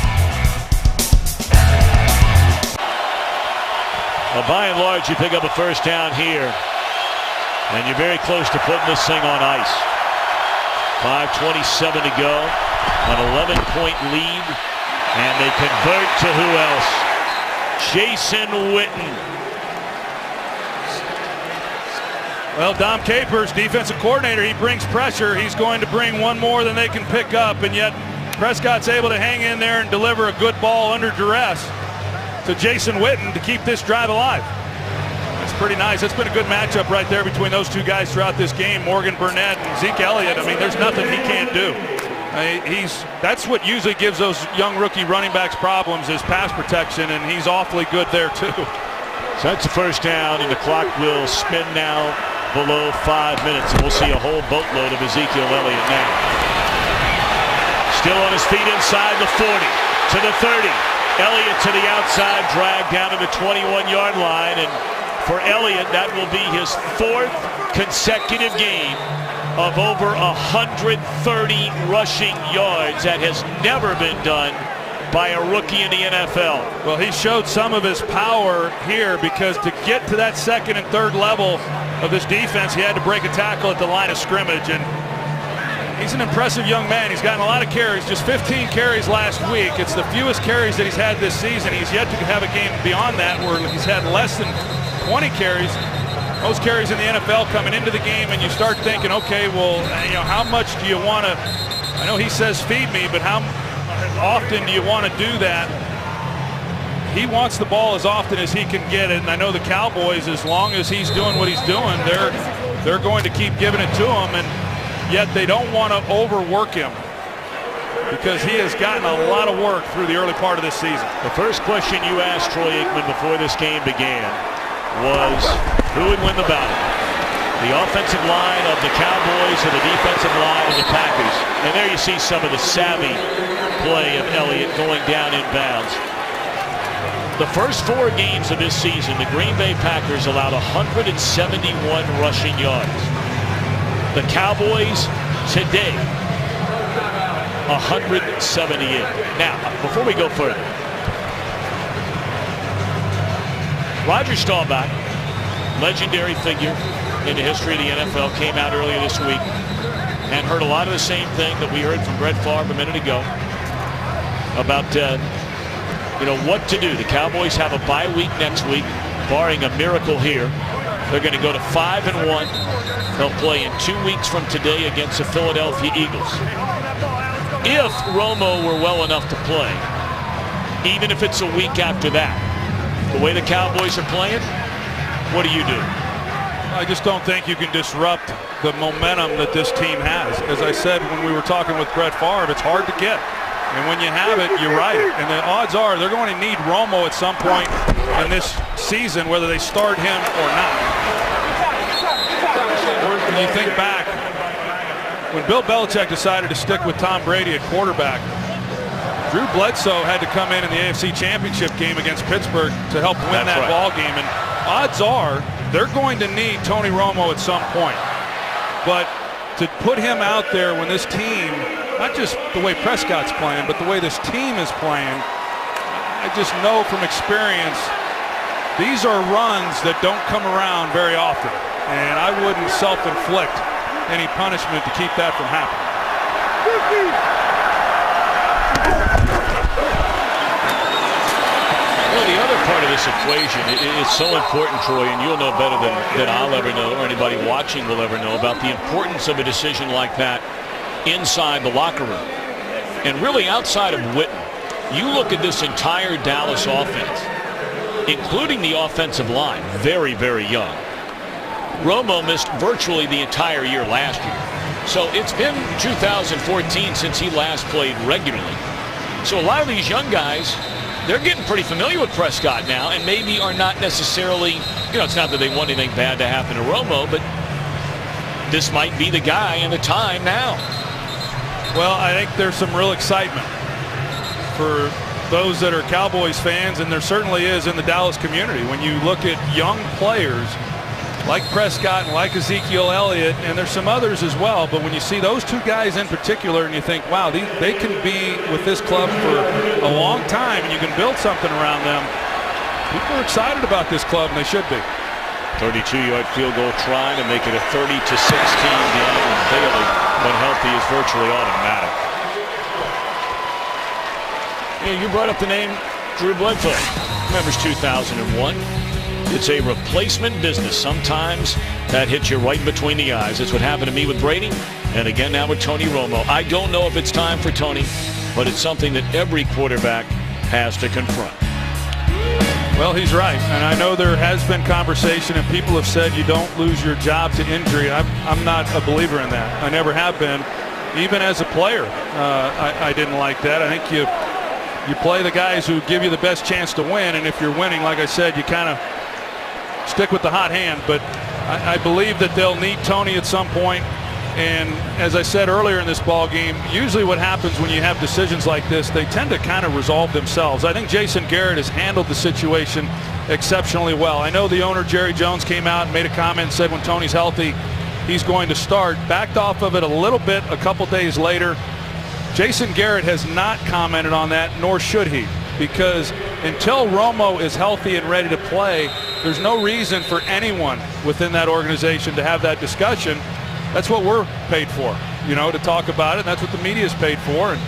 A: Well, by and large, you pick up a first down here, and you're very close to putting this thing on ice. 5:27 to go, an 11-point lead, and they convert to who else? Jason Witten.
B: Well, Dom Capers, defensive coordinator, he brings pressure. He's going to bring one more than they can pick up, and yet Prescott's able to hang in there and deliver a good ball under duress to Jason Witten to keep this drive alive. That's pretty nice. That's been a good matchup right there between those two guys throughout this game, Morgan Burnett and Zeke Elliott. I mean, there's nothing he can't do. That's what usually gives those young rookie running backs problems, is pass protection, and he's awfully good there too.
A: So that's the first down, and the clock will spin now below 5 minutes, and we'll see a whole boatload of Ezekiel Elliott now. Still on his feet inside the 40 to the 30. Elliott to the outside, dragged down to the 21-yard line, and for Elliott, that will be his 4th consecutive game of over 130 rushing yards. That has never been done by a rookie in the NFL.
B: Well, he showed some of his power here, because to get to that second and third level of this defense, he had to break a tackle at the line of scrimmage, and he's an impressive young man. He's gotten a lot of carries, just 15 carries last week. It's the fewest carries that he's had this season. He's yet to have a game beyond that where he's had less than 20 carries. Most carries in the NFL coming into the game, and you start thinking, okay, well, how much do you want to, I know he says feed me, but how often do you want to do that? He wants the ball as often as he can get it, and I know the Cowboys, as long as he's doing what he's doing, they're going to keep giving it to him, and yet they don't want to overwork him, because he has gotten a lot of work through the early part of this season.
A: The first question you asked Troy Aikman before this game began was who would win the battle, the offensive line of the Cowboys or the defensive line of the Packers. And there you see some of the savvy play of Elliott going down inbounds. The first 4 games of this season, the Green Bay Packers allowed 171 rushing yards. The Cowboys today, 178. Now, before we go further, Roger Staubach, legendary figure in the history of the NFL, came out earlier this week and heard a lot of the same thing that we heard from Brett Favre a minute ago about what to do. The Cowboys have a bye week next week, barring a miracle here. They're going to go to 5-1. They'll play in 2 weeks from today against the Philadelphia Eagles. If Romo were well enough to play, even if it's a week after that, the way the Cowboys are playing, what do you do?
B: I just don't think you can disrupt the momentum that this team has. As I said when we were talking with Brett Favre, it's hard to get. And when you have it, you write it. And the odds are they're going to need Romo at some point in this season, whether they start him or not. When you think back, when Bill Belichick decided to stick with Tom Brady at quarterback, Drew Bledsoe had to come in the AFC Championship game against Pittsburgh to help win that ball game. And odds are they're going to need Tony Romo at some point. But to put him out there when this team, not just the way Prescott's playing, but the way this team is playing, I just know from experience, these are runs that don't come around very often. And I wouldn't self-inflict any punishment to keep that from happening.
A: Well, the other part of this equation is so important, Troy, and you'll know better than I'll ever know, or anybody watching will ever know, about the importance of a decision like that inside the locker room. And really outside of Witten, you look at this entire Dallas offense, including the offensive line, very, very young. Romo missed virtually the entire year last year. So it's been 2014 since he last played regularly. So a lot of these young guys, they're getting pretty familiar with Prescott now, and maybe are not necessarily, it's not that they want anything bad to happen to Romo, but this might be the guy and the time now.
B: Well, I think there's some real excitement for those that are Cowboys fans, and there certainly is in the Dallas community. When you look at young players like Prescott and like Ezekiel Elliott, and there's some others as well, but when you see those two guys in particular and you think, wow, they can be with this club for a long time and you can build something around them, people are excited about this club, and they should be.
A: 32-yard field goal trying to make it a 30-16 game, and Bailey, when healthy, is virtually automatic. You brought up the name Drew Bledsoe remembers 2001. It's a replacement business. Sometimes that hits you right between the eyes. That's what happened to me with Brady, and again now with Tony Romo. I don't know if it's time for Tony, but it's something that every quarterback has to confront.
B: Well, he's right, and I know there has been conversation, and people have said you don't lose your job to injury. I'm not a believer in that. I never have been. Even as a player, I didn't like that. I think you play the guys who give you the best chance to win, and if you're winning, like I said, you kind of stick with the hot hand. But I believe that they'll need Tony at some point. And as I said earlier in this ball game, usually what happens when you have decisions like this, they tend to kind of resolve themselves. I think Jason Garrett has handled the situation exceptionally well. I know the owner, Jerry Jones, came out and made a comment and said when Tony's healthy, he's going to start. Backed off of it a little bit a couple days later. Jason Garrett has not commented on that, nor should he, because until Romo is healthy and ready to play, there's no reason for anyone within that organization to have that discussion. That's what we're paid for, to talk about it. And that's what the media is paid for, and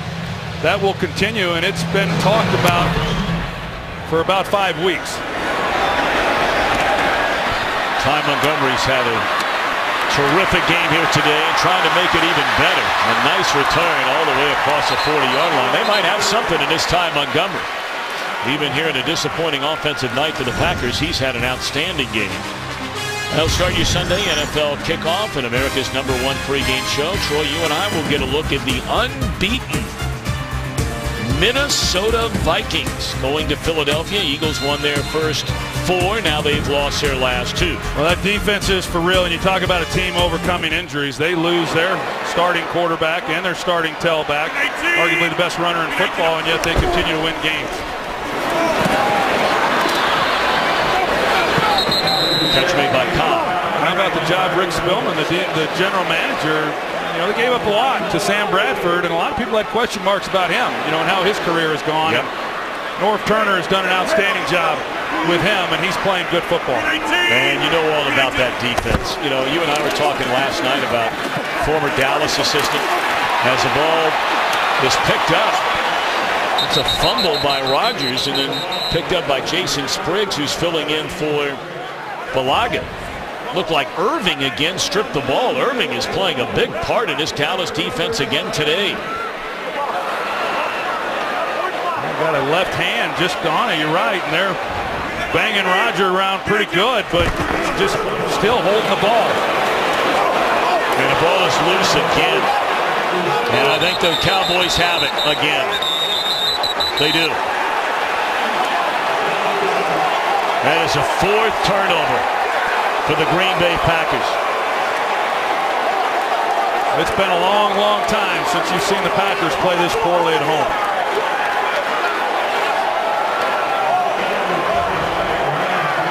B: that will continue. And it's been talked about for about 5 weeks.
A: Ty Montgomery's had a terrific game here today and trying to make it even better. A nice return all the way across the 40-yard line. They might have something in this Ty Montgomery. Even here in a disappointing offensive night for the Packers, he's had an outstanding game. That'll start your Sunday NFL kickoff and America's #1 pregame show. Troy, you and I will get a look at the unbeaten Minnesota Vikings going to Philadelphia. Eagles won their first 4. Now they've lost their last 2.
B: Well, that defense is for real. And you talk about a team overcoming injuries. They lose their starting quarterback and their starting tailback, arguably the best runner in football, and yet they continue to win games.
A: Catch made by Cobb.
B: How about the job Rick Spillman, the general manager? They gave up a lot to Sam Bradford, and a lot of people had question marks about him, and how his career has gone.
A: Yep.
B: North Turner has done an outstanding job with him, and he's playing good football.
A: And you know all about that defense. You and I were talking last night about former Dallas assistant. As the ball is picked up, it's a fumble by Rodgers, and then picked up by Jason Spriggs, who's filling in for Balaga. Looked like Irving again stripped the ball. Irving is playing a big part in this Dallas defense again today.
B: Got a left hand just on it, you're right, and they're banging Roger around pretty good, but just still holding the ball.
A: And the ball is loose again. And I think the Cowboys have it again. They do. That is a 4th turnover for the Green Bay Packers.
B: It's been a long, long time since you've seen the Packers play this poorly at home.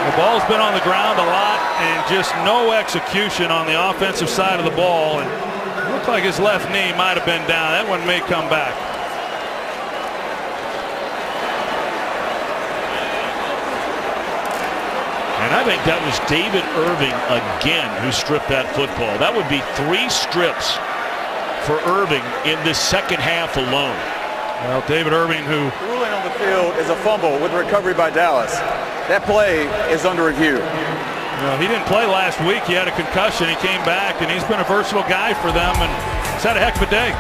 B: The ball's been on the ground a lot and just no execution on the offensive side of the ball. And it looked like his left knee might have been down. That one may come back.
A: And I think that was David Irving again who stripped that football. That would be 3 strips for Irving in the second half alone.
B: Well, David Irving, who...
C: The ruling on the field is a fumble with recovery by Dallas. That play is under review.
B: He didn't play last week. He had a concussion. He came back, and he's been a versatile guy for them, and he's had a heck of a day.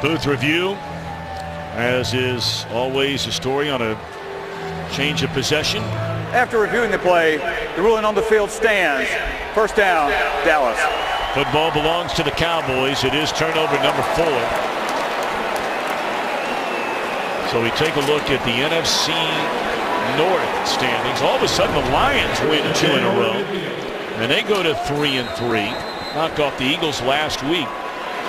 A: Booth review, as is always a story on a change of possession.
C: After reviewing the play, the ruling on the field stands. First down, Dallas.
A: Football belongs to the Cowboys. It is turnover number 4. So we take a look at the NFC North standings. All of a sudden the Lions win 2 in a row, and they go to 3-3. Knocked off the Eagles last week.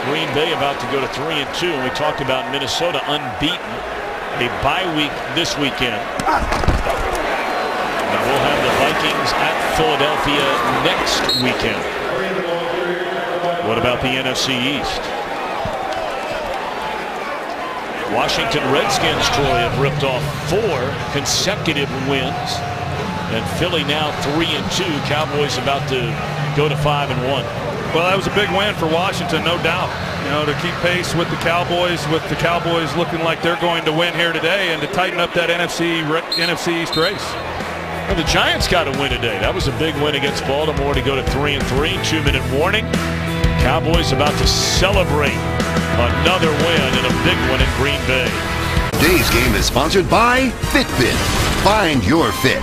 A: Green Bay about to go to 3-2, and we talked about Minnesota unbeaten. A bye week this weekend. And we'll have the Vikings at Philadelphia next weekend. What about the NFC East? Washington Redskins, Troy, have ripped off 4 consecutive wins, and Philly now 3-2. Cowboys about to go to 5-1.
B: Well, that was a big win for Washington, no doubt. You know, to keep pace with the Cowboys looking like they're going to win here today, and to tighten up that NFC East race.
A: Well, the Giants got a win today. That was a big win against Baltimore to go to 3-3. 2-minute warning. Cowboys about to celebrate another win and a big one in Green Bay.
E: Today's game is sponsored by Fitbit. Find your fit.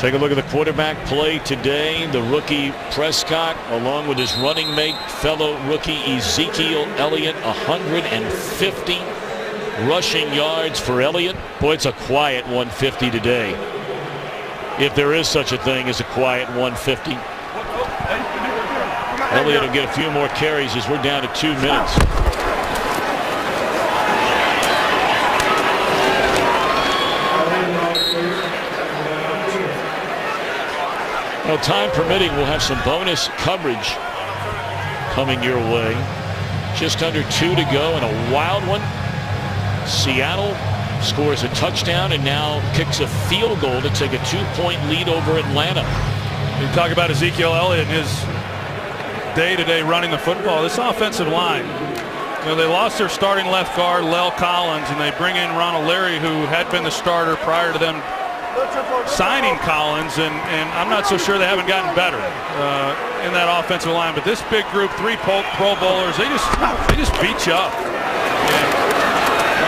A: Take a look at the quarterback play today. The rookie Prescott, along with his running mate, fellow rookie Ezekiel Elliott, 150 rushing yards for Elliott. Boy, it's a quiet 150 today, if there is such a thing as a quiet 150. Elliott will get a few more carries as we're down to 2 minutes. Well, time permitting, we'll have some bonus coverage coming your way. Just under 2 to go and a wild one. Seattle scores a touchdown and now kicks a field goal to take a 2-point lead over Atlanta.
B: You talk about Ezekiel Elliott and his day-to-day running the football. This offensive line, you know, they lost their starting left guard, Lel Collins, and they bring in Ronald Leary, who had been the starter prior to them signing Collins, and I'm not so sure they haven't gotten better in that offensive line. But this big group, 3 Pro Bowlers, they just beat you up. And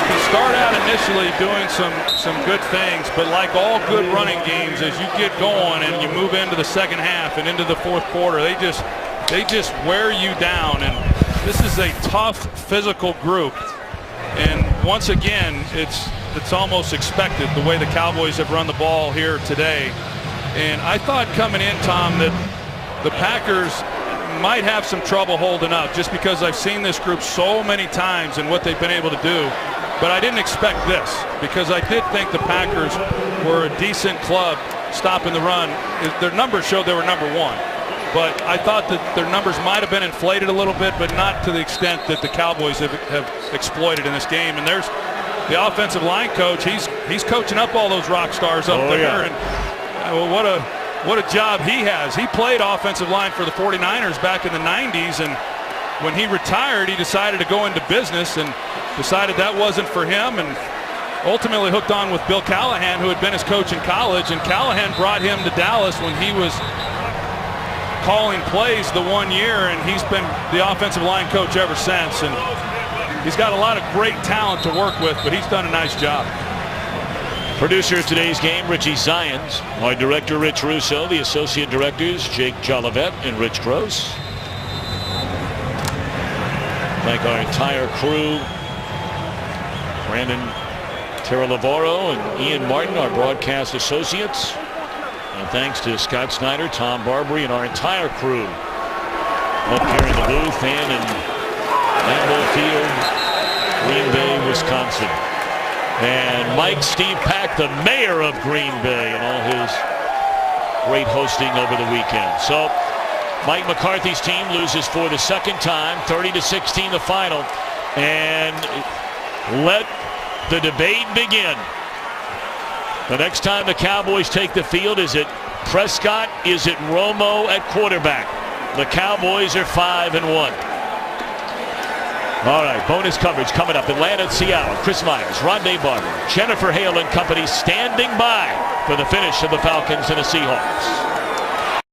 B: you start out initially doing some good things, but like all good running games, as you get going and you move into the second half and into the fourth quarter, they just wear you down. And this is a tough physical group, and once again it's almost expected the way the Cowboys have run the ball here today. And I thought coming in, Tom, that the Packers might have some trouble holding up, just because I've seen this group so many times and what they've been able to do. But I didn't expect this, because I did think the Packers were a decent club stopping the run. Their numbers showed they were #1. But I thought that their numbers might have been inflated a little bit, but not to the extent that the Cowboys have exploited in this game. And there's the offensive line coach. He's coaching up all those rock stars up there.
A: Yeah.
B: And what a job he has. He played offensive line for the 49ers back in the 90s, and when he retired, he decided to go into business and decided that wasn't for him, and ultimately hooked on with Bill Callahan, who had been his coach in college. And Callahan brought him to Dallas when he was calling plays the 1 year, and he's been the offensive line coach ever since. And he's got a lot of great talent to work with, but he's done a nice job.
A: Producer of today's game, Richie Zions. Our director, Rich Russo. The associate directors, Jake Jolivet and Rich Gross. Thank our entire crew, Brandon Terralavoro and Ian Martin, our broadcast associates. And thanks to Scott Snyder, Tom Barbary, and our entire crew up here in the booth and in Lambeau Field, Green Bay, Wisconsin. And Mike Steve Pack, the mayor of Green Bay, and all his great hosting over the weekend. So Mike McCarthy's team loses for the second time, 30-16 the final. And let the debate begin. The next time the Cowboys take the field, is it Prescott? Is it Romo at quarterback? The Cowboys are 5-1. All right, bonus coverage coming up. Atlanta at Seattle. Chris Myers, Rondé Barber, Jennifer Hale and company standing by for the finish of the Falcons and the Seahawks.